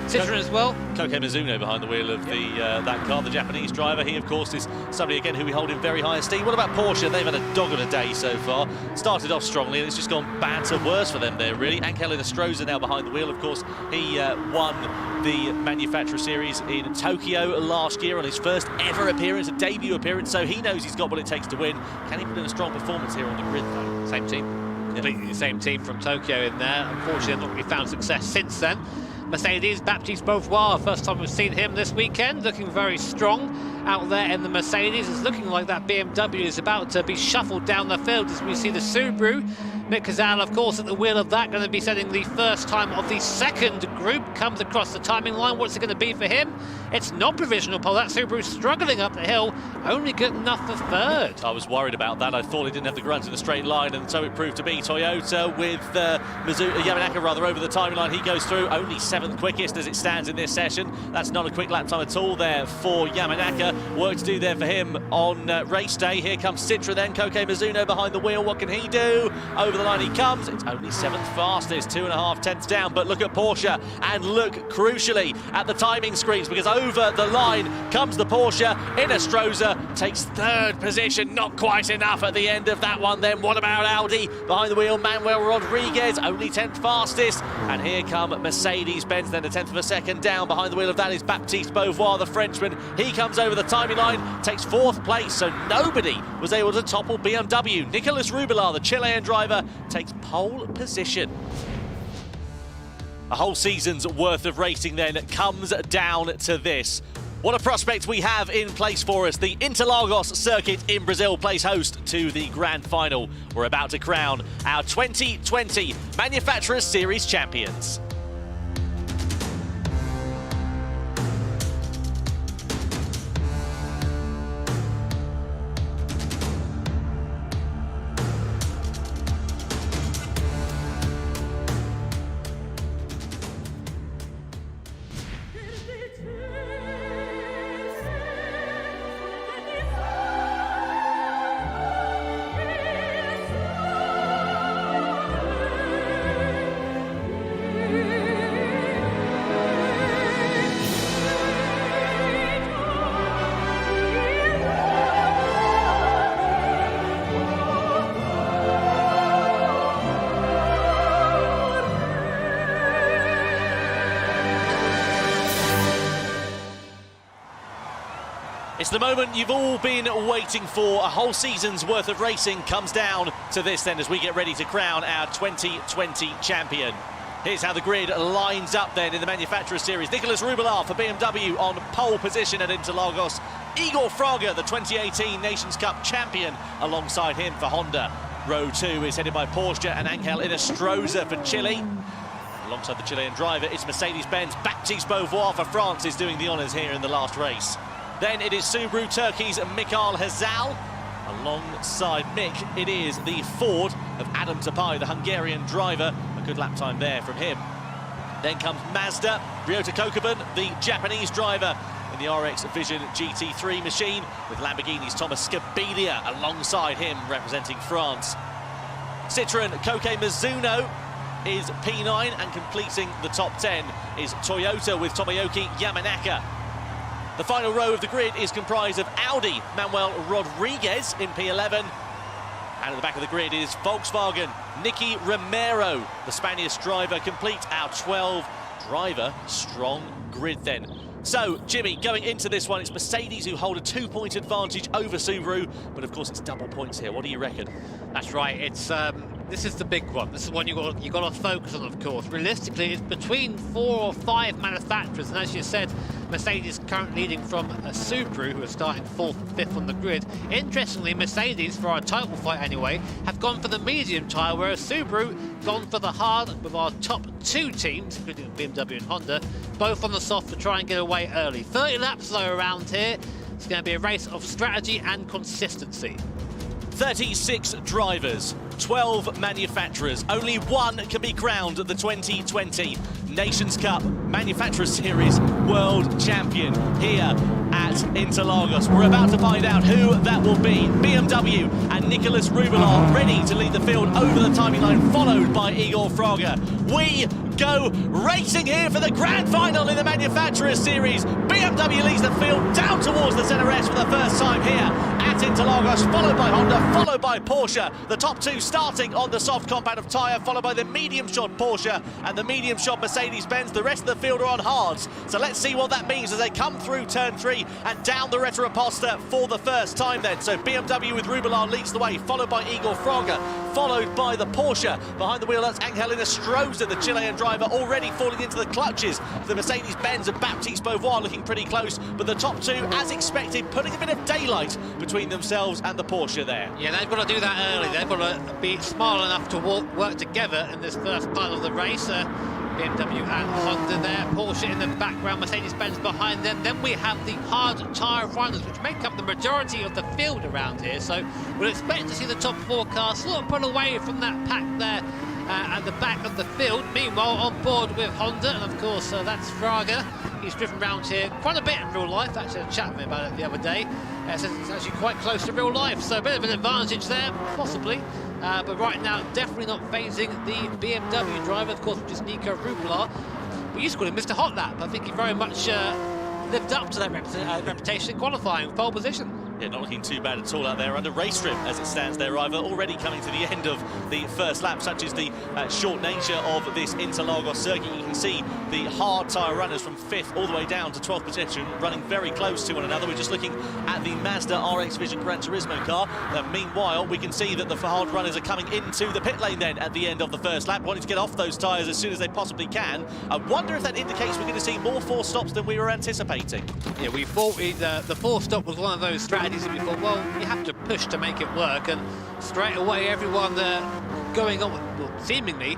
Citroen as well. Koke Mizuno behind the wheel of that car, the Japanese driver. He, of course, is somebody, again, who we hold in very high esteem. What about Porsche? They've had a dog of a day so far. started off strongly and it's just gone bad to worse for them there, really. Angel Inestrosa now behind the wheel, of course. He won the Manufacturer Series in Tokyo last year on his first ever appearance, a debut appearance, so he knows he's got what it takes to win. Can he put in a strong performance here on the grid, though? Same team. Completely the same team from Tokyo in there. Unfortunately, they've not really found success since then. Mercedes, Matisse Beauvoir, first time we've seen him this weekend, looking very strong out there in the Mercedes. It's looking like that BMW is about to be shuffled down the field as we see the Subaru. Mick Kazal, of course, at the wheel of that, going to be setting the first time of the second group, comes across the timing line. What's it going to be for him? It's not provisional pole. That Subaru struggling up the hill, only good enough for third. I was worried about that. I thought he didn't have the grunt in a straight line, and so it proved to be. Toyota with Yamanaka over the timing line. He goes through, only 7th quickest as it stands in this session. That's not a quick lap time at all there for Yamanaka. Work to do there for him on race day. Here comes Citra then. Koke Mizuno behind the wheel. What can he do? Over the line he comes. It's only 7th fastest, 2.5 tenths down. But look at Porsche, and look crucially at the timing screens, because over the line comes the Porsche. Inestrosa takes 3rd position. Not quite enough at the end of that one then. What about Audi? Behind the wheel, Manuel Rodriguez, only 10th fastest. And here come Mercedes-Benz, then a 10th of a second down. Behind the wheel of that is Baptiste Beauvoir, the Frenchman. He comes over the timing line, takes 4th place, so nobody was able to topple BMW. Nicolas Rubilar, the Chilean driver, takes pole position. A whole season's worth of racing then comes down to this. What a prospect we have in place for us. The Interlagos circuit in Brazil plays host to the Grand Final. We're about to crown our 2020 Manufacturers Series champions. It's the moment you've all been waiting for. A whole season's worth of racing comes down to this then as we get ready to crown our 2020 champion. Here's how the grid lines up then in the Manufacturer Series. Nicolas Rubilar for BMW on pole position at Interlagos. Igor Fraga, the 2018 Nations Cup champion, alongside him for Honda. Row 2 is headed by Porsche and Angel Inestrosa for Chile. Alongside the Chilean driver, it's Mercedes-Benz. Baptiste Beauvoir for France is doing the honours here in the last race. Then it is Subaru Turkey's Mikael Hazal. Alongside Mick, it is the Ford of Adam Tapai, the Hungarian driver. A good lap time there from him. Then comes Mazda, Ryota Kokubun, the Japanese driver in the RX Vision GT3 machine, with Lamborghini's Thomas Scabilia alongside him representing France. Citroën Koke Mizuno is P9, and completing the top 10 is Toyota with Tomoyuki Yamanaka. The final row of the grid is comprised of Audi, Manuel Rodriguez in P11. And at the back of the grid is Volkswagen, Nicky Romero, the Spanish driver. Complete our 12-driver strong grid then. So, Jimmy, going into this one, it's Mercedes who hold a 2-point advantage over Subaru, but of course it's double points here. What do you reckon? That's right. It's this is the big one. This is one you got to focus on, of course. Realistically, it's between 4 or 5 manufacturers, and as you said, Mercedes currently leading from a Subaru, who are starting 4th and 5th on the grid. Interestingly, Mercedes, for our title fight anyway, have gone for the medium tyre, whereas Subaru gone for the hard, with our top 2 teams, including BMW and Honda, both on the soft to try and get away early. 30 laps though around here. It's going to be a race of strategy and consistency. 36 drivers, 12 manufacturers. Only one can be crowned the 2020 Nations Cup Manufacturers Series World Champion here at Interlagos. We're about to find out who that will be. BMW and Nicolas Rubilar ready to lead the field over the timing line, followed by Igor Fraga. We go racing here for the grand final in the Manufacturers Series. BMW leads the field down towards the centre S for the first time here at at Interlagos, followed by Honda, followed by Porsche. The top two starting on the soft compound of tyre, followed by the medium shod Porsche and the medium shod Mercedes-Benz. The rest of the field are on hards. So let's see what that means as they come through turn 3 and down the Retroposta for the first time then. So BMW with Rubilar leads the way, followed by Igor Fraga, followed by the Porsche. Behind the wheel, that's Angel Inestrosa, the Chilean driver, already falling into the clutches. The Mercedes-Benz and Matisse Beauvoir looking pretty close, but the top two, as expected, putting a bit of daylight between themselves and the Porsche there. Yeah, they've got to do that early. They've got to be smart enough to work together in this first part of the race. BMW and Honda there, Porsche in the background, Mercedes-Benz behind them. Then we have the hard tyre runners, which make up the majority of the field around here. So we'll expect to see the top 4 cars sort of pull away from that pack there at the back of the field. Meanwhile, on board with Honda, and of course that's Fraga. He's driven around here quite a bit in real life. Actually, I chatted with him about it the other day. So it's actually quite close to real life, so a bit of an advantage there, possibly. But right now, definitely not phasing the BMW driver, of course, which is Nico Rubilar. We used to call him Mr. Hot Lap. I think he very much lived up to that reputation in qualifying, pole position. Yeah, not looking too bad at all out there under race trim as it stands there either. Already coming to the end of the first lap, such is the short nature of this Interlagos circuit. You can see the hard tyre runners from 5th all the way down to 12th position, running very close to one another. We're just looking at the Mazda RX Vision Gran Turismo car. Meanwhile, we can see that the hard runners are coming into the pit lane then at the end of the first lap, wanting to get off those tyres as soon as they possibly can. I wonder if that indicates we're going to see more 4 stops than we were anticipating. Yeah, we thought the 4 stop was one of those strategies that we thought, well, you have to push to make it work, and straight away everyone going on, well, seemingly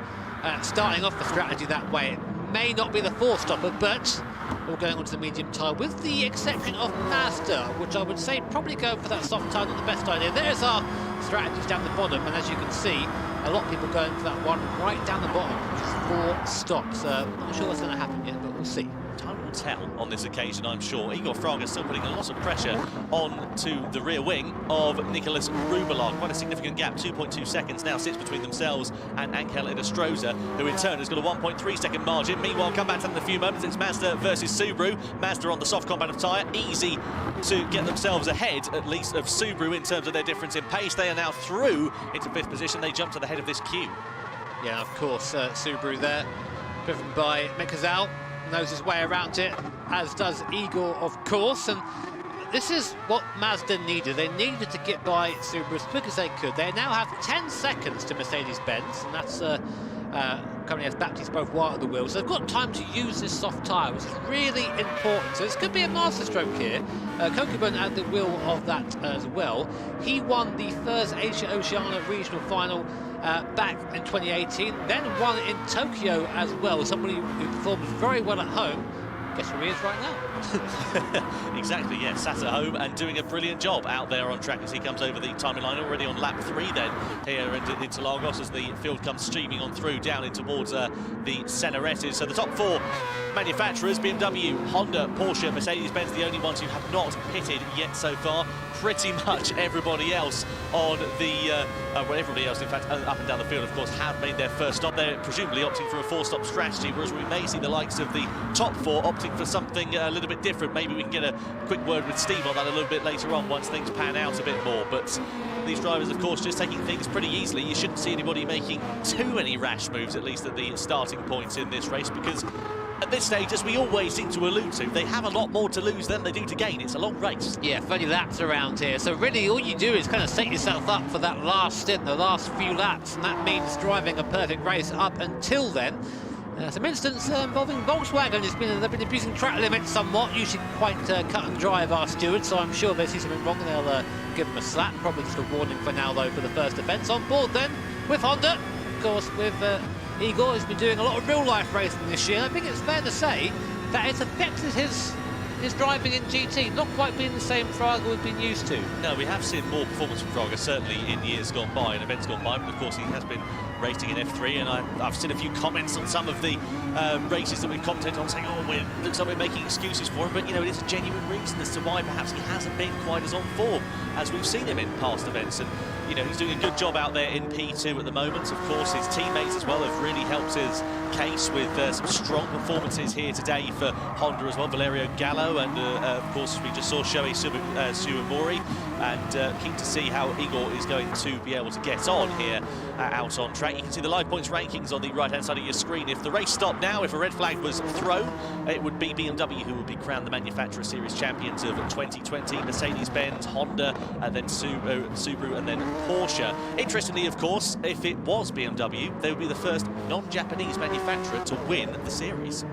starting off the strategy that way. It may not be the 4 stopper, but all going onto the medium tyre, with the exception of Mazda, which I would say probably going for that soft tyre, not the best idea. There's our strategies down the bottom, and as you can see, a lot of people going for that one right down the bottom, which is 4 stops. Not sure what's going to happen yet, but we'll see. Time will tell on this occasion, I'm sure. Igor Fraga still putting a lot of pressure onto the rear wing of Nicolas Rubilar. Quite a significant gap, 2.2 seconds now sits between themselves and Angel Inestrosa, who in turn has got a 1.3 second margin. Meanwhile, come back to them in a few moments. It's Mazda versus Subaru. Mazda on the soft compound of tyre, easy to get themselves ahead, at least, of Subaru in terms of their difference in pace. They are now through into 5th position. They jump to the head of this queue. Yeah, of course, Subaru there, driven by Mikazal. Knows his way around it, as does Igor, of course, and this is what Mazda needed. They needed to get by Subaru as quick as they could. They now have 10 seconds to Mercedes-Benz, and that's currently has Matisse Beauvoir at the wheel, so they've got time to use this soft tyre, which is really important. So this could be a masterstroke here. Kokubun at the wheel of that as well. He won the first Asia Oceania regional final back in 2018, then won in Tokyo as well. Somebody who performed very well at home. Guess where he is right now. Exactly, yeah, sat at home and doing a brilliant job out there on track as he comes over the timing line, already on lap 3 then here into Interlagos as the field comes streaming on through down in towards the Cenarettes. So the top 4 manufacturers, BMW, Honda, Porsche, Mercedes-Benz, the only ones who have not pitted yet so far. Pretty much everybody else on the, well, everybody else, in fact, up and down the field, of course, have made their first stop. They're presumably opting for a 4-stop strategy, whereas we may see the likes of the top 4 opting for something a little bit different. Maybe we can get a quick word with Steve on that a little bit later on once things pan out a bit more. But these drivers, of course, just taking things pretty easily. You shouldn't see anybody making too many rash moves, at least at the starting points in this race, because at this stage, as we always seem to allude to, they have a lot more to lose than they do to gain. It's a long race. Yeah, 30 laps around here. So really all you do is kind of set yourself up for that last stint, the last few laps, and that means driving a perfect race up until then. Some instance involving Volkswagen. They've been abusing track limits somewhat, usually quite cut and dry of our stewards, so I'm sure they see something wrong and they'll give them a slap. Probably just a warning for now, though, for the first offence. On board then with Honda, of course, with Igor has been doing a lot of real-life racing this year. I think it's fair to say that it's affected his driving in GT, not quite being the same Fraga we've been used to. No, we have seen more performance from Fraga, certainly in years gone by, and events gone by, but of course he has been racing in F3, and I've seen a few comments on some of the races that we've commented on saying, oh, it looks like we're making excuses for him, but, you know, it is a genuine reason as to why perhaps he hasn't been quite as on form as we've seen him in past events. And, you know, he's doing a good job out there in P2 at the moment. Of course, his teammates as well have really helped his case with some strong performances here today for Honda as well. Valerio Gallo and, of course, as we just saw, Shohei Suwamori and keen to see how Igor is going to be able to get on here out on track. You can see the live points rankings on the right-hand side of your screen. If the race stopped now, if a red flag was thrown, it would be BMW who would be crowned the Manufacturer Series champions of 2020, Mercedes-Benz, Honda, and then Subaru, and then Porsche. Interestingly, of course, if it was BMW, they would be the first non-Japanese manufacturer to win the series.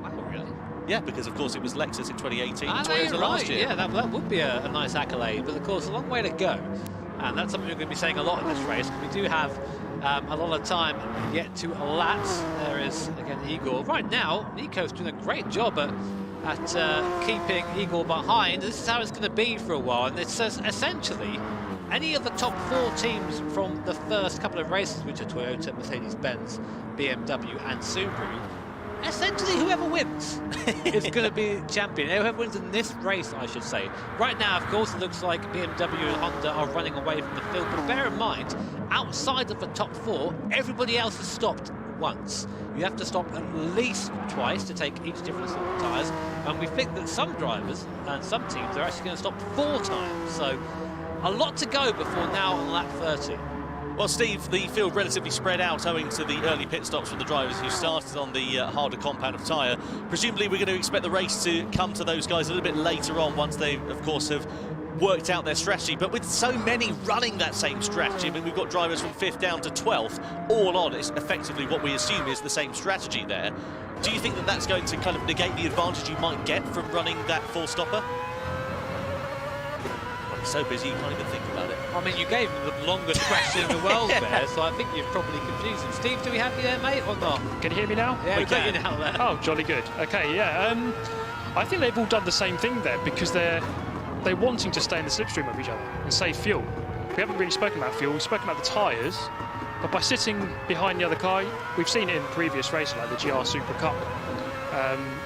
Wow, really? Yeah, because of course it was Lexus in 2018, Ah, Toyota you're last right. year. Yeah, that would be a nice accolade, but of course a long way to go. And that's something we're going to be saying a lot in this race. We do have a lot of time yet to elapse. There is, again, Igor. Right now, Nico's doing a great job at keeping Igor behind. This is how it's going to be for a while. And it says, essentially, any of the top 4 teams from the first couple of races, which are Toyota, Mercedes-Benz, BMW and Subaru, essentially whoever wins is going to be champion. Whoever wins in this race, I should say. Right now, of course, it looks like BMW and Honda are running away from the field, but bear in mind, outside of the top 4, everybody else has stopped once. You have to stop at least twice to take each different sort of tyres, and we think that some drivers and some teams are actually going to stop 4 times. So a lot to go before now on lap 30. Well, Steve, the field relatively spread out owing to the early pit stops from the drivers who started on the harder compound of tyre. Presumably we're going to expect the race to come to those guys a little bit later on once they, of course, have worked out their strategy. But with so many running that same strategy, I mean, we've got drivers from 5th down to 12th, all on. It's effectively what we assume is the same strategy there. Do you think that that's going to kind of negate the advantage you might get from running that 4-stopper? So busy you can't even think about it. I mean, you gave him the longest question in the world there, so I think you've probably confused him. Steve, do we have you there, mate, or not? Can you hear me now? Yeah, we got you now there. Oh, jolly good. Okay, yeah. I think they've all done the same thing there because they're wanting to stay in the slipstream of each other and save fuel. We haven't really spoken about fuel. We've spoken about the tyres, but by sitting behind the other car, we've seen it in previous races like the GR Super Cup.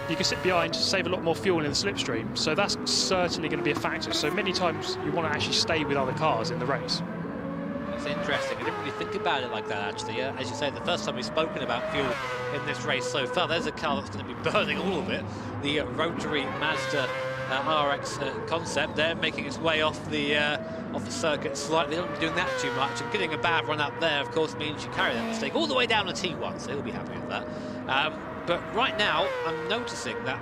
You can sit behind, save a lot more fuel in the slipstream, so that's certainly going to be a factor. So many times you want to actually stay with other cars in the race. That's interesting. I didn't really think about it like that, actually. As you say, the first time we've spoken about fuel in this race so far, there's a car that's going to be burning all of it. The rotary Mazda RX concept there, making its way off the circuit slightly. Don't be doing that too much, and getting a bad run up there, of course, means you carry that mistake all the way down to T1, so he'll be happy with that. But right now, I'm noticing that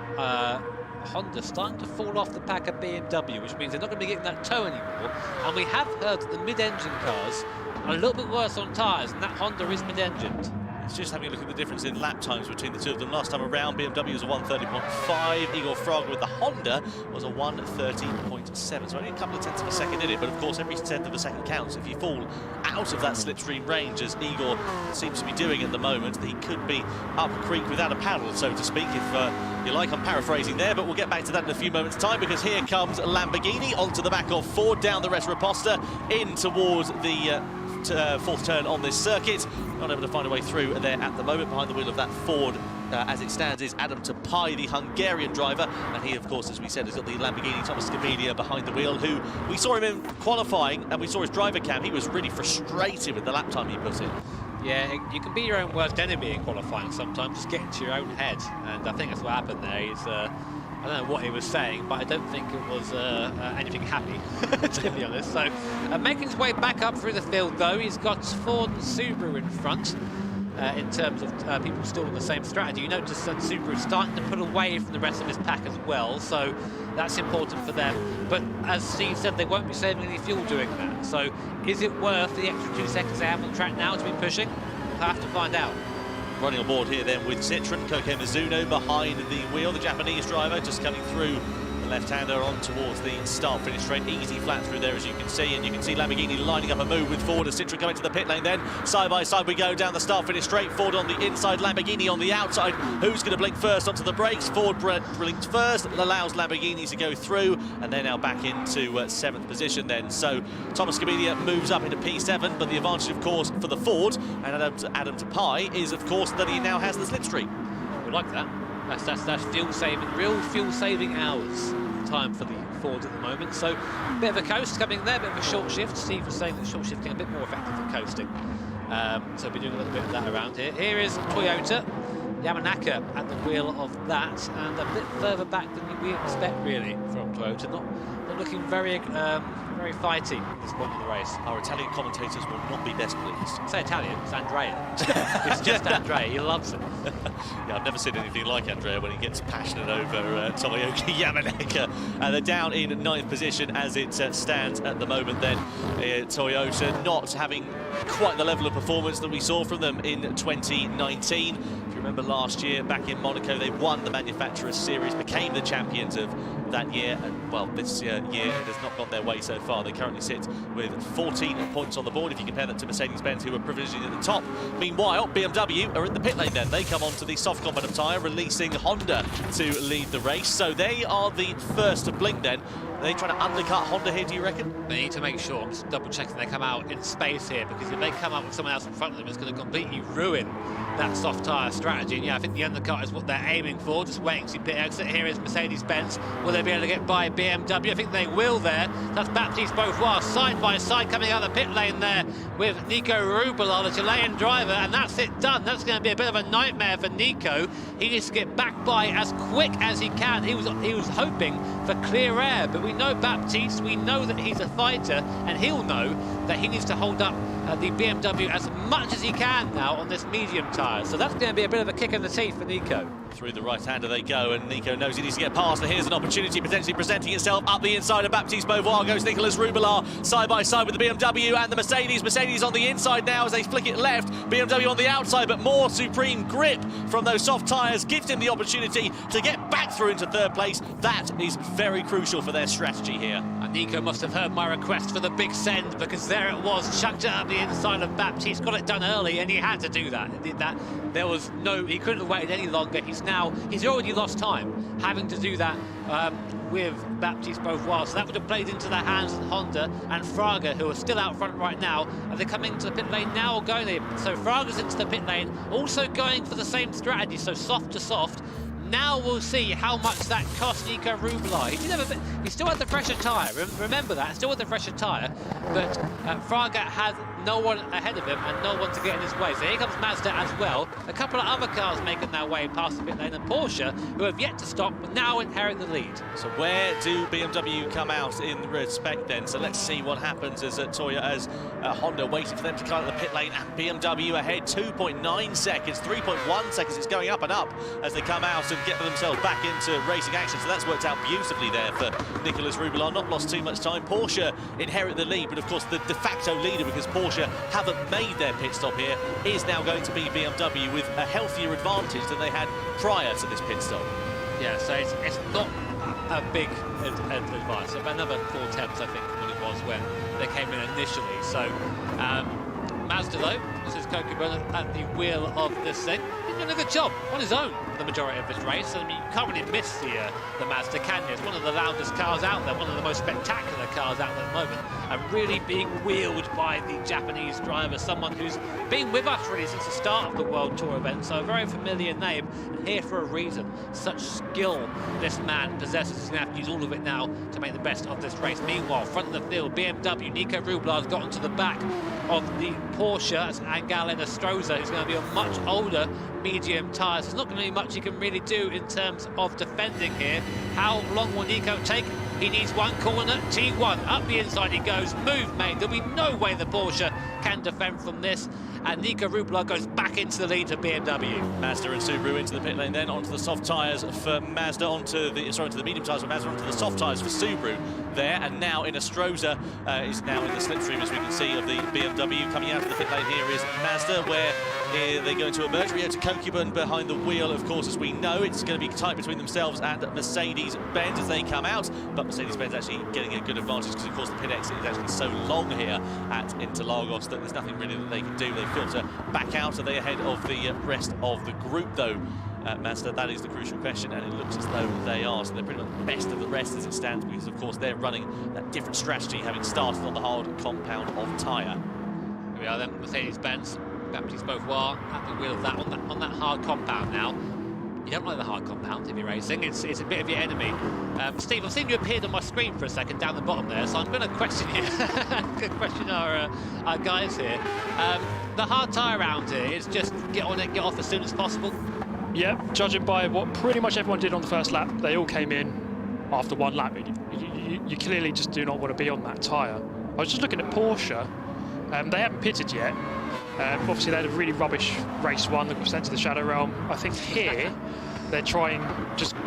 Honda's starting to fall off the pack of BMW, which means they're not going to be getting that tow anymore. And we have heard that the mid-engine cars are a little bit worse on tyres, and that Honda is mid-engined. It's just having a look at the difference in lap times between the two of them. Last time around, BMW was a 1:30.5. Igor Fraga with the Honda was a 1:30.7. So only a couple of tenths of a second in it, but of course every tenth of a second counts. If you fall out of that slipstream range, as Igor seems to be doing at the moment, he could be up creek without a paddle, so to speak, if you like. I'm paraphrasing there, but we'll get back to that in a few moments' time, because here comes Lamborghini onto the back of Ford, down the Retroposta, in towards the fourth turn on this circuit. Not able to find a way through there at the moment. Behind the wheel of that Ford, as it stands, is Adam Tapai, the Hungarian driver, and he, of course, as we said, has got the Lamborghini Thomas Scabilia behind the wheel, who we saw him in qualifying, and we saw his driver cam. He was really frustrated with the lap time he put in. Yeah, you can be your own worst enemy in qualifying sometimes, just get into your own head, and I think that's what happened there. He's, I don't know what he was saying, but I don't think it was anything happy, to be honest. So, making his way back up through the field, though, he's got Ford and Subaru in front. In terms of people still in the same strategy. You notice that Subaru is starting to put away from the rest of his pack as well, so that's important for them. But as Steve said, they won't be saving any fuel doing that. So is it worth the extra 2 seconds they have on the track now to be pushing? We'll have to find out. Running on board here then with Citroen, Koke Mizuno behind the wheel, the Japanese driver just coming through the left-hander on towards the start-finish straight. Easy flat through there, as you can see, and you can see Lamborghini lining up a move with Ford as Citroen coming to the pit lane then. Side by side we go down the start-finish straight. Ford on the inside, Lamborghini on the outside. Who's going to blink first onto the brakes? Ford blinked first, allows Lamborghini to go through, and they're now back into 7th position then. So Thomas Scabilia moves up into P7, but the advantage, of course, for the Ford and Adam Tapai is, of course, that he now has the slipstream. We like that. That's fuel saving, real fuel saving hours time for the Ford at the moment. So a bit of a coast coming there, a bit of a short shift. Steve was saying that short shifting a bit more effective than coasting. So we're doing a little bit of that around here. Here is Toyota. Yamanaka at the wheel of that, and a bit further back than we expect really from Toyota. Not looking very very fighty at this point in the race. Our Italian commentators will not be best pleased. Say Italian, it's Andrea. It's just Andrea, he loves it. Yeah, I've never seen anything like Andrea when he gets passionate over Tomoyuki Yamanaka. They're down in 9th position as it stands at the moment then. Toyota not having quite the level of performance that we saw from them in 2019. If you remember last year, back in Monaco, they won the Manufacturers Series, became the champions of that year, and well, this year it has not gone their way so far. They currently sit with 14 points on the board if you compare that to Mercedes-Benz, who are provisionally at the top. Meanwhile, BMW are in the pit lane then. They come onto the soft compound tyre, releasing Honda to lead the race. So they are the first to blink then. Are they trying to undercut Honda here, do you reckon? They need to make sure, I'm just double checking they come out in space here, because if they come out with someone else in front of them, it's going to completely ruin that soft tyre strategy. And yeah, I think the undercut is what they're aiming for, just waiting to see pit exit. Here is Mercedes-Benz. Will they be able to get by BMW? I think they will there. That's Matisse Beauvoir side by side coming out of the pit lane there with Nico Rubelard, the Chilean driver, and that's it done. That's going to be a bit of a nightmare for Nico. He needs to get back by as quick as he can. He was hoping for clear air, but we know Baptiste, we know that he's a fighter, and he'll know that he needs to hold up the BMW as much as he can now on this medium tyre. So that's going to be a bit of a kick in the teeth for Nico. Through the right-hander they go, and Nico knows he needs to get past, and here's an opportunity potentially presenting itself up the inside of Baptiste Beauvoir. Goes Nicolas Rubelard side by side with the BMW and the Mercedes. Mercedes on the inside now as they flick it left. BMW on the outside, but more supreme grip from those soft tyres gives him the opportunity to get back through into 3rd place. That is very crucial for their strategy here. And Nico must have heard my request for the big send, because there it was, chucked it up the inside of Baptiste, got it done early, and he had to do that. He did that. There was no, he couldn't have waited any longer. He's already lost time having to do that with Baptiste Beauvoir, so that would have played into the hands of Honda and Fraga, who are still out front right now. Are they coming to the pit lane now or going in? So Fraga's into the pit lane, also going for the same strategy, so soft to soft. Now we'll see how much that cost Nico Rubelard. He still had the fresher tyre, remember that, still had the fresher tyre, but Fraga had no one ahead of him and no one to get in his way. So here comes Mazda as well. A couple of other cars making their way past the pit lane, and Porsche, who have yet to stop, but now inherit the lead. So where do BMW come out in respect then? So let's see what happens as Honda waiting for them to come out of the pit lane, and BMW ahead 2.9 seconds, 3.1 seconds. It's going up and up as they come out and get themselves back into racing action. So that's worked out beautifully there for Nicolas Rubelard. Not lost too much time. Porsche inherit the lead, but of course the de facto leader, because Porsche haven't made their pit stop here, is now going to be BMW with a healthier advantage than they had prior to this pit stop. Yeah, so it's not a big advance. Another 4 tenths, I think, what it was when they came in initially. So Mazda, though, this is Kokubun at the wheel of this thing. He's doing a good job on his own the majority of this race. I mean, you can't really miss the Mazda, can you? It's one of the loudest cars out there, one of the most spectacular cars out there at the moment, and really being wheeled by the Japanese driver, someone who's been with us really since the start of the World Tour event, so a very familiar name, and here for a reason. Such skill this man possesses. He's going to have to use all of it now to make the best of this race. Meanwhile, front of the field, BMW, Nico Rublard's gotten to the back of the Porsche. That's Angalin Astroza, who's going to be on much older medium tyres. There's not going to be much he can really do in terms of defending here. How long will Nico take? He needs one corner, T1, up the inside he goes, move made. There'll be no way the Porsche can defend from this, and Nico Rubelard goes back into the lead for BMW. Mazda and Subaru into the pit lane, then onto the soft tyres for Mazda, onto the medium tyres for Mazda, onto the soft tyres for Subaru there, and now in Astroza is now in the slipstream, as we can see, of the BMW. Coming out of the pit lane here is Mazda, where they're going to emerge. Ryota Kokubun behind the wheel, of course, as we know. It's going to be tight between themselves and Mercedes-Benz as they come out, but Mercedes-Benz actually getting a good advantage because, of course, the pit exit is actually so long here at Interlagos that there's nothing really that they can do. They've got to back out. Are they ahead of the rest of the group, though? Mazda, that is the crucial question, and it looks as though they are. So they're pretty much the best of the rest as it stands, because, of course, they're running that different strategy, having started on the hard compound of tyre. Here we are then, Mercedes-Benz. Baptiste Beauvoir at the wheel of that on that hard compound now. You don't like the hard compound if you're racing, it's a bit of your enemy. Steve, I've seen you appeared on my screen for a second down the bottom there, so I'm going to question you. I'm going to question our guys here. The hard tyre round here is just get on it, get off as soon as possible. Yeah, judging by what pretty much everyone did on the first lap, they all came in after one lap. You clearly just do not want to be on that tyre. I was just looking at Porsche. They haven't pitted yet. Obviously, they had a really rubbish race one that was sent to the Shadow Realm. I think here they're going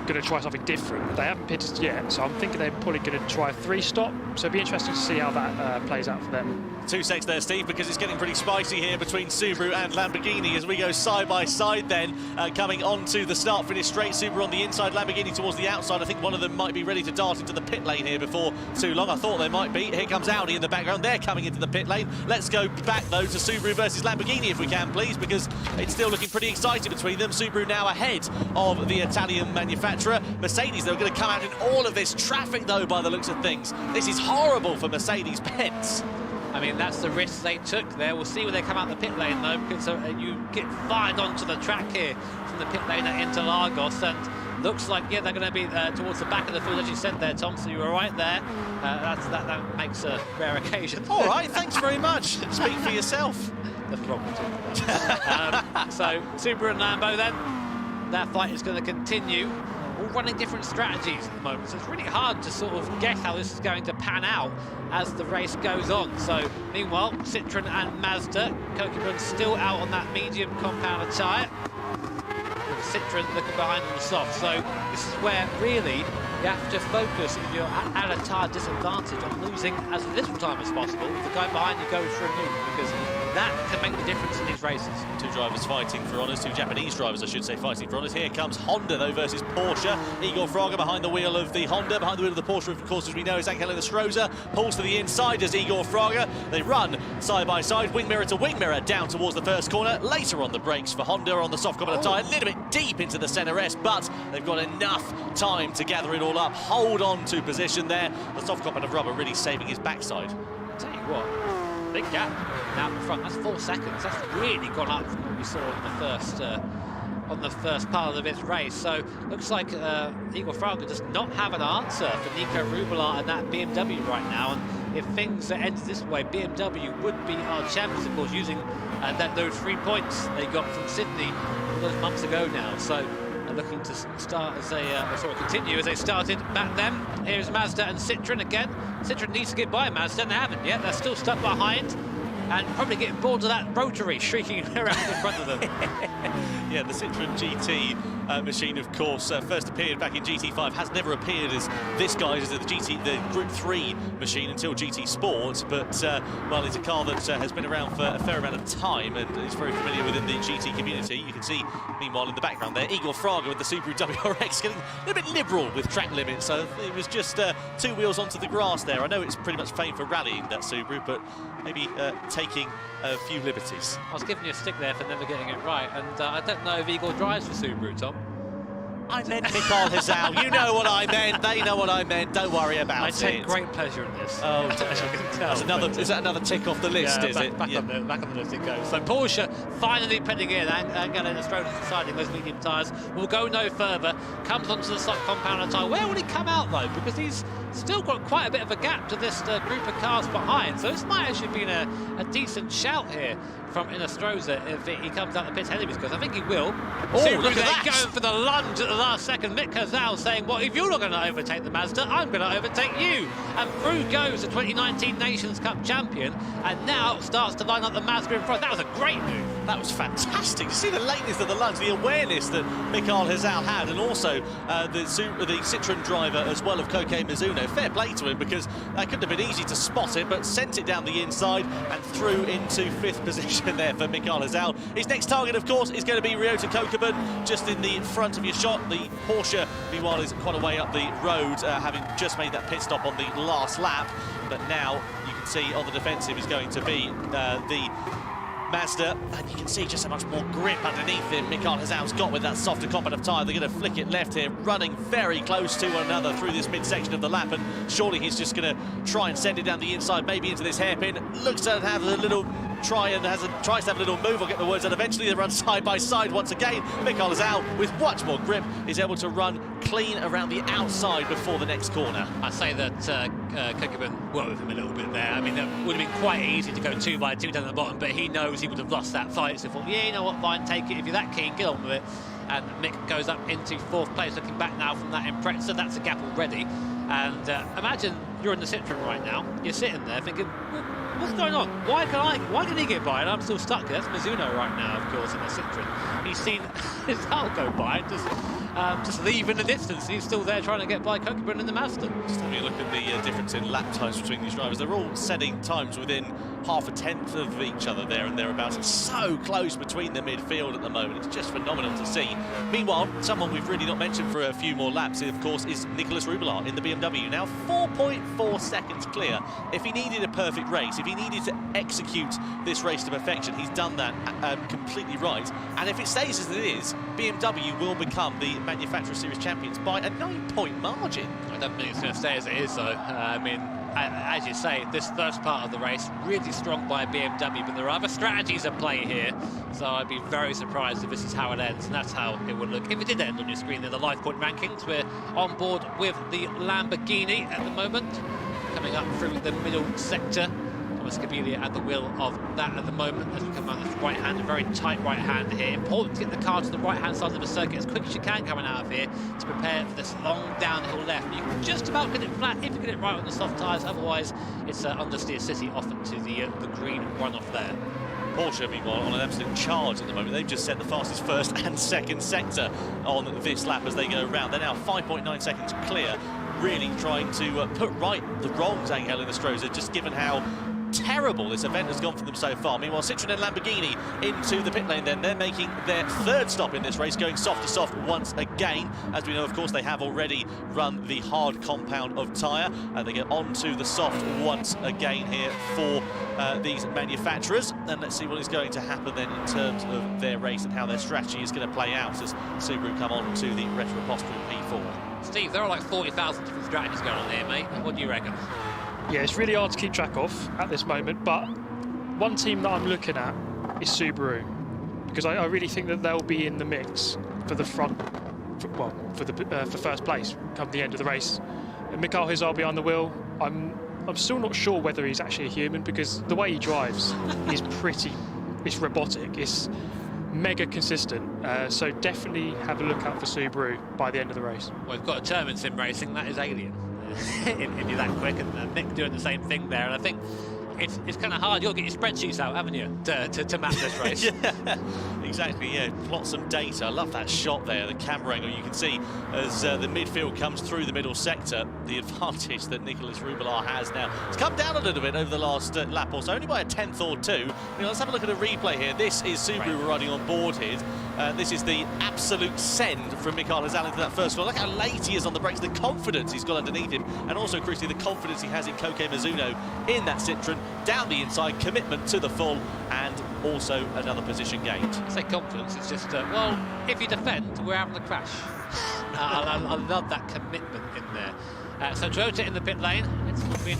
to try something different. They haven't pitted yet, so I'm thinking they're probably going to try a 3-stop. So it'll be interesting to see how that plays out for them. 2 seconds there, Steve, because it's getting pretty spicy here between Subaru and Lamborghini as we go side by side then, coming onto the start-finish straight. Subaru on the inside, Lamborghini towards the outside. I think one of them might be ready to dart into the pit lane here before too long. I thought they might be. Here comes Audi in the background. They're coming into the pit lane. Let's go back, though, to Subaru versus Lamborghini, if we can, please, because it's still looking pretty exciting between them. Subaru now ahead of the Italian manufacturer. Mercedes, they're going to come out in all of this traffic, though, by the looks of things. This is horrible for Mercedes-Benz. I mean, that's the risk they took there. We'll see when they come out the pit lane, though, because you get fired onto the track here from the pit lane at Interlagos, and looks like, yeah, they're going to be towards the back of the field, as you said there, Tom, so you were right there. That makes a rare occasion. All right, thanks very much. Speak for yourself. The problem. So, Subaru and Lambo, then, their fight is going to continue. All running different strategies at the moment, so it's really hard to sort of guess how this is going to pan out as the race goes on. So, meanwhile, Citroën and Mazda, Kokubun's still out on that medium compounder tyre. Citroën looking behind on the soft, so this is where really you have to focus if you're at a tyre disadvantage on losing as little time as possible if the guy behind you goes for a move, because that can make the difference in these races. 2 drivers fighting for honours, 2 Japanese drivers, I should say, fighting for honours. Here comes Honda, though, versus Porsche. Igor Fraga behind the wheel of the Honda. Behind the wheel of the Porsche, of course, as we know, is Angelo Stroza. Pulls to the inside as Igor Fraga. They run side by side, wing mirror to wing mirror, down towards the first corner. Later on the brakes for Honda on the soft compound tyre, a little bit deep into the centre S, but they've got enough time to gather it all up, hold on to position there. The soft compound of rubber really saving his backside. I'll tell you what, big gap now in front. That's 4 seconds. That's really gone up from what we saw on the first part of this race. So looks like Igor Fraga does not have an answer for Nico Rubelat and that BMW right now. And if things end this way, BMW would be our champions, of course, using those 3 points they got from Sydney all those months ago now. So looking to start as continue as they started back then. Here's Mazda and Citroën again. Citroën needs to get by Mazda, and they haven't yet. They're still stuck behind and probably getting bored of that rotary shrieking around in front of them. Yeah, the Citroën GT machine, of course, first appeared back in GT5, has never appeared as this guy, as the Group 3 machine until GT Sport, but well, it's a car that has been around for a fair amount of time and is very familiar within the GT community. You can see, meanwhile, in the background there, Igor Fraga with the Subaru WRX getting a little bit liberal with track limits, so it was just 2 wheels onto the grass there. I know it's pretty much famed for rallying, that Subaru, but maybe taking a few liberties. I was giving you a stick there for never getting it right, and I don't know if Igor drives for Subaru, Tom. I meant Mikhail Hazal. You know what I meant. They know what I meant. Don't worry about it. I take great pleasure in this. Oh, as you can tell. Is that another tick off the list, yeah, is it? Back on the list it goes. So Porsche finally pitting in. Angelo Stroza deciding those medium tyres will go no further. Comes onto the soft compounder tyre. Where will he come out, though? Because he's still got quite a bit of a gap to this group of cars behind. So this might actually be a decent shout here from Stroza if he comes out the pits ahead of his, because I think he will. Oh, look at that! Going for the lunge at the last second. Mick Hazal saying, well, if you're not going to overtake the Mazda, I'm going to overtake you. And through goes the 2019 Nations Cup champion, and now starts to line up the Mazda in front. That was a great move. That was fantastic. You see the lateness of the lunge, the awareness that Mikhail Hazal had, and also the Citroën driver as well of Koke Mizuno. Fair play to him, because that couldn't have been easy to spot it, but sent it down the inside and through into 5th position there for Mikhail Hazal. His next target, of course, is going to be Ryota Kokubun, just in the front of your shot. The Porsche, meanwhile, is quite a way up the road, having just made that pit stop on the last lap. But now you can see on the defensive is going to be the Mazda, and you can see just how much more grip underneath him Mikhail Hazal's got with that softer compound of tyre. They're going to flick it left here, running very close to one another through this midsection of the lap, and surely he's just going to try and send it down the inside, maybe into this hairpin. Looks to have a little tries to have a little move, I'll get the words, and eventually they run side by side once again. Mikhail Hazal, with much more grip, is able to run clean around the outside before the next corner. I say that Kokubun worked with him a little bit there. I mean, that would have been quite easy to go 2 by 2 down the bottom, but he knows he would have lost that fight, so he thought, yeah, you know what, fine, take it. If you're that keen, get on with it. and Mick goes up into 4th place. Looking back now from that Impreza, that's a gap already. And imagine you're in the Citroen right now, you're sitting there thinking, what's going on? Why can he get by and I'm still stuck here? That's Mizuno right now, of course, in the Citroen. He's seen his car go by and just leave in the distance. He's still there trying to get by Kokubun in the Mazda. Just having a look at the difference in lap times between these drivers. They're all setting times within half a tenth of each other there and thereabouts. It's so close between the midfield at the moment. It's just phenomenal to see. Meanwhile, someone we've really not mentioned for a few more laps, of course, is Nicolas Rubelar in the BMW. Now 4.4 seconds clear. If he needed a perfect race, if he needed to execute this race to perfection, he's done that completely right. And if it stays as it is, BMW will become the Manufacturer Series champions by a 9-point margin. I don't think it's going to stay as it is, though. I mean, as you say, this first part of the race really strong by BMW, but there are other strategies at play here, so I'd be very surprised if this is how it ends, and that's how it would look if it did end on your screen in the live point rankings. We're on board with the Lamborghini at the moment, coming up through the middle sector. Scabilia at the wheel of that at the moment as we come on the right hand, a very tight right hand here. Important to get the car to the right hand side of the circuit as quick as you can coming out of here to prepare for this long downhill left. You can just about get it flat if you get it right on the soft tyres, otherwise it's understeer city off into the green runoff there. Porsche, meanwhile, on an absolute charge at the moment. They've just set the fastest first and second sector on this lap as they go around. They're now 5.9 seconds clear, really trying to put right the wrongs, Angel Inestrosa, just given how terrible this event has gone for them so far. Meanwhile, Citroen and Lamborghini into the pit lane then. They're making their 3rd stop in this race, going soft to soft once again. As we know, of course, they have already run the hard compound of tyre. They get onto the soft once again here for these manufacturers. And let's see what is going to happen then in terms of their race and how their strategy is going to play out as Subaru come on to the Retropostal P4. Steve, there are like 40,000 different strategies going on here, mate. What do you reckon? Yeah, it's really hard to keep track of at this moment, but one team that I'm looking at is Subaru, because I really think that they'll be in the mix for the front, for first place come the end of the race. And Mikael Hizar behind the wheel, I'm still not sure whether he's actually a human, because the way he drives is it's robotic, it's mega consistent, so definitely have a look out for Subaru by the end of the race. Well, we've got a term in sim racing, that is alien. if you're that quick, and Mick doing the same thing there, and I think it's kind of hard. You'll get your spreadsheets out, haven't you, to map this race? Yeah, exactly, yeah. Plot some data. I love that shot there, the camera angle. You can see as the midfield comes through the middle sector, the advantage that Nicolas Rubelar has now. It's come down a little bit over the last lap or so, only by a tenth or two. Let's have a look at a replay here. This is Subaru riding on board here. This is the absolute send from Mikael Hizar into that first corner. Look how late he is on the brakes, the confidence he's got underneath him, and also, crucially, the confidence he has in Koke Mizuno in that Citroen. Down the inside, commitment to the full, and also another position gained. I say confidence, it's just, well, if you defend, we're having a crash. I love that commitment in there. So Toyota in the pit lane, it's not been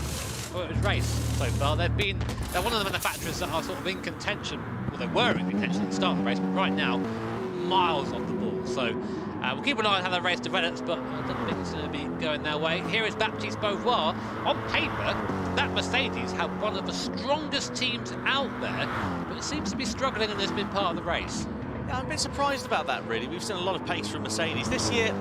a race so far. They're one of the manufacturers that are sort of in contention, well, they were in contention at the start of the race, but right now, miles off the ball. So we'll keep an eye on how the race develops, but I don't think it's going to be going their way. Here is Matisse Beauvoir. On paper, that Mercedes have one of the strongest teams out there, but it seems to be struggling in this mid part of the race. Yeah, I'm a bit surprised about that, really. We've seen a lot of pace from Mercedes this year,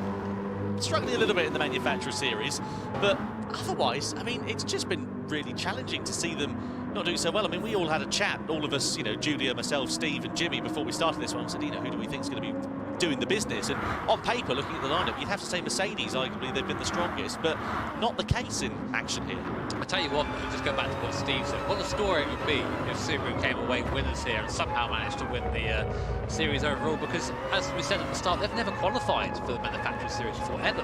struggling a little bit in the Manufacturer Series, but otherwise, I mean, it's just been really challenging to see them not doing so well. I mean, we all had a chat, all of us, Julia, myself, Steve and Jimmy, before we started this one, and said, who do we think is going to be doing the business? And on paper, looking at the lineup, you'd have to say Mercedes, arguably they've been the strongest, but not the case in action here. I tell you what, though, just go back to what Steve said, what a story it would be if Subaru came away winners here and somehow managed to win the series overall, because as we said at the start, they've never qualified for the Manufacturer Series before, ever.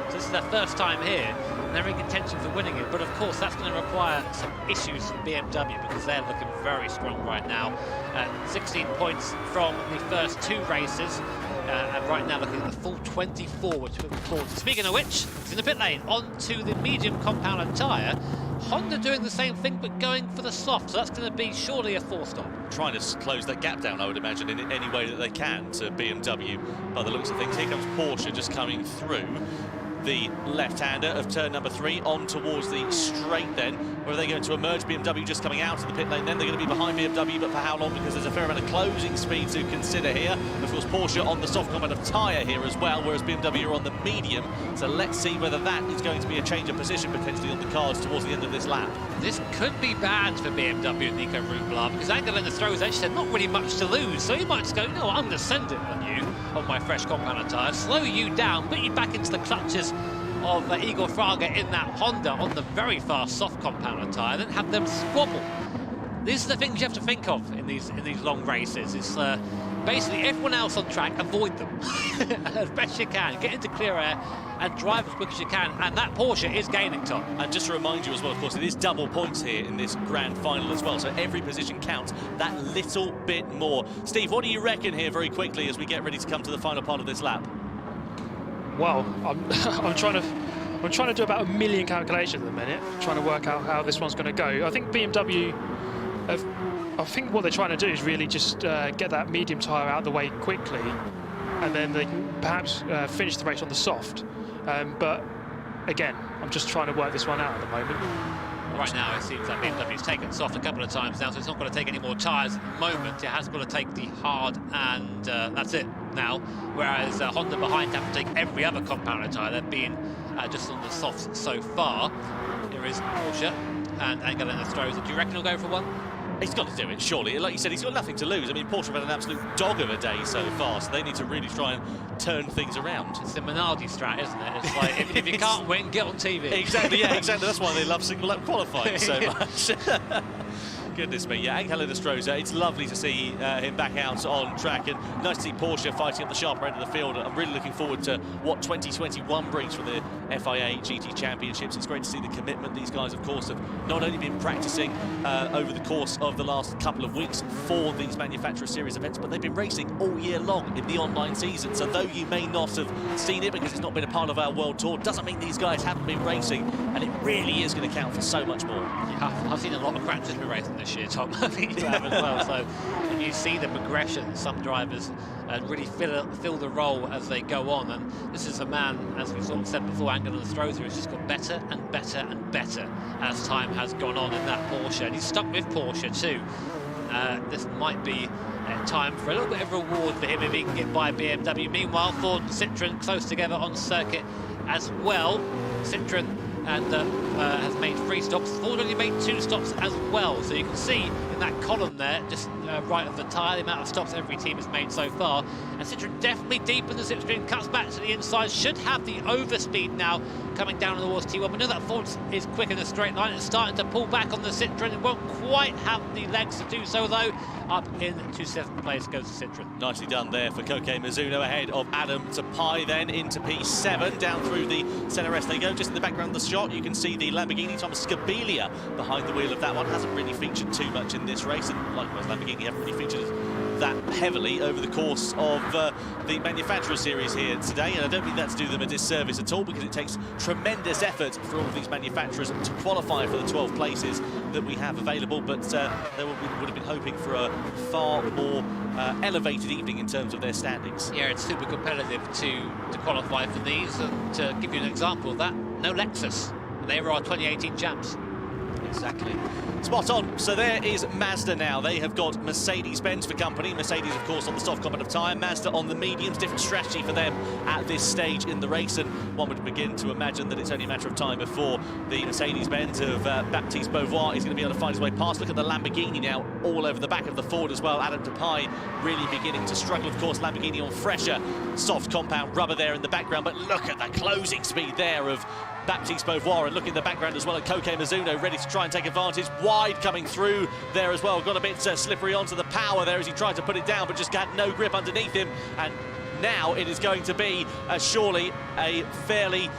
So this is their first time here, and they're in contention for winning it, but of course that's going to require some issues from BMW, because they're looking very strong right now. 16 points from the first 2 races. And right now looking at the full 24, which we're looking forward to. Speaking of which, it's in the pit lane, onto the medium compound tyre. Honda doing the same thing, but going for the soft, so that's going to be surely a 4-stop. Trying to close that gap down, I would imagine, in any way that they can to BMW, by the looks of things. Here comes Porsche just coming through. the left-hander of turn number 3 on towards the straight then. Where are they going to emerge? BMW just coming out of the pit lane, then they're going to be behind BMW, but for how long? Because there's a fair amount of closing speed to consider here. Of course, Porsche on the soft compound of tyre here as well, whereas BMW are on the medium. So let's see whether that is going to be a change of position potentially on the cards towards the end of this lap. This could be bad for BMW and Nico Rublar, because Angela throws actually said not really much to lose, so he might just go, no, I'm going to send it on you on my fresh compound tyre, slow you down, put you back into the clutches of Igor Fraga in that Honda on the very fast soft compound tyre, then have them squabble. These are the things you have to think of in these long races. It's basically everyone else on track, avoid them as best you can. Get into clear air and drive as quick as you can. And that Porsche is gaining, Tom. And just to remind you as well, of course, it is double points here in this grand final as well. So every position counts that little bit more. Steve, what do you reckon here very quickly as we get ready to come to the final part of this lap? Well, I'm trying to do about 1 million calculations at the minute, trying to work out how this one's going to go. I think BMW I think what they're trying to do is really just get that medium tyre out of the way quickly, and then they can perhaps finish the race on the soft. But again, I'm just trying to work this one out at the moment. Right now it seems like BMW's taken soft a couple of times now, so it's not going to take any more tyres at the moment. It has got to take the hard, and that's it now. Whereas Honda behind have to take every other compound tyre. They've been just on the softs so far. There is Porsche and Angela Nestroza. Do you reckon he'll go for one? He's got to do it, surely. Like you said, he's got nothing to lose. I mean, Porsche have had an absolute dog of a day so far, so they need to really try and turn things around. It's the Minardi strat, isn't it? It's like, if you can't win, get on TV. Exactly, yeah, exactly. That's why they love single lap qualifying so much. Goodness me, yeah, Angela Nestroza, it's lovely to see him back out on track, and nice to see Porsche fighting at the sharper end of the field. I'm really looking forward to what 2021 brings for the FIA GT Championships. It's great to see the commitment. These guys, of course, have not only been practicing over the course of the last couple of weeks for these manufacturer series events, but they've been racing all year long in the online season. So though you may not have seen it because it's not been a part of our world tour, doesn't mean these guys haven't been racing, and it really is going to count for so much more. Yeah, I've seen a lot of Gran Turismo racing this year, Tom. I think you have as well. So when you see the progression, some drivers really fill the role as they go on. And this is a man, as we sort of said before, Angela Nestroza, who's just got better and better and better as time has gone on in that Porsche. And he's stuck with Porsche too. This might be time for a little bit of reward for him if he can get by BMW. Meanwhile, Ford and Citroën close together on circuit as well. Citroën and has made 3 stops. Ford only made 2 stops as well. So you can see in that column there, just right of the tyre, the amount of stops every team has made so far. And Citroën definitely deep in the slipstream, cuts back to the inside, should have the overspeed now coming down towards T1. We know that Ford is quick in a straight line. It's starting to pull back on the Citroën. It won't quite have the legs to do so though. Up into 7th place goes Citroën. Nicely done there for Koke Mizuno ahead of Adam Tapai, then into P7. Down through the centre rest they go. Just in the background of the shot, you can see the Lamborghini Thomas Scabilia behind the wheel of that one. Hasn't really featured too much in this race, and likewise Lamborghini haven't really featured that heavily over the course of the manufacturer series here today, and I don't think that's to do them a disservice at all, because it takes tremendous effort for all of these manufacturers to qualify for the 12 places that we have available, but they would have been hoping for a far more elevated evening in terms of their standings. Yeah, it's super competitive to qualify for these, and to give you an example of that, no Lexus. They were our 2018 champs. Exactly. Spot on. So there is Mazda now. They have got Mercedes-Benz for company. Mercedes, of course, on the soft compound of tyre. Mazda on the mediums. Different strategy for them at this stage in the race. And one would begin to imagine that it's only a matter of time before the Mercedes-Benz of Baptiste Beauvoir is going to be able to find his way past. Look at the Lamborghini now all over the back of the Ford as well. Adam Tapai really beginning to struggle. Of course, Lamborghini on fresher soft compound rubber there in the background. But look at the closing speed there of Baptiste Beauvoir, and look in the background as well at Koke Mizuno, ready to try and take advantage. Wide coming through there as well. Got a bit slippery onto the power there as he tried to put it down, but just had no grip underneath him. And now it is going to be surely a fairly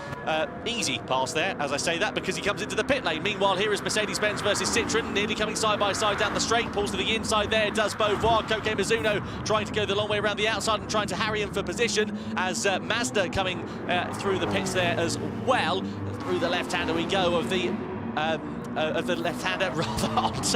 easy pass there, as I say that, because he comes into the pit lane. Meanwhile, here is Mercedes-Benz versus Citroën, nearly coming side by side down the straight. Pulls to the inside there, does Beauvoir. Koke Mizuno trying to go the long way around the outside and trying to harry him for position, as Mazda coming through the pits there as well. Through the left-hander we go of the of the left-hander, rather,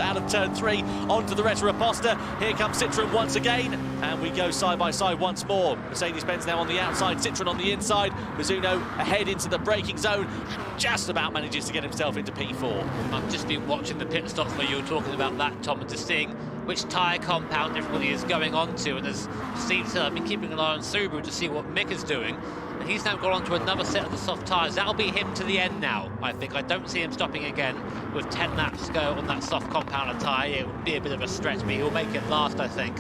out of turn 3, onto the Retroposta. Here comes Citroën once again, and we go side by side once more. Mercedes-Benz now on the outside, Citroën on the inside. Mizuno ahead into the braking zone, and just about manages to get himself into P4. I've just been watching the pit stops where you were talking about that, Tom, and just seeing which tyre compound everybody is going on to. And as Steve said, I've been keeping an eye on Subaru to see what Mick is doing. And he's now gone on to another set of the soft tyres. That'll be him to the end now, I think. I don't see him stopping again with 10 laps to go on that soft compounder tyre. It would be a bit of a stretch, but he'll make it last, I think.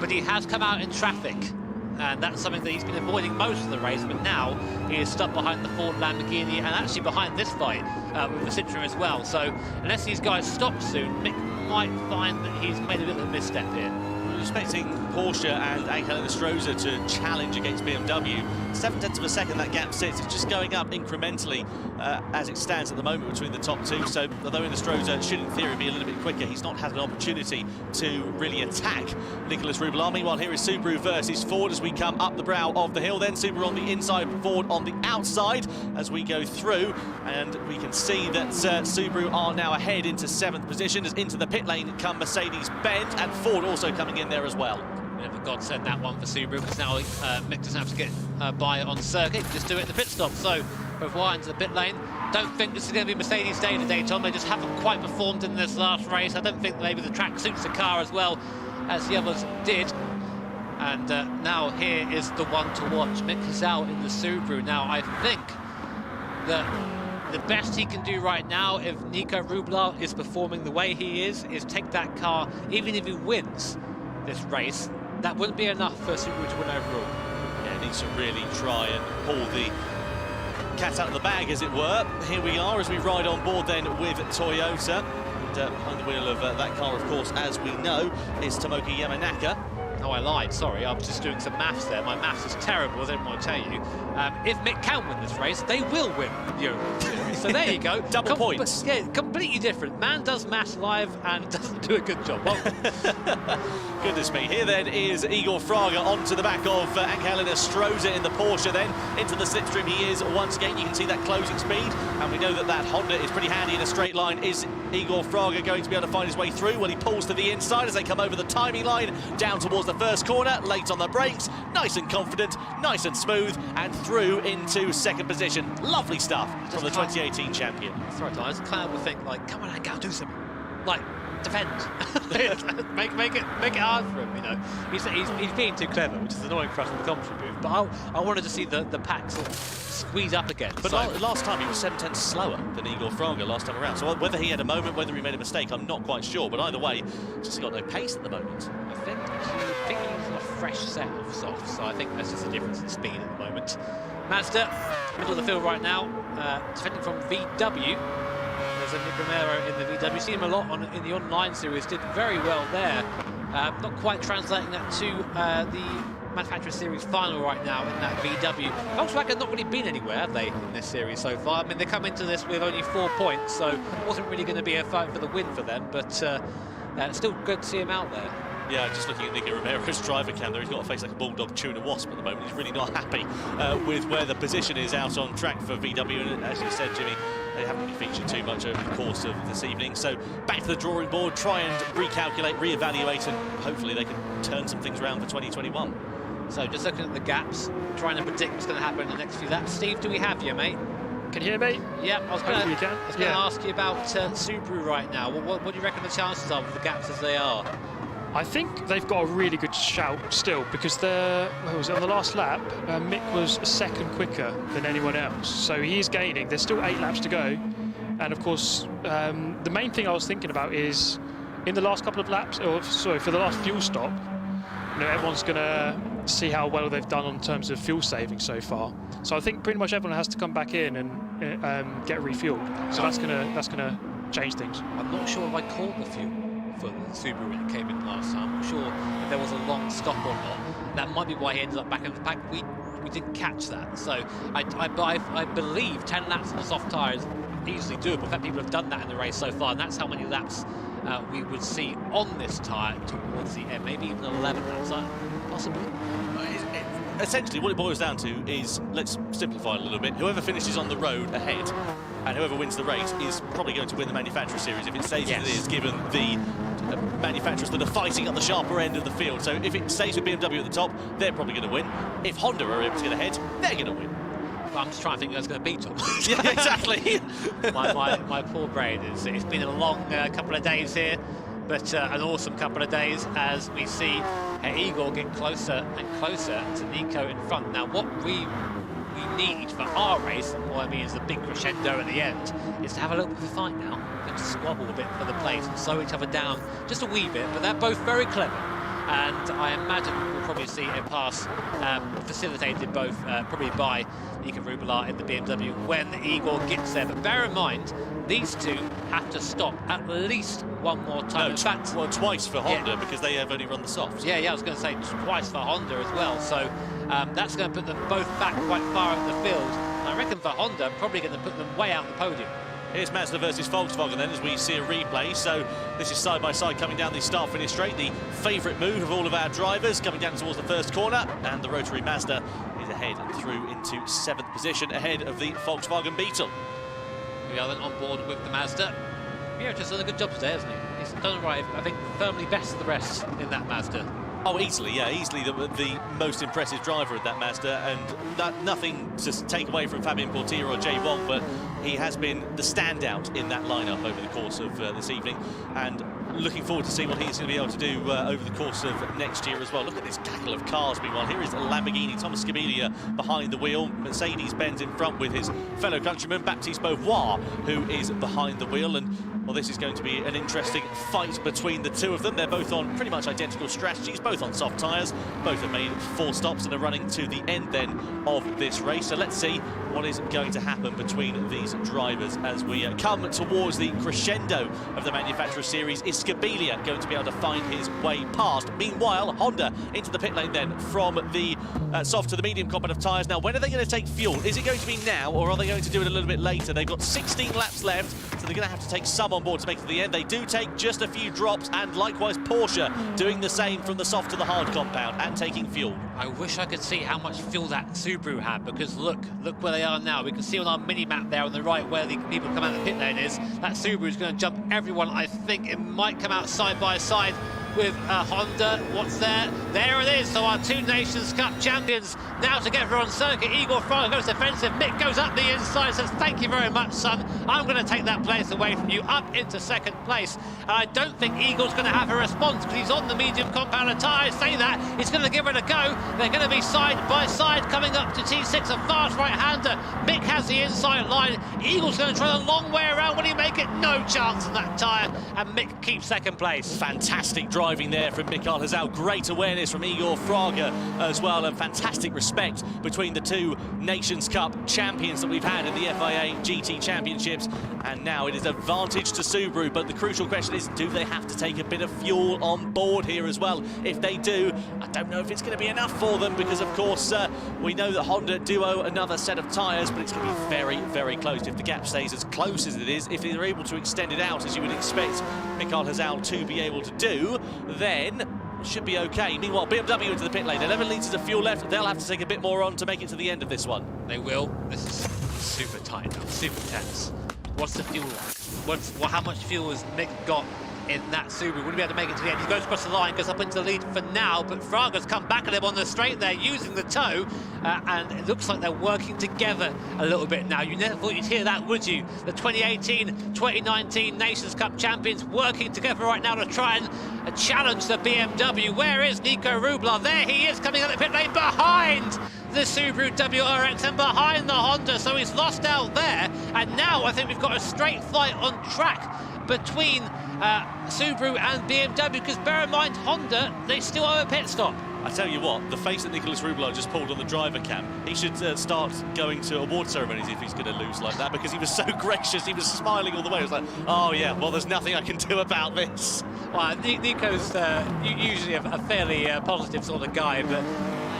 But he has come out in traffic, and that's something that he's been avoiding most of the race, but now he is stuck behind the Ford Lamborghini and actually behind this fight with the Citroën as well. So unless these guys stop soon, Mick might find that he's made a bit of a misstep here. We're expecting Porsche and Angelina Stroza to challenge against BMW. 0.7 of a second that gap sits. It's just going up incrementally as it stands at the moment between the top two. So although in the Stroza should in theory be a little bit quicker, he's not had an opportunity to really attack Nicolas Rubbelard. Meanwhile, here is Subaru versus Ford as we come up the brow of the hill. Then Subaru on the inside, Ford on the outside as we go through. And we can see that Subaru are now ahead into 7th position as into the pit lane come Mercedes-Benz, and Ford also coming in there as well. Bit of a godsend that one for Subaru, because now Mick doesn't have to get by on circuit, just do it in the pit stop. So Beauvoir into the pit lane. Don't think this is going to be Mercedes' day today, Tom. They just haven't quite performed in this last race. I don't think maybe the track suits the car as well as the others did. And now here is the one to watch, Mick Hazal in the Subaru. Now I think that the best he can do right now, if Nico Rubbelard is performing the way he is take that car, even if he wins this race. That wouldn't be enough for Subaru to win overall. Yeah, needs to really try and pull the cat out of the bag, as it were. Here we are as we ride on board then with Toyota. And behind the wheel of that car, of course, as we know, is Tomoki Yamanaka. Oh, I lied, sorry, I was just doing some maths there. My maths is terrible, as I didn't want to tell you. If Mick can win this race, they will win the Euro Series. So there you go. Double points. But, yeah, completely different. Man does maths live and doesn't do a good job. Well, goodness me. Here then is Igor Fraga onto the back of Angelina Stroza in the Porsche then. Into the slipstream he is once again. You can see that closing speed. And we know that that Honda is pretty handy in a straight line. Is Igor Fraga going to be able to find his way through? Well, he pulls to the inside as they come over the timing line, down towards the first corner, late on the brakes, nice and confident, nice and smooth, and through into 2nd position. Lovely stuff from the 2018 champion. Sorry, Tom, I just kind of would think, like, come on, Angel, do something. Like, defend. make it hard for him, you know. He's being too clever, which is annoying for us in the commentary booth. But I wanted to see the pack sort of squeeze up again. But last time he was 7/10 slower than Igor Fraga last time around. So whether he had a moment, whether he made a mistake, I'm not quite sure. But either way, just got no pace at the moment. I think he's a fresh set of softs, so I think that's just a difference in speed at the moment. Mazda, middle of the field right now, defending from VW. There's a Nick Romero in the VW. See him a lot in the online series, did very well there. Not quite translating that to the Manufacturer Series final right now in that VW. Volkswagen not really been anywhere, have they, in this series so far? I mean, they come into this with only 4 points, so it wasn't really going to be a fight for the win for them, but still good to see him out there. Yeah, just looking at Nico Romero's driver cam there, he's got a face like a bulldog chewing a wasp at the moment. He's really not happy with where the position is out on track for VW. And as you said, Jimmy, they haven't really featured too much over the course of this evening. So back to the drawing board, try and recalculate, reevaluate, and hopefully they can turn some things around for 2021. So just looking at the gaps, trying to predict what's going to happen in the next few laps. Steve, do we have you, mate? Can you hear me? Yeah, I was going to ask you about Subaru right now. What do you reckon the chances are with the gaps as they are? I think they've got a really good shout still, because on the last lap, Mick was a second quicker than anyone else. So he is gaining. There's still 8 laps to go. And of course, the main thing I was thinking about is in the last couple of laps, for the last fuel stop, you know, everyone's going to see how well they've done in terms of fuel saving so far. So I think pretty much everyone has to come back in and get refueled. So that's gonna change things. I'm not sure if I caught the fuel for the Subaru when it came in last time. I'm not sure if there was a long stop or not. That might be why he ended up back in the pack. We didn't catch that. So I believe 10 laps on the soft tyre is easily doable. In fact, people have done that in the race so far, and that's how many laps we would see on this tyre towards the end. Maybe even 11 laps, possibly. Essentially, what it boils down to is, let's simplify it a little bit, whoever finishes on the road ahead and and whoever wins the race is probably going to win the manufacturer series if it stays as it is, given the manufacturers that are fighting at the sharper end of the field. So if it stays with BMW at the top, they're probably going to win. If Honda are able to get ahead, they're going to win. I'm just trying to think who's going to beat them. Yeah, exactly. my poor brain it's been a long couple of days here, but an awesome couple of days as we see Igor get closer and closer to Nico in front. Now, what we need for our race, and what I mean is the big crescendo at the end, is to have a little bit of a fight now, and to squabble a bit for the place and slow each other down just a wee bit. But they're both very clever, and I imagine we'll probably see a pass facilitated both probably by Igor Fraga in the BMW when Igor gets there. But bear in mind, these two have to stop at least one more time. No, in fact, well, twice for Honda because they have only run the softs. Yeah, I was going to say twice for Honda as well. So that's going to put them both back quite far up the field. And I reckon for Honda, probably going to put them way out the podium. Here's Mazda versus Volkswagen then as we see a replay. So this is side by side coming down the start-finish straight. The favourite move of all of our drivers coming down towards the first corner. And the rotary Mazda is ahead through into 7th position ahead of the Volkswagen Beetle. We are then on board with the Mazda. Yeah, just done a good job today, hasn't he? He's done right, I think, firmly best of the rest in that Mazda. Oh, easily, yeah, easily the most impressive driver of that Mazda, and nothing to take away from Fabien Portier or Jay Wong, but he has been the standout in that lineup over the course of this evening, and looking forward to see what he's going to be able to do over the course of next year as well. Look at this cackle of cars. Meanwhile, here is Lamborghini, Thomas Scabilia behind the wheel, Mercedes-Benz in front with his fellow countryman Matisse Beauvoir, who is behind the wheel. And well, this is going to be an interesting fight between the two of them. They're both on pretty much identical strategies, both on soft tyres. Both have made 4 stops and are running to the end then of this race. So let's see what is going to happen between these drivers as we come towards the crescendo of the manufacturer series. Is Scabilia going to be able to find his way past? Meanwhile, Honda into the pit lane then from the soft to the medium compound of tyres. Now, when are they going to take fuel? Is it going to be now, or are they going to do it a little bit later? They've got 16 laps left, so they're going to have to take some on board to make it to the end. They do take just a few drops, and likewise Porsche doing the same from the soft to the hard compound and taking fuel. I wish I could see how much fuel that Subaru had, because look where they are now. We can see on our mini-map there on the right where the people come out of the pit lane is. That Subaru is going to jump everyone. I think it might come out side by side with Honda. What's there? There it is. So our 2 Nations Cup champions now together on circuit. Igor Fraga goes defensive. Mick goes up the inside, says, thank you very much, son. I'm going to take that place away from you, up into 2nd place. And I don't think Igor's going to have a response because he's on the medium compound of tyres. Say that, he's going to give it a go. They're going to be side by side coming up to T6, a fast right-hander. Mick has the inside line. Igor's going to try the long way around. Will he make it? No chance on that tyre. And Mick keeps 2nd place. Fantastic driving there from Mikael Hazal. Great awareness from Igor Fraga as well, and fantastic respect between the 2 Nations Cup champions that we've had in the FIA GT Championships. And now it is advantage to Subaru, but the crucial question is, do they have to take a bit of fuel on board here as well? If they do, I don't know if it's going to be enough for them, because of course we know that Honda do owe another set of tyres, but it's going to be very, very close. If the gap stays as close as it is, if they're able to extend it out, as you would expect Mikael Hazal to be able to do, then it should be okay. Meanwhile, BMW into the pit lane. 11 litres of fuel left. They'll have to take a bit more on to make it to the end of this one. They will. This is super tight now, super tense. What's the fuel like? How much fuel has Mick got in that Subaru? Wouldn't be able to make it to the end. He goes across the line, goes up into the lead for now, but Fraga's come back at him on the straight there, using the toe, and it looks like they're working together a little bit now. You never thought you'd hear that, would you? The 2018-2019 Nations Cup champions working together right now to try and challenge the BMW. Where is Nico Fraga? There he is, coming out of the pit lane behind the Subaru WRX and behind the Honda, so he's lost out there, and now I think we've got a straight fight on track between Subaru and BMW, because bear in mind, Honda, they still owe a pit stop. I tell you what, the face that Nicolas Rublev just pulled on the driver cam, he should start going to award ceremonies if he's going to lose like that, because he was so gracious, he was smiling all the way. It was like, oh yeah, well, there's nothing I can do about this. Well, Nico's usually a fairly positive sort of guy, but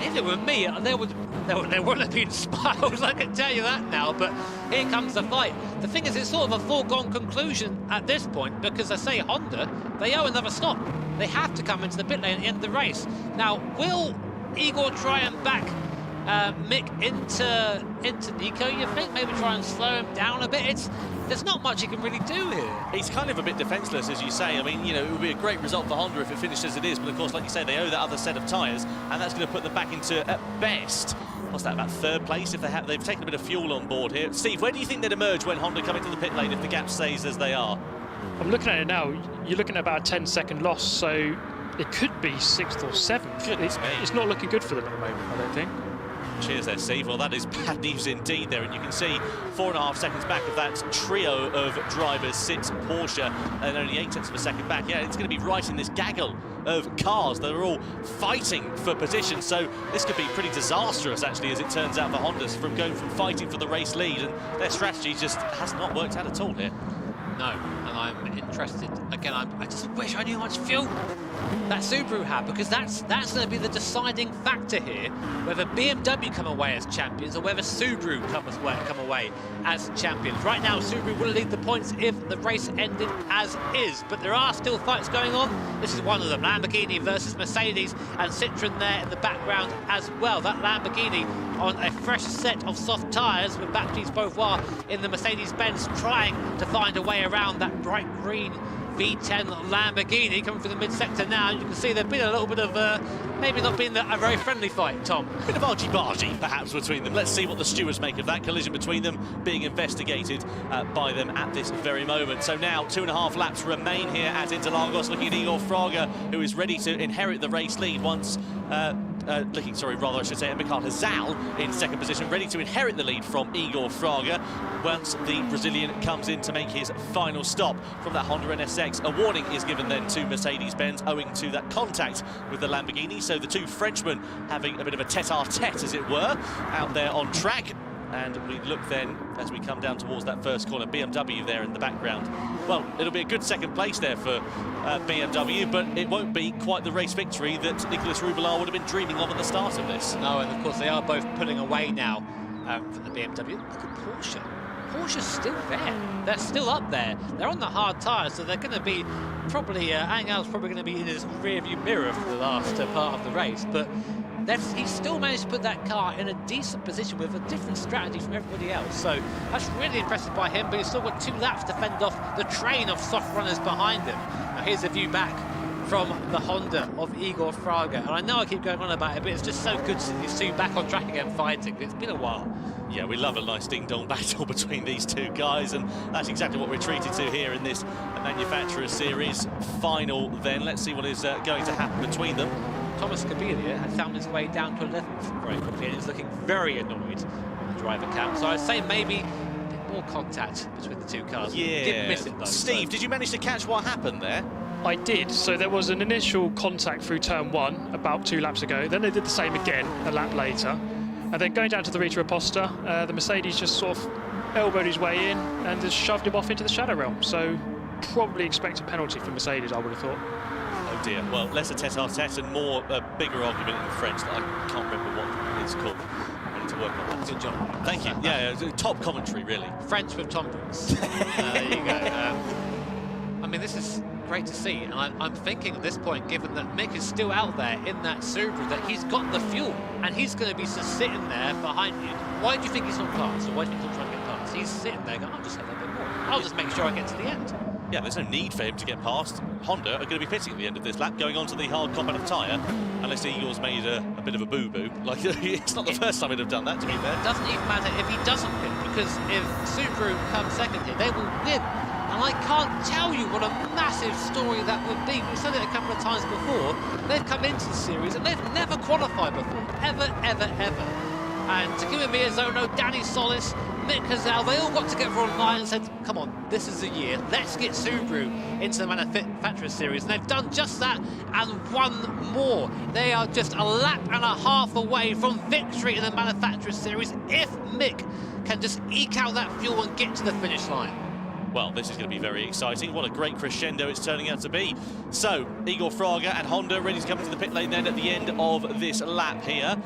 if it were me, there wouldn't have been smiles, I can tell you that now. But here comes the fight. The thing is, it's sort of a foregone conclusion at this point, because I say Honda, they owe another stop. They have to come into the pit lane at the end of the race. Now, will Igor try and back Mick into Nico, you think? Maybe try and slow him down a bit. There's not much he can really do here. He's kind of a bit defenceless, as you say. I mean, you know, it would be a great result for Honda if it finished as it is, but of course, like you say, they owe that other set of tyres, and that's going to put them back into, at best, what's that, about third place if they've taken a bit of fuel on board here. Steve, where do you think they'd emerge when Honda come into the pit lane if the gap stays as they are? I'm looking at it now. You're looking at about a 10-second loss, so it could be 6th or 7th. It's not looking good for them at the moment, I don't think. Cheers there, Steve. Well, that is bad news indeed there, and you can see 4.5 seconds back of that trio of drivers sits Porsche, and only 8 tenths of a second back. Yeah, it's going to be right in this gaggle of cars that are all fighting for position, so this could be pretty disastrous, actually, as it turns out for Honda, from going from fighting for the race lead, and their strategy just has not worked out at all here. No, and I'm interested. Again, I just wish I knew how much fuel that Subaru had, because that's going to be the deciding factor here, whether BMW come away as champions or whether Subaru come away as champions. Right now, Subaru will lead the points if the race ended as is, but there are still fights going on. This is one of them, Lamborghini versus Mercedes, and Citroën there in the background as well. That Lamborghini on a fresh set of soft tyres with Matisse Beauvoir in the Mercedes-Benz, trying to find a way around that bright green V10 Lamborghini coming through the mid-sector now. You can see there's been a little bit of maybe not been a very friendly fight, Tom. A bit of argy-bargy perhaps between them. Let's see what the stewards make of that collision between them, being investigated by them at this very moment. So now 2.5 laps remain here at Interlagos, looking at Igor Fraga, who is ready to inherit the race lead once I should say, Mikael Hazal in second position, ready to inherit the lead from Igor Fraga once the Brazilian comes in to make his final stop from that Honda NSX. A warning is given then to Mercedes-Benz owing to that contact with the Lamborghini, so the two Frenchmen having a bit of a tete-a-tete, as it were, out there on track. And we look then, as we come down towards that first corner, BMW there in the background. Well, it'll be a good second place there for BMW, but it won't be quite the race victory that Nicolas Roubillard would have been dreaming of at the start of this. No, and of course they are both pulling away now from the BMW. Look at Porsche. Porsche's still there. They're still up there. They're on the hard tyres, so they're going to be probably, Angel's probably going to be in his rear-view mirror for the last part of the race, but he's still managed to put that car in a decent position with a different strategy from everybody else. So that's really impressive by him, but he's still got 2 laps to fend off the train of soft runners behind him. Now here's a view back from the Honda of Igor Fraga. And I know I keep going on about it, but it's just so good to see back on track again fighting. It's been a while. Yeah, we love a nice ding-dong battle between these two guys, and that's exactly what we're treated to here in this Manufacturer Series final then. Let's see what is going to happen between them. Thomas Kabilia had found his way down to 11th very quickly, and is looking very annoyed on the driver cam. So I'd say maybe a bit more contact between the two cars. Yeah. Didn't miss it though. Steve, did you manage to catch what happened there? I did. So there was an initial contact through turn 1 about 2 laps ago. Then they did the same again a lap later. And then going down to the Rita Aposta, the Mercedes just sort of elbowed his way in and just shoved him off into the shadow realm. So probably expect a penalty for Mercedes, I would have thought. Oh dear. Well, less a tete-a-tete and more a bigger argument in French that I can't remember what it's called. I need to work on that. Good job. Thank you. Yeah, top commentary, really. French with Tom Brooks. There you go. I mean, this is great to see, and I'm thinking at this point, given that Mick is still out there in that Subaru, that he's got the fuel, and he's going to be just sitting there behind you. Why do you think he's not past, or why do you think he's not trying to get past? He's sitting there going, I'll just have a bit more. I'll just make sure I get to the end. Yeah, there's no need for him to get past. Honda are going to be pitting at the end of this lap, going on to the hard compound tyre, unless Igor's made a bit of a boo-boo. Like, it's not the first time he'd have done that, to be fair. It doesn't even matter if he doesn't pit, because if Subaru comes second here, they will win. And I can't tell you what a massive story that would be. We've said it a couple of times before. They've come into the series and they've never qualified before. Ever, ever, ever. And Takuma Miyazono, Danny Solis, Mick Hazal, they all got together online and said, come on, this is the year. Let's get Subaru into the Manufacturer Series. And they've done just that and one more. They are just a lap and a half away from victory in the Manufacturer Series if Mick can just eke out that fuel and get to the finish line. Well, this is going to be very exciting. What a great crescendo it's turning out to be. So, Igor Fraga and Honda ready to come into the pit lane then at the end of this lap here.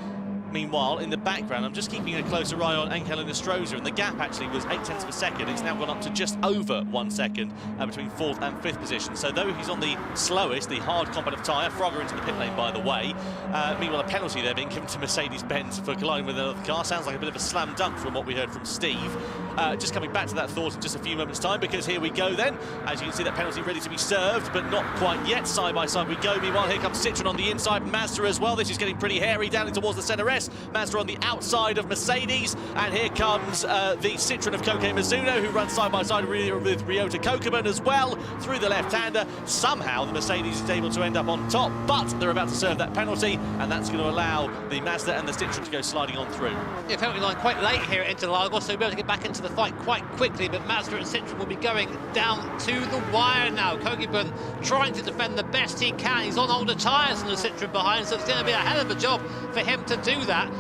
Meanwhile, in the background, I'm just keeping a closer eye on Angel Nostroza, and the gap actually was 0.8 of a second. It's now gone up to just over 1 second between 4th and 5th position. So though he's on the slowest, the hard competitive tyre, Fraga into the pit lane, by the way. Meanwhile, a penalty there being given to Mercedes-Benz for colliding with another car. Sounds like a bit of a slam dunk from what we heard from Steve. Just coming back to that thought in just a few moments' time, because here we go then. As you can see, that penalty ready to be served, but not quite yet. Side by side we go. Meanwhile, here comes Citroen on the inside, Mazda as well. This is getting pretty hairy down in towards the centre S. Mazda on the outside of Mercedes, and here comes the Citroen of Koke Mizuno, who runs side by side with Ryota Kokubun as well through the left-hander. Somehow the Mercedes is able to end up on top, but they're about to serve that penalty, and that's going to allow the Mazda and the Citroen to go sliding on through. Yeah, penalty line quite late here at Interlagos, so we'll be able to get back into the fight quite quickly, but Mazda and Citroen will be going down to the wire now. Kokubun trying to defend the best he can. He's on older tyres than the Citroen behind, so it's going to be a hell of a job for him to do that.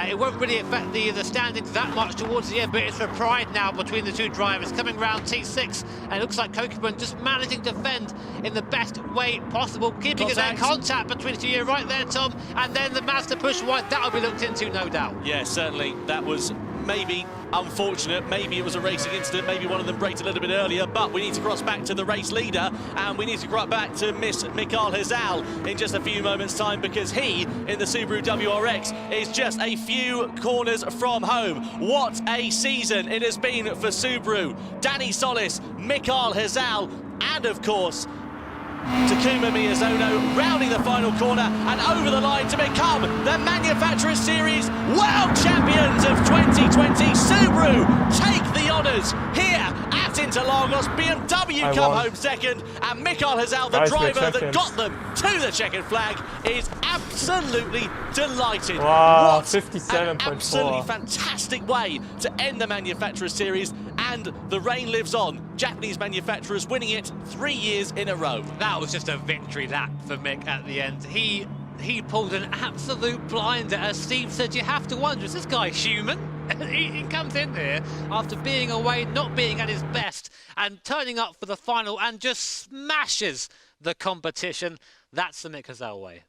It won't really affect the standings that much towards the end, but it's for pride now between the two drivers. Coming round T6, and it looks like Kokubun just managing to defend in the best way possible, keeping his own contact between the two. You're right there, Tom, and then the Mazda push wide, that'll be looked into, no doubt. Yeah, certainly. That was maybe unfortunate, maybe it was a racing incident, maybe one of them braked a little bit earlier, but we need to cross back to the race leader, and we need to cross back to Miss Mikael Hazal in just a few moments' time, because he, in the Subaru WRX, is just a few corners from home. What a season it has been for Subaru. Danny Solis, Mikael Hazal, and of course, Takuma Miyazono rounding the final corner and over the line to become the Manufacturers Series World Champions of 2020. Subaru take the honours here at Interlagos. BMW come home second, and Mikael Hazal, the driver that got them to the checkered flag, is absolutely delighted. Wow, what 57.4. an absolutely fantastic way to end the Manufacturers Series, and the reign lives on. Japanese manufacturers winning it 3 years in a row. That was just a victory lap for Mick at the end. He pulled an absolute blinder. As Steve said, you have to wonder, is this guy human? He comes in here after being away, not being at his best, and turning up for the final and just smashes the competition. That's the Mick Hazal way.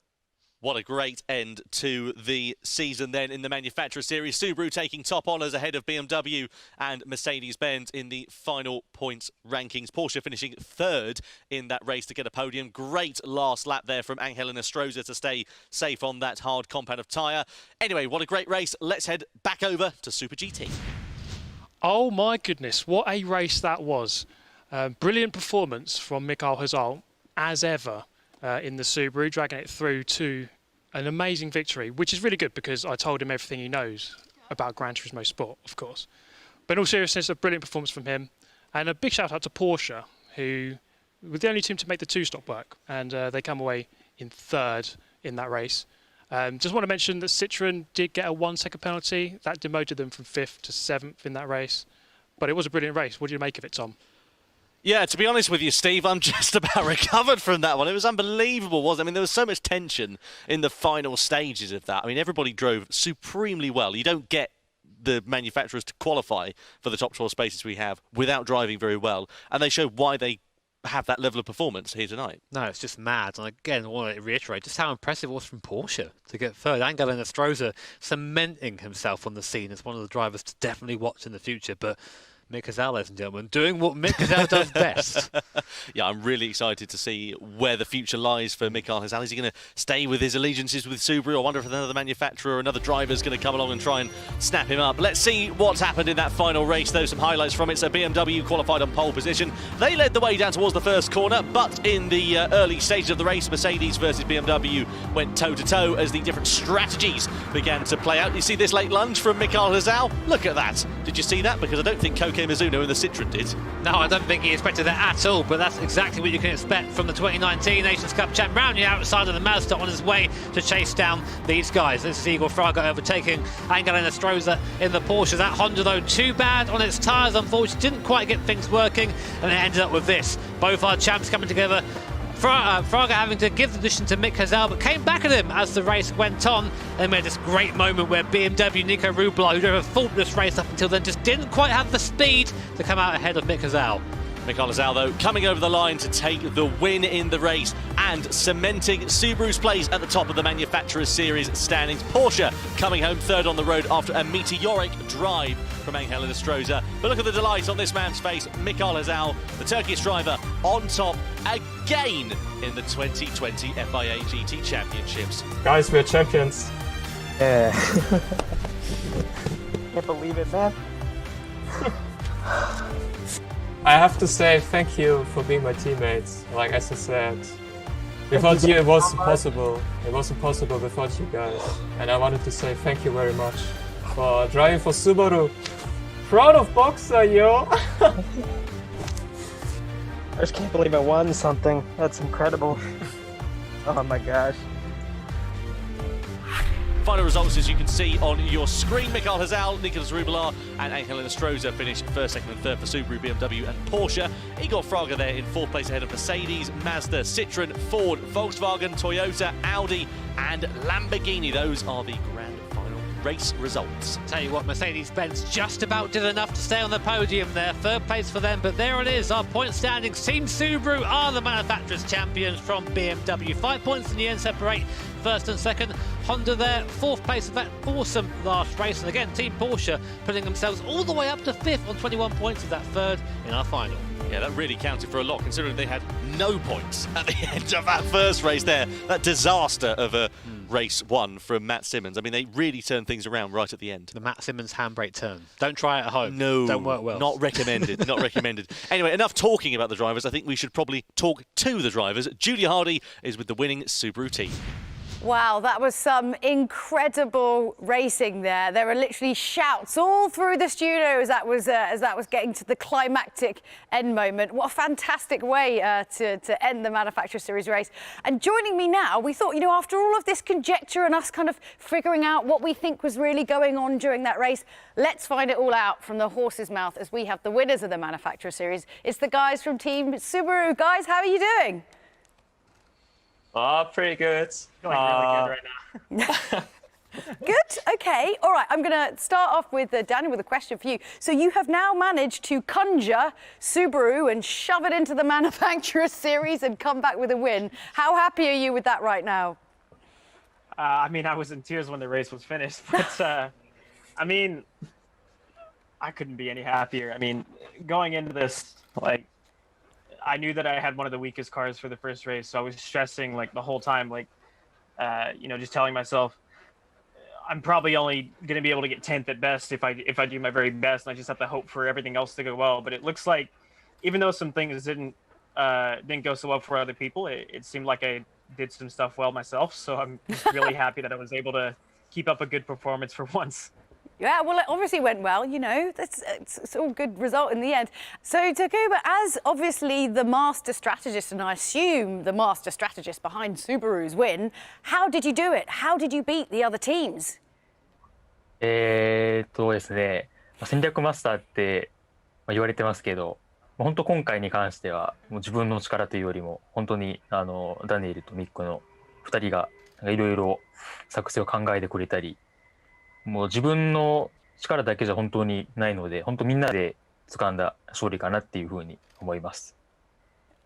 What a great end to the season then in the Manufacturer Series. Subaru taking top honours ahead of BMW and Mercedes-Benz in the final points rankings. Porsche finishing third in that race to get a podium. Great last lap there from Angel Nostroza to stay safe on that hard compound of tyre. Anyway, what a great race. Let's head back over to Super GT. Oh my goodness, what a race that was. Brilliant performance from Mikael Hazal, as ever. In the Subaru, dragging it through to an amazing victory, which is really good because I told him everything he knows about Gran Turismo Sport, of course. But in all seriousness, a brilliant performance from him. And a big shout out to Porsche, who were the only team to make the two-stop work. And they come away in third in that race. Just want to mention that Citroen did get a 1 second penalty. That demoted them from 5th to 7th in that race. But it was a brilliant race. What do you make of it, Tom? Yeah, to be honest with you, Steve, I'm just about recovered from that one. It was unbelievable, wasn't it? I mean, there was so much tension in the final stages of that. I mean, everybody drove supremely well. You don't get the manufacturers to qualify for the top 12 spaces we have without driving very well. And they showed why they have that level of performance here tonight. No, it's just mad. And again, I want to reiterate just how impressive it was from Porsche to get third. Angel Nostroza cementing himself on the scene as one of the drivers to definitely watch in the future. But Mick Hazal, ladies and gentlemen, doing what Mick Hazal does best. Yeah, I'm really excited to see where the future lies for Mikael Hazal. Is he going to stay with his allegiances with Subaru? I wonder if another manufacturer or another driver is going to come along and try and snap him up. Let's see what's happened in that final race, though. Some highlights from it. So BMW qualified on pole position. They led the way down towards the first corner, but in the early stages of the race, Mercedes versus BMW went toe-to-toe as the different strategies began to play out. You see this late lunge from Mikael Hazal? Look at that. Did you see that? Because I don't think Koke Mizuno and the Citroen did. No, I don't think he expected that at all, but that's exactly what you can expect from the 2019 Nations Cup champ, rounding outside of the Mazda on his way to chase down these guys. This is Igor Fraga overtaking Angel Nostroza in the Porsche. That Honda, though, too bad on its tyres, unfortunately, didn't quite get things working, and it ended up with this. Both our champs coming together. Fraga having to give the position to Mick Hazal, but came back at him as the race went on. They made this great moment where BMW Nico Rubler, who drove a faultless race up until then, just didn't quite have the speed to come out ahead of Mick Hazal. Mikael Hazal, though, coming over the line to take the win in the race and cementing Subaru's place at the top of the Manufacturers Series standings. Porsche coming home third on the road after a meteoric drive from Angel Enestrosa. But look at the delight on this man's face. Mikael Hazal, the Turkish driver, on top again in the 2020 FIA GT Championships. Guys, we're champions. Yeah. Can't believe it, man. I have to say thank you for being my teammates. Like as I said, without you it wasn't possible. It wasn't possible without you guys. And I wanted to say thank you very much for driving for Subaru. Proud of Boxer, yo! I just can't believe I won something. That's incredible. Oh my gosh. Final results, as you can see on your screen: Mikael Hazal, Nicolas Rubelar and Angel Enestrosa finished first, second and third for Subaru, BMW and Porsche. Igor Fraga there in fourth place ahead of Mercedes, Mazda, Citroen, Ford, Volkswagen, Toyota, Audi and Lamborghini. Those are the grand final race results. Tell you what, Mercedes-Benz just about did enough to stay on the podium there. Third place for them, but there it is. Our point standings. Team Subaru are the manufacturers' champions from BMW. 5 points in the end separate first and second. Honda there, fourth place of that awesome last race. And again, Team Porsche putting themselves all the way up to fifth on 21 points of that third in our final. Yeah, that really counted for a lot, considering they had no points at the end of that first race there. That disaster of a race one from Matt Simmons. I mean, they really turned things around right at the end. The Matt Simmons handbrake turn. Don't try it at home. No. Don't work well. Not recommended. Not recommended. Anyway, enough talking about the drivers. I think we should probably talk to the drivers. Julia Hardy is with the winning Subaru team. Wow, that was some incredible racing there. There were literally shouts all through the studio as that was getting to the climactic end moment. What a fantastic way to end the Manufacturer Series race. And joining me now, we thought, you know, after all of this conjecture and us kind of figuring out what we think was really going on during that race, let's find it all out from the horse's mouth as we have the winners of the Manufacturer Series. It's the guys from Team Subaru. Guys, how are you doing? Pretty good. Going really good right now. Good. Okay. All right. I'm going to start off with Daniel with a question for you. So you have now managed to conjure Subaru and shove it into the Manufacturer Series and come back with a win. How happy are you with that right now? I mean, I was in tears when the race was finished, but I mean, I couldn't be any happier. I mean, going into this, like, I knew that I had one of the weakest cars for the first race, so I was stressing like the whole time, like, you know, just telling myself I'm probably only going to be able to get 10th at best if I do my very best, and I just have to hope for everything else to go well. But it looks like, even though some things didn't go so well for other people, it seemed like I did some stuff well myself. So I'm just really happy that I was able to keep up a good performance for once. Yeah, well, it obviously went well, you know. It's all good result in the end. So, Takuma, as obviously the master strategist, and I assume the master strategist behind Subaru's win, how did you do it? How did you beat the other teams? ですね、戦略マスターって言われてますけど、本当今回に関してはもう自分の力というよりも本当にダニエルとミックの2人がいろいろ作戦を考えてくれたり、もう自分の力だけじゃ本当にないので、本当みんなで掴んだ勝利かなっていうふうに思います。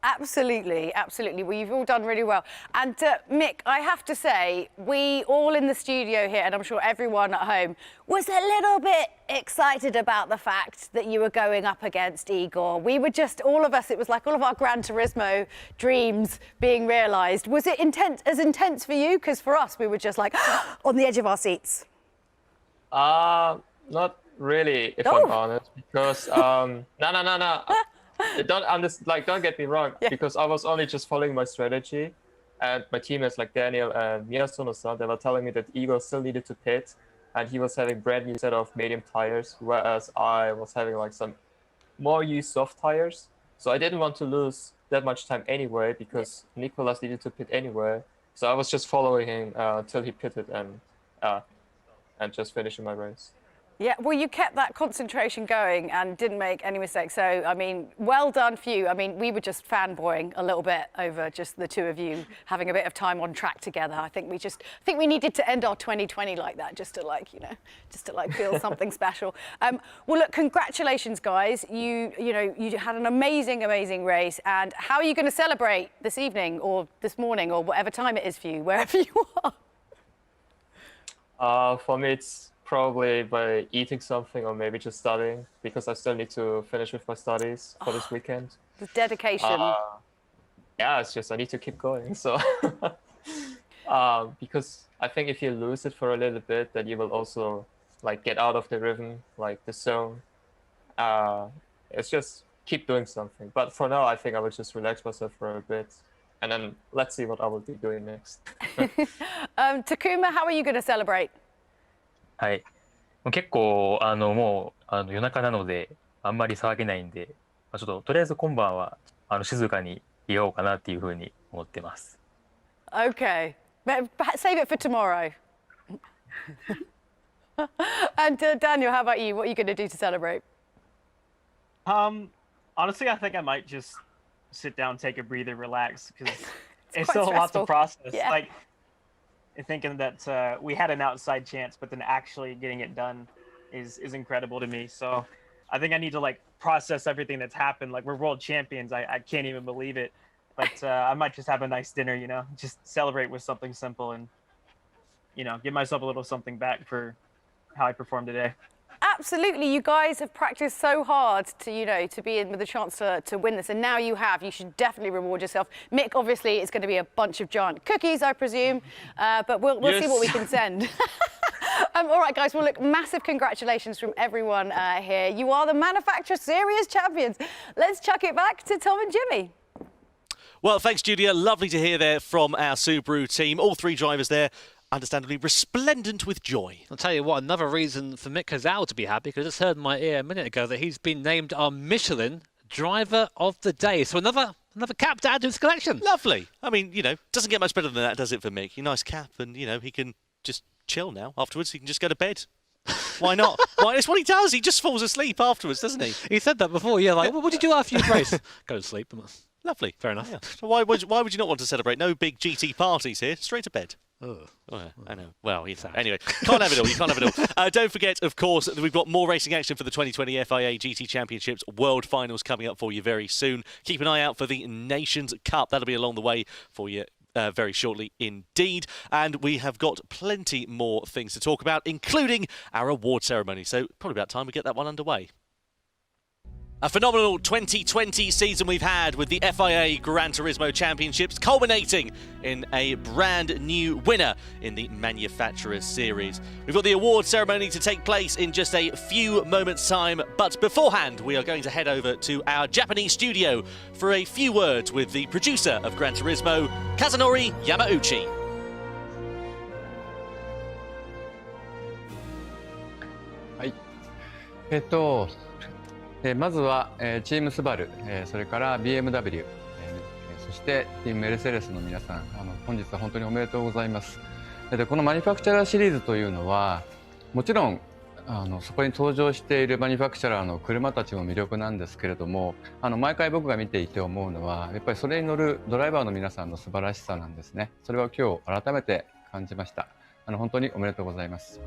Absolutely, absolutely. Well, you've all done really well. And Mick, I have to say, we all in the studio here, and I'm sure everyone at home, was a little bit excited about the fact that you were going up against Igor. We were just, all of us, it was like all of our Gran Turismo dreams being realised. Was it as intense for you? Because for us, we were just like on the edge of our seats. Not really, if I'm honest, because no. Don't get me wrong, because I was only just following my strategy, and my teammates like Daniel and Miyasuno-san, they were telling me that Igor still needed to pit, and he was having brand new set of medium tires, whereas I was having like some more used soft tires. So I didn't want to lose that much time anyway, because Nicolas needed to pit anyway. So I was just following him until he pitted and just finishing my race. Yeah, well, you kept that concentration going and didn't make any mistakes. So, I mean, well done for you. I mean, we were just fanboying a little bit over just the two of you having a bit of time on track together. I think we needed to end our 2020 like that, just to feel something special. Well, look, congratulations, guys. You had an amazing race. And how are you going to celebrate this evening or this morning or whatever time it is for you, wherever you are? For me, it's probably by eating something or maybe just studying, because I still need to finish with my studies for this weekend. The dedication. Yeah, it's just I need to keep going. So because I think if you lose it for a little bit, then you will also like get out of the rhythm, like the zone. It's just keep doing something. But for now, I think I will just relax myself for a bit, and then let's see what I will be doing next. Takuma, how are you going to celebrate? はい。結構もう夜中なのであんまり騒げないんで、ちょっととりあえず今晩は静かにいようかなっていうふうに思ってます。Okay, but save it for tomorrow. And Daniel, how about you? What are you going to do to celebrate? Honestly, I think I might just sit down, take a breather, relax, because it's quite still a lot to stressful. process. Yeah. Like thinking that we had an outside chance, but then actually getting it done is incredible to me. So I think I need to like process everything that's happened. Like we're world champions. I can't even believe it. But I might just have a nice dinner, just celebrate with something simple and, give myself a little something back for how I performed today. Absolutely, you guys have practiced so hard to be in with a chance to win this, and now you have. You should definitely reward yourself. Mick, obviously, it's going to be a bunch of giant cookies, I presume, but we'll see what we can send. All right, guys, well, look, massive congratulations from everyone here. You are the Manufacturer Series champions. Let's chuck it back to Tom and Jimmy. Well, thanks, Julia. Lovely to hear there from our Subaru team. All three drivers there, understandably resplendent with joy. I'll tell you what, another reason for Mick Hazal to be happy, because I just heard in my ear a minute ago that he's been named our Michelin Driver of the Day. So another cap to add to his collection. Lovely. I mean, doesn't get much better than that, does it, for Mick? A nice cap, and, he can just chill now. Afterwards, he can just go to bed. Why not? Why? It's what he does. He just falls asleep afterwards, doesn't he? He said that before, yeah, like, what did you do after your race? Go to sleep. Lovely. Fair enough. Yeah. So why would you not want to celebrate? No big GT parties here. Straight to bed. Oh, I know. Well, anyway, can't have it all. You can't have it all. Don't forget, of course, that we've got more racing action for the 2020 FIA GT Championships World Finals coming up for you very soon. Keep an eye out for the Nations Cup. That'll be along the way for you very shortly indeed. And we have got plenty more things to talk about, including our award ceremony. So probably about time we get that one underway. A phenomenal 2020 season we've had with the FIA Gran Turismo Championships, culminating in a brand new winner in the Manufacturers Series. We've got the award ceremony to take place in just a few moments' time, but beforehand we are going to head over to our Japanese studio for a few words with the producer of Gran Turismo, Kazunori Yamauchi. まずはチームスバル、それから BMW、そしてチームメルセデスの皆さん、本日は本当におめでとうございます。このマニファクチャラーシリーズというのは、もちろんそこに登場しているマニファクチャラーの車たちも魅力なんですけれども、毎回僕が見ていて思うのは、やっぱりそれに乗るドライバーの皆さんの素晴らしさなんですね。それを今日改めて感じました。本当におめでとうございます。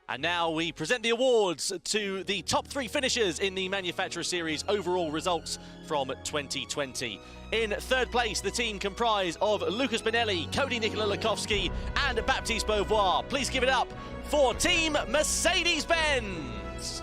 And now we present the awards to the top three finishers in the Manufacturer Series overall results from 2020. In third place, the team comprised of Lucas Benelli, Cody Nikolakowski and Baptiste Beauvoir. Please give it up for Team Mercedes-Benz.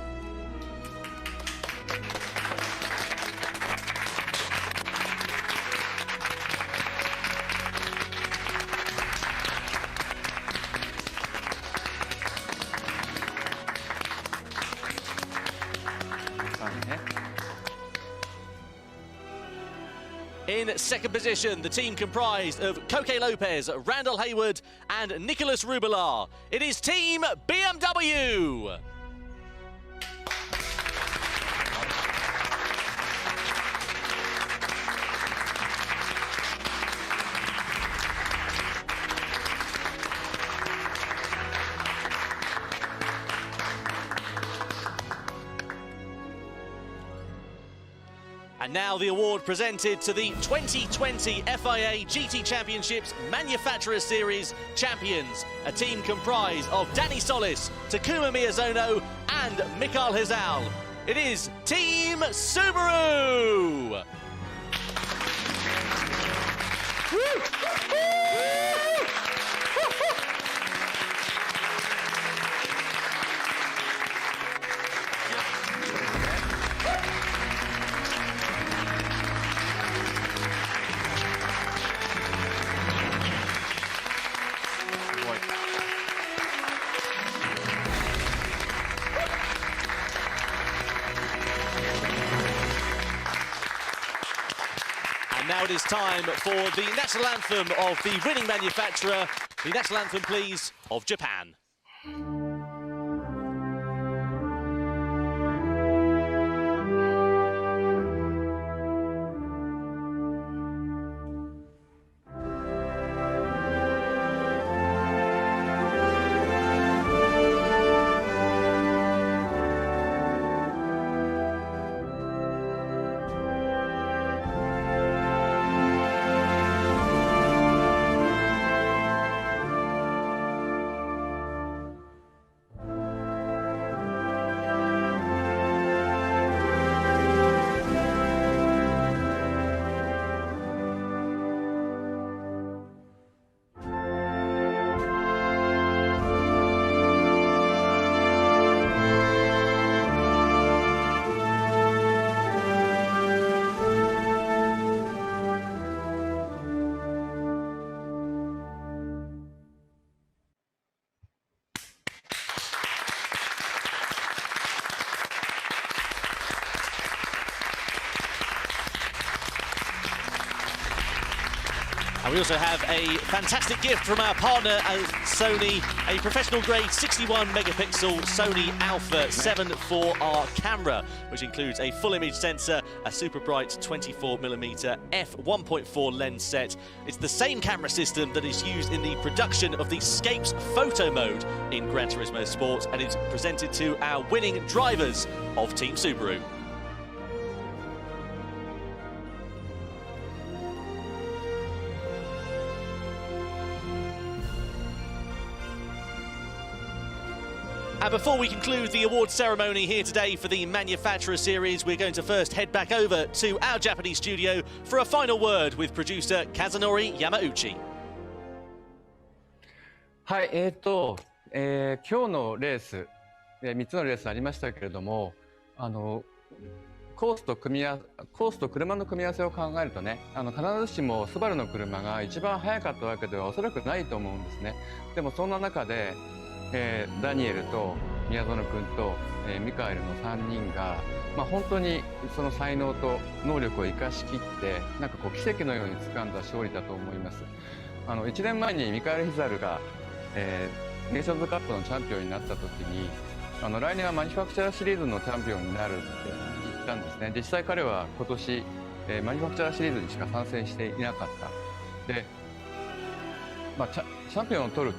In second position, the team comprised of Koke Lopez, Randall Hayward and Nicholas Rubelar. It is Team BMW. And now the award presented to the 2020 FIA GT Championships Manufacturer Series champions, a team comprised of Danny Solis, Takuma Miyazono and Mikael Hizal. It is Team Subaru! Now it is time for the national anthem of the winning manufacturer. The national anthem, please, of Japan. 'And we also have a fantastic gift from our partner Sony, a professional grade 61 megapixel Sony Alpha 7.4R camera, which includes a full image sensor, a super bright 24mm f1.4 lens set. It's the same camera system that is used in the production of the Scapes photo mode in Gran Turismo Sport, and is presented to our winning drivers of Team Subaru. And before we conclude the award ceremony here today for the Manufacturer Series, we're going to first head back over to our Japanese studio for a final word with producer Kazunori Yamauchi. はい、今日のレース、3つのレースありましたけれども、コースと車の組み合わせを考えるとね、必ずしもスバルの車が一番速かったわけではおそらくないと思うんですね。でもそんな中で、ダニエルと宮園君と、ミカエルの3人が、本当にその才能と能力を生かしきって、なんかこう奇跡のように掴んだ勝利だと思います。1年前にミカエル・ヒザルが、ネーションズカップのチャンピオンになった時に、来年はマニファクチャーシリーズのチャンピオンになるって言ったんですね。実際彼は今年、マニファクチャーシリーズにしか参戦していなかった。で、チャンピオンを取る、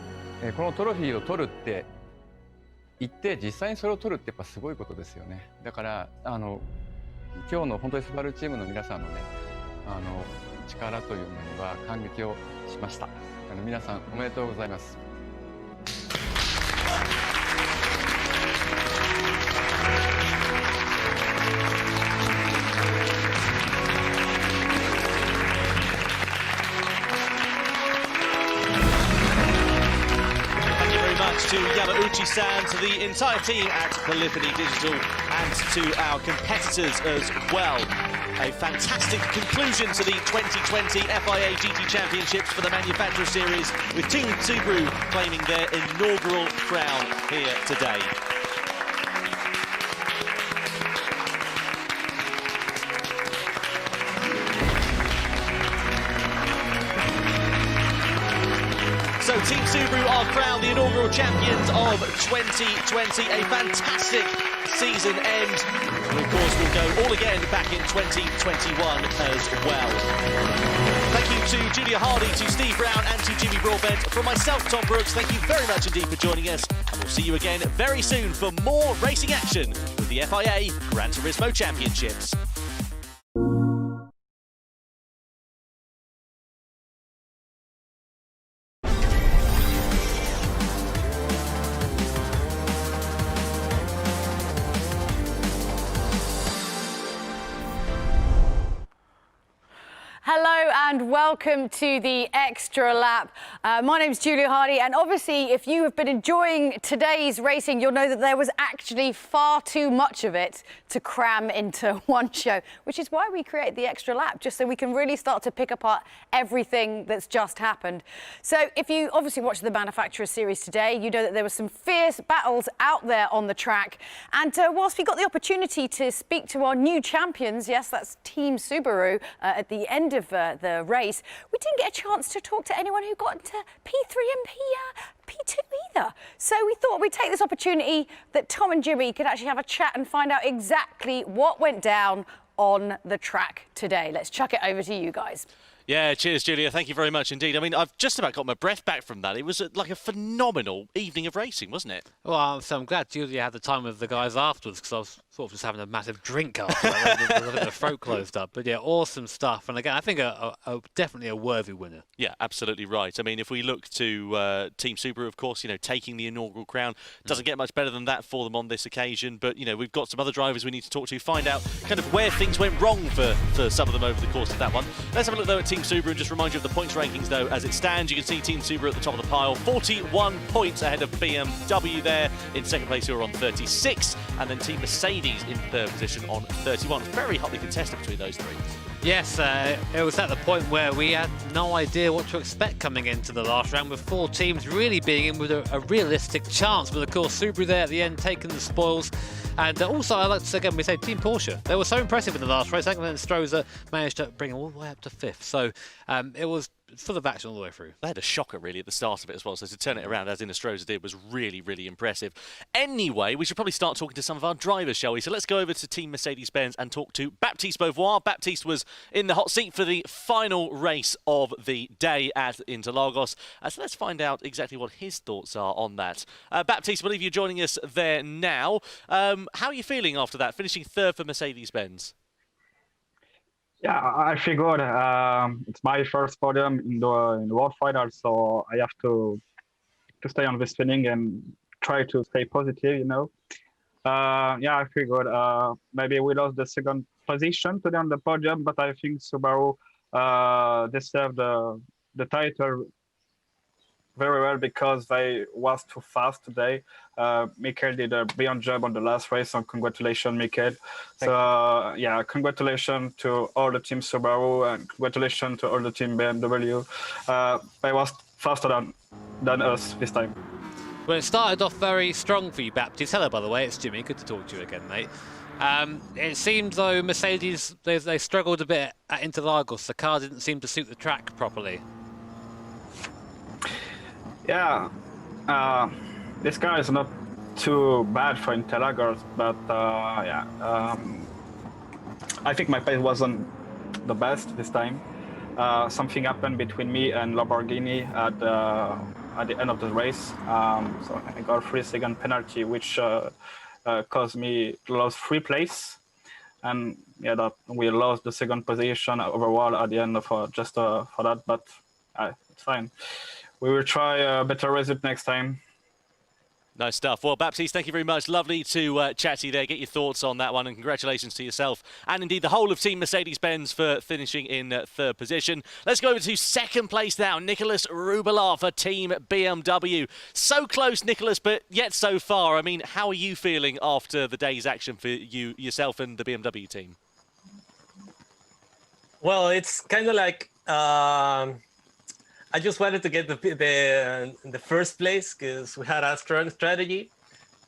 このトロフィーを取るって言って実際にそれを取るってやっぱすごいことですよね。だから今日の本当にスバルチームの皆さんのね力というのには感激をしました。皆さんおめでとうございます。To Yamauchi-san, to the entire team at Polyphony Digital, and to our competitors as well. A fantastic conclusion to the 2020 FIA GT Championships for the Manufacturer Series, with Team Subaru claiming their inaugural crown here today. So Team Subaru are crowned the inaugural champions of 2020. A fantastic season end. And of course we'll go all again back in 2021 as well. Thank you to Julia Hardy, to Steve Brown and to Jimmy Broadbent. From myself, Tom Brooks, thank you very much indeed for joining us. And we'll see you again very soon for more racing action with the FIA Gran Turismo Championships. and welcome to the Extra Lap. My name's Julia Hardy, and obviously if you have been enjoying today's racing, you'll know that there was actually far too much of it to cram into one show, which is why we created the Extra Lap, just so we can really start to pick apart everything that's just happened. So if you obviously watched the Manufacturer Series today, you know that there were some fierce battles out there on the track. And whilst we got the opportunity to speak to our new champions, yes, that's Team Subaru, at the end of the race, we didn't get a chance to talk to anyone who got into P3 and P2 either. So we thought we'd take this opportunity that Tom and Jimmy could actually have a chat and find out exactly what went down on the track today. Let's chuck it over to you guys. Yeah, cheers, Julia. Thank you very much indeed. I mean, I've just about got my breath back from that. It was like a phenomenal evening of racing, wasn't it? Well, so I'm glad Julia had the time with the guys afterwards, because I was sort of just having a massive drink after that. With the throat closed up. But yeah, awesome stuff. And again, I think definitely a worthy winner. Yeah, absolutely right. I mean, if we look to Team Subaru, of course, you know, taking the inaugural crown, doesn't get much better than that for them on this occasion. But, you know, we've got some other drivers we need to talk to, find out kind of where things went wrong for some of them over the course of that one. Let's have a look, though, at Team Subaru and just remind you of the points rankings, though, as it stands. You can see Team Subaru at the top of the pile, 41 points ahead of BMW there in second place, who are on 36, and then Team Mercedes in third position on 31. Very hotly contested between those three. Yes, it was at the point where we had no idea what to expect coming into the last round, with four teams really being in with a realistic chance. But of course, Subaru there at the end taking the spoils. And also, I like to say again, we say Team Porsche. They were so impressive in the last race. I think then Strozer managed to bring them all the way up to fifth. So it was full of action all the way through. They had a shocker really at the start of it as well, so to turn it around as Strozer did was really, really impressive. Anyway, we should probably start talking to some of our drivers, shall we? So let's go over to Team Mercedes-Benz and talk to Matisse Beauvoir. Baptiste was in the hot seat for the final race of the day at Interlagos. So let's find out exactly what his thoughts are on that. Baptiste, I believe you're joining us there now. How are you feeling after that, finishing third for Mercedes-Benz? Yeah, I feel good. It's my first podium in the World Final, so I have to stay on this feeling and try to stay positive, you know. Yeah, I feel good. Maybe we lost the second position today on the podium, but I think Subaru deserved the title very well because they was too fast today. Michael did a brilliant job on the last race, so congratulations, Michael. So yeah, congratulations to all the team Subaru and congratulations to all the team BMW. They was faster than us this time. Well, it started off very strong for you, Baptiste. Hello, by the way, it's Jimmy. Good to talk to you again, mate. It seemed though Mercedes, they struggled a bit at Interlagos. The car didn't seem to suit the track properly. Yeah, this car is not too bad for Interlagos, but yeah, I think my pace wasn't the best this time. Something happened between me and Lamborghini at the end of the race, so I got a 3-second penalty, which caused me to lose 3 places, and yeah, that we lost the second position overall at the end of just for that, but it's fine. We will try a better result next time. Nice stuff. Well, Baptiste, thank you very much. Lovely to chat to you there, get your thoughts on that one, and congratulations to yourself and indeed the whole of Team Mercedes-Benz for finishing in third position. Let's go over to second place now, Nicolas Rubelar for Team BMW. So close, Nicolas, but yet so far. I mean, how are you feeling after the day's action for yourself and the BMW team? Well, it's kind of like... I just wanted to get the first place because we had a strong strategy,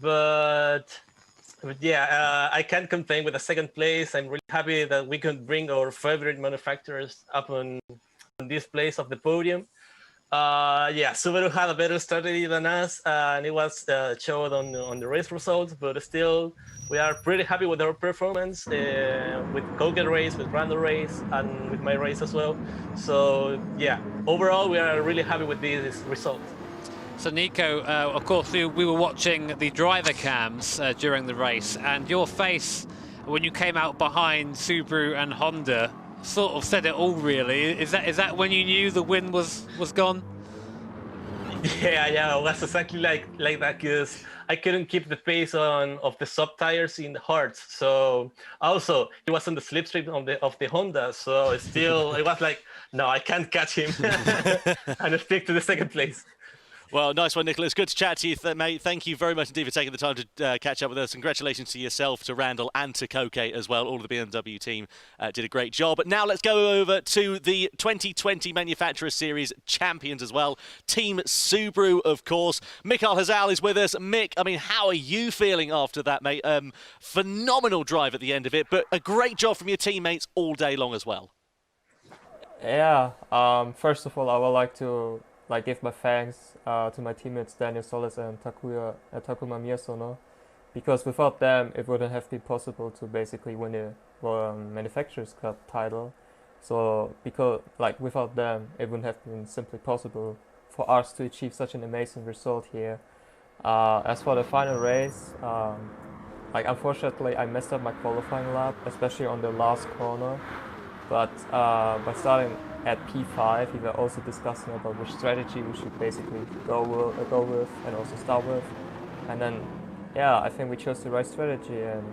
but yeah, I can't complain with the second place. I'm really happy that we could bring our favorite manufacturers up on this place of the podium. Yeah, Subaru had a better strategy than us, and it was showed on the race results, but still, we are pretty happy with our performance with Koga race, with Randall race, and with my race as well. So yeah, overall, we are really happy with this result. So Nico, of course, we were watching the driver cams during the race, and your face when you came out behind Subaru and Honda sort of said it all, really. Is that when you knew the win was gone? Yeah, it was exactly like that because I couldn't keep the pace of the sub tires in the hards. So also he was on the slipstream of the Honda. So still it was like, no, I can't catch him, and stick to the second place. Well, nice one, Nicholas. Good to chat to you, mate. Thank you very much indeed for taking the time to catch up with us. Congratulations to yourself, to Randall and to Koke as well. All of the BMW team did a great job. But now let's go over to the 2020 Manufacturer Series champions as well. Team Subaru, of course. Mikael Hazal is with us. Mick, I mean, how are you feeling after that, mate? Phenomenal drive at the end of it, but a great job from your teammates all day long as well. Yeah, first of all, I would like to give my thanks to my teammates Daniel Solis and Takuma Miyasono, because without them it wouldn't have been possible to basically win the Manufacturers Cup title. So because without them it wouldn't have been simply possible for us to achieve such an amazing result here. As for the final race, unfortunately I messed up my qualifying lap, especially on the last corner. But by starting at P5, we were also discussing about which strategy we should basically go with and also start with. And then, yeah, I think we chose the right strategy, and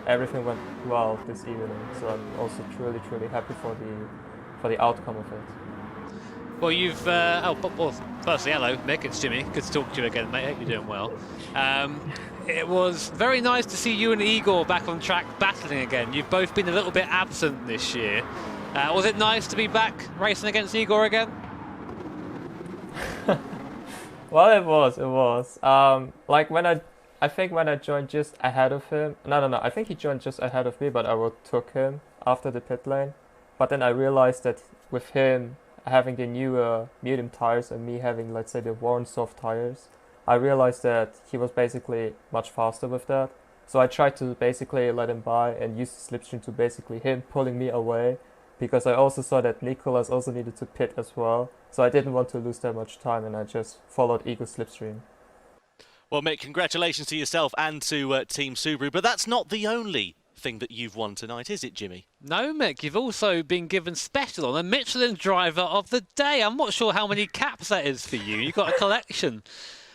everything went well this evening. So I'm also truly happy for the outcome of it. Well, you've firstly, hello, Mick. It's Jimmy. Good to talk to you again, mate. Hope you're doing well. It was very nice to see you and Igor back on track battling again. You've both been a little bit absent this year. Was it nice to be back racing against Igor again? Well, it was. I think when I joined just ahead of him. No. I think he joined just ahead of me, but I overtook him after the pit lane. But then I realized that with him having the newer medium tires and me having, let's say, the worn soft tires, I realized that he was basically much faster with that. So I tried to basically let him by and use the slipstream to basically him pulling me away, because I also saw that Nicolas also needed to pit as well. So I didn't want to lose that much time, and I just followed Igor's slipstream. Well, Mick, congratulations to yourself and to Team Subaru. But that's not the only thing that you've won tonight, is it, Jimmy? No, Mick, you've also been given special on a Michelin Driver of the Day. I'm not sure how many caps that is for you. You've got a collection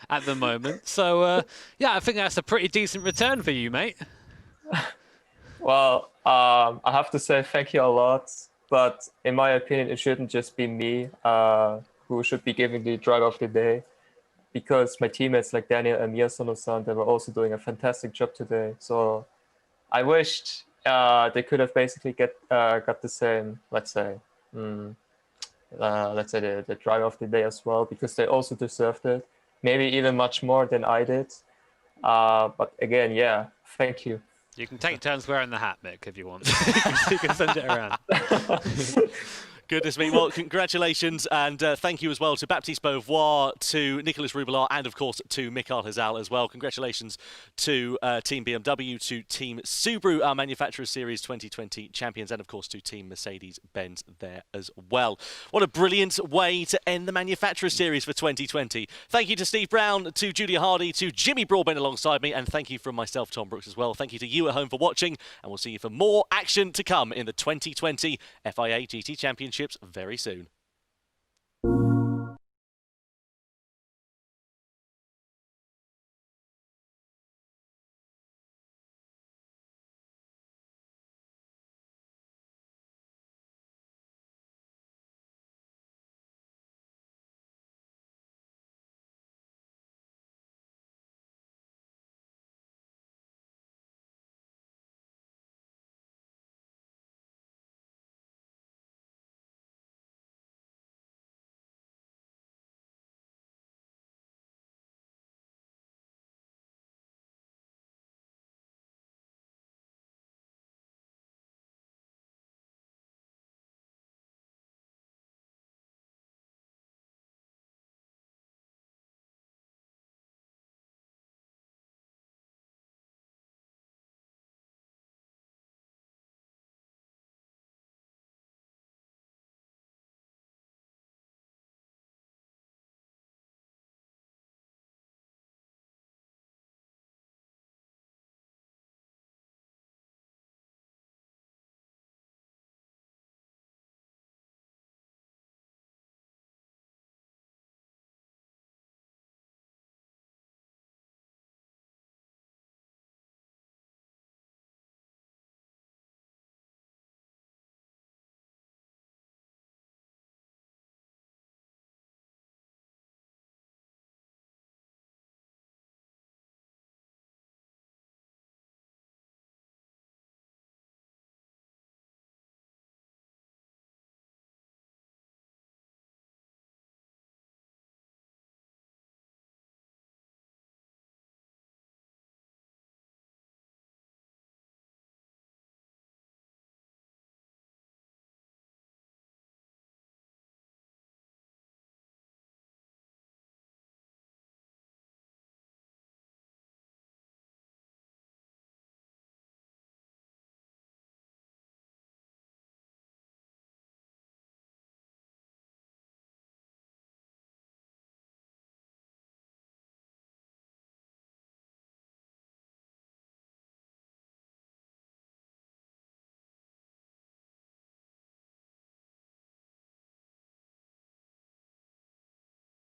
at the moment. So, yeah, I think that's a pretty decent return for you, mate. Well, I have to say thank you a lot. But in my opinion, it shouldn't just be me who should be giving the Driver of the Day, because my teammates like Daniel and Miyasono-san, they were also doing a fantastic job today. So I wished they could have basically got the same, let's say the Driver of the Day as well, because they also deserved it. Maybe even much more than I did. But again, yeah, thank you. You can take turns wearing the hat, Mick, if you want. You can send it around. Goodness me. Well, congratulations, and thank you as well to Baptiste Beauvoir, to Nicolas Roubillard, and of course to Mikael Hazal as well. Congratulations to Team BMW, to Team Subaru, our Manufacturer Series 2020 champions, and of course to Team Mercedes-Benz there as well. What a brilliant way to end the Manufacturer Series for 2020. Thank you to Steve Brown, to Julia Hardy, to Jimmy Broadbent alongside me, and thank you from myself, Tom Brooks, as well. Thank you to you at home for watching, and we'll see you for more action to come in the 2020 FIA GT Championships very soon.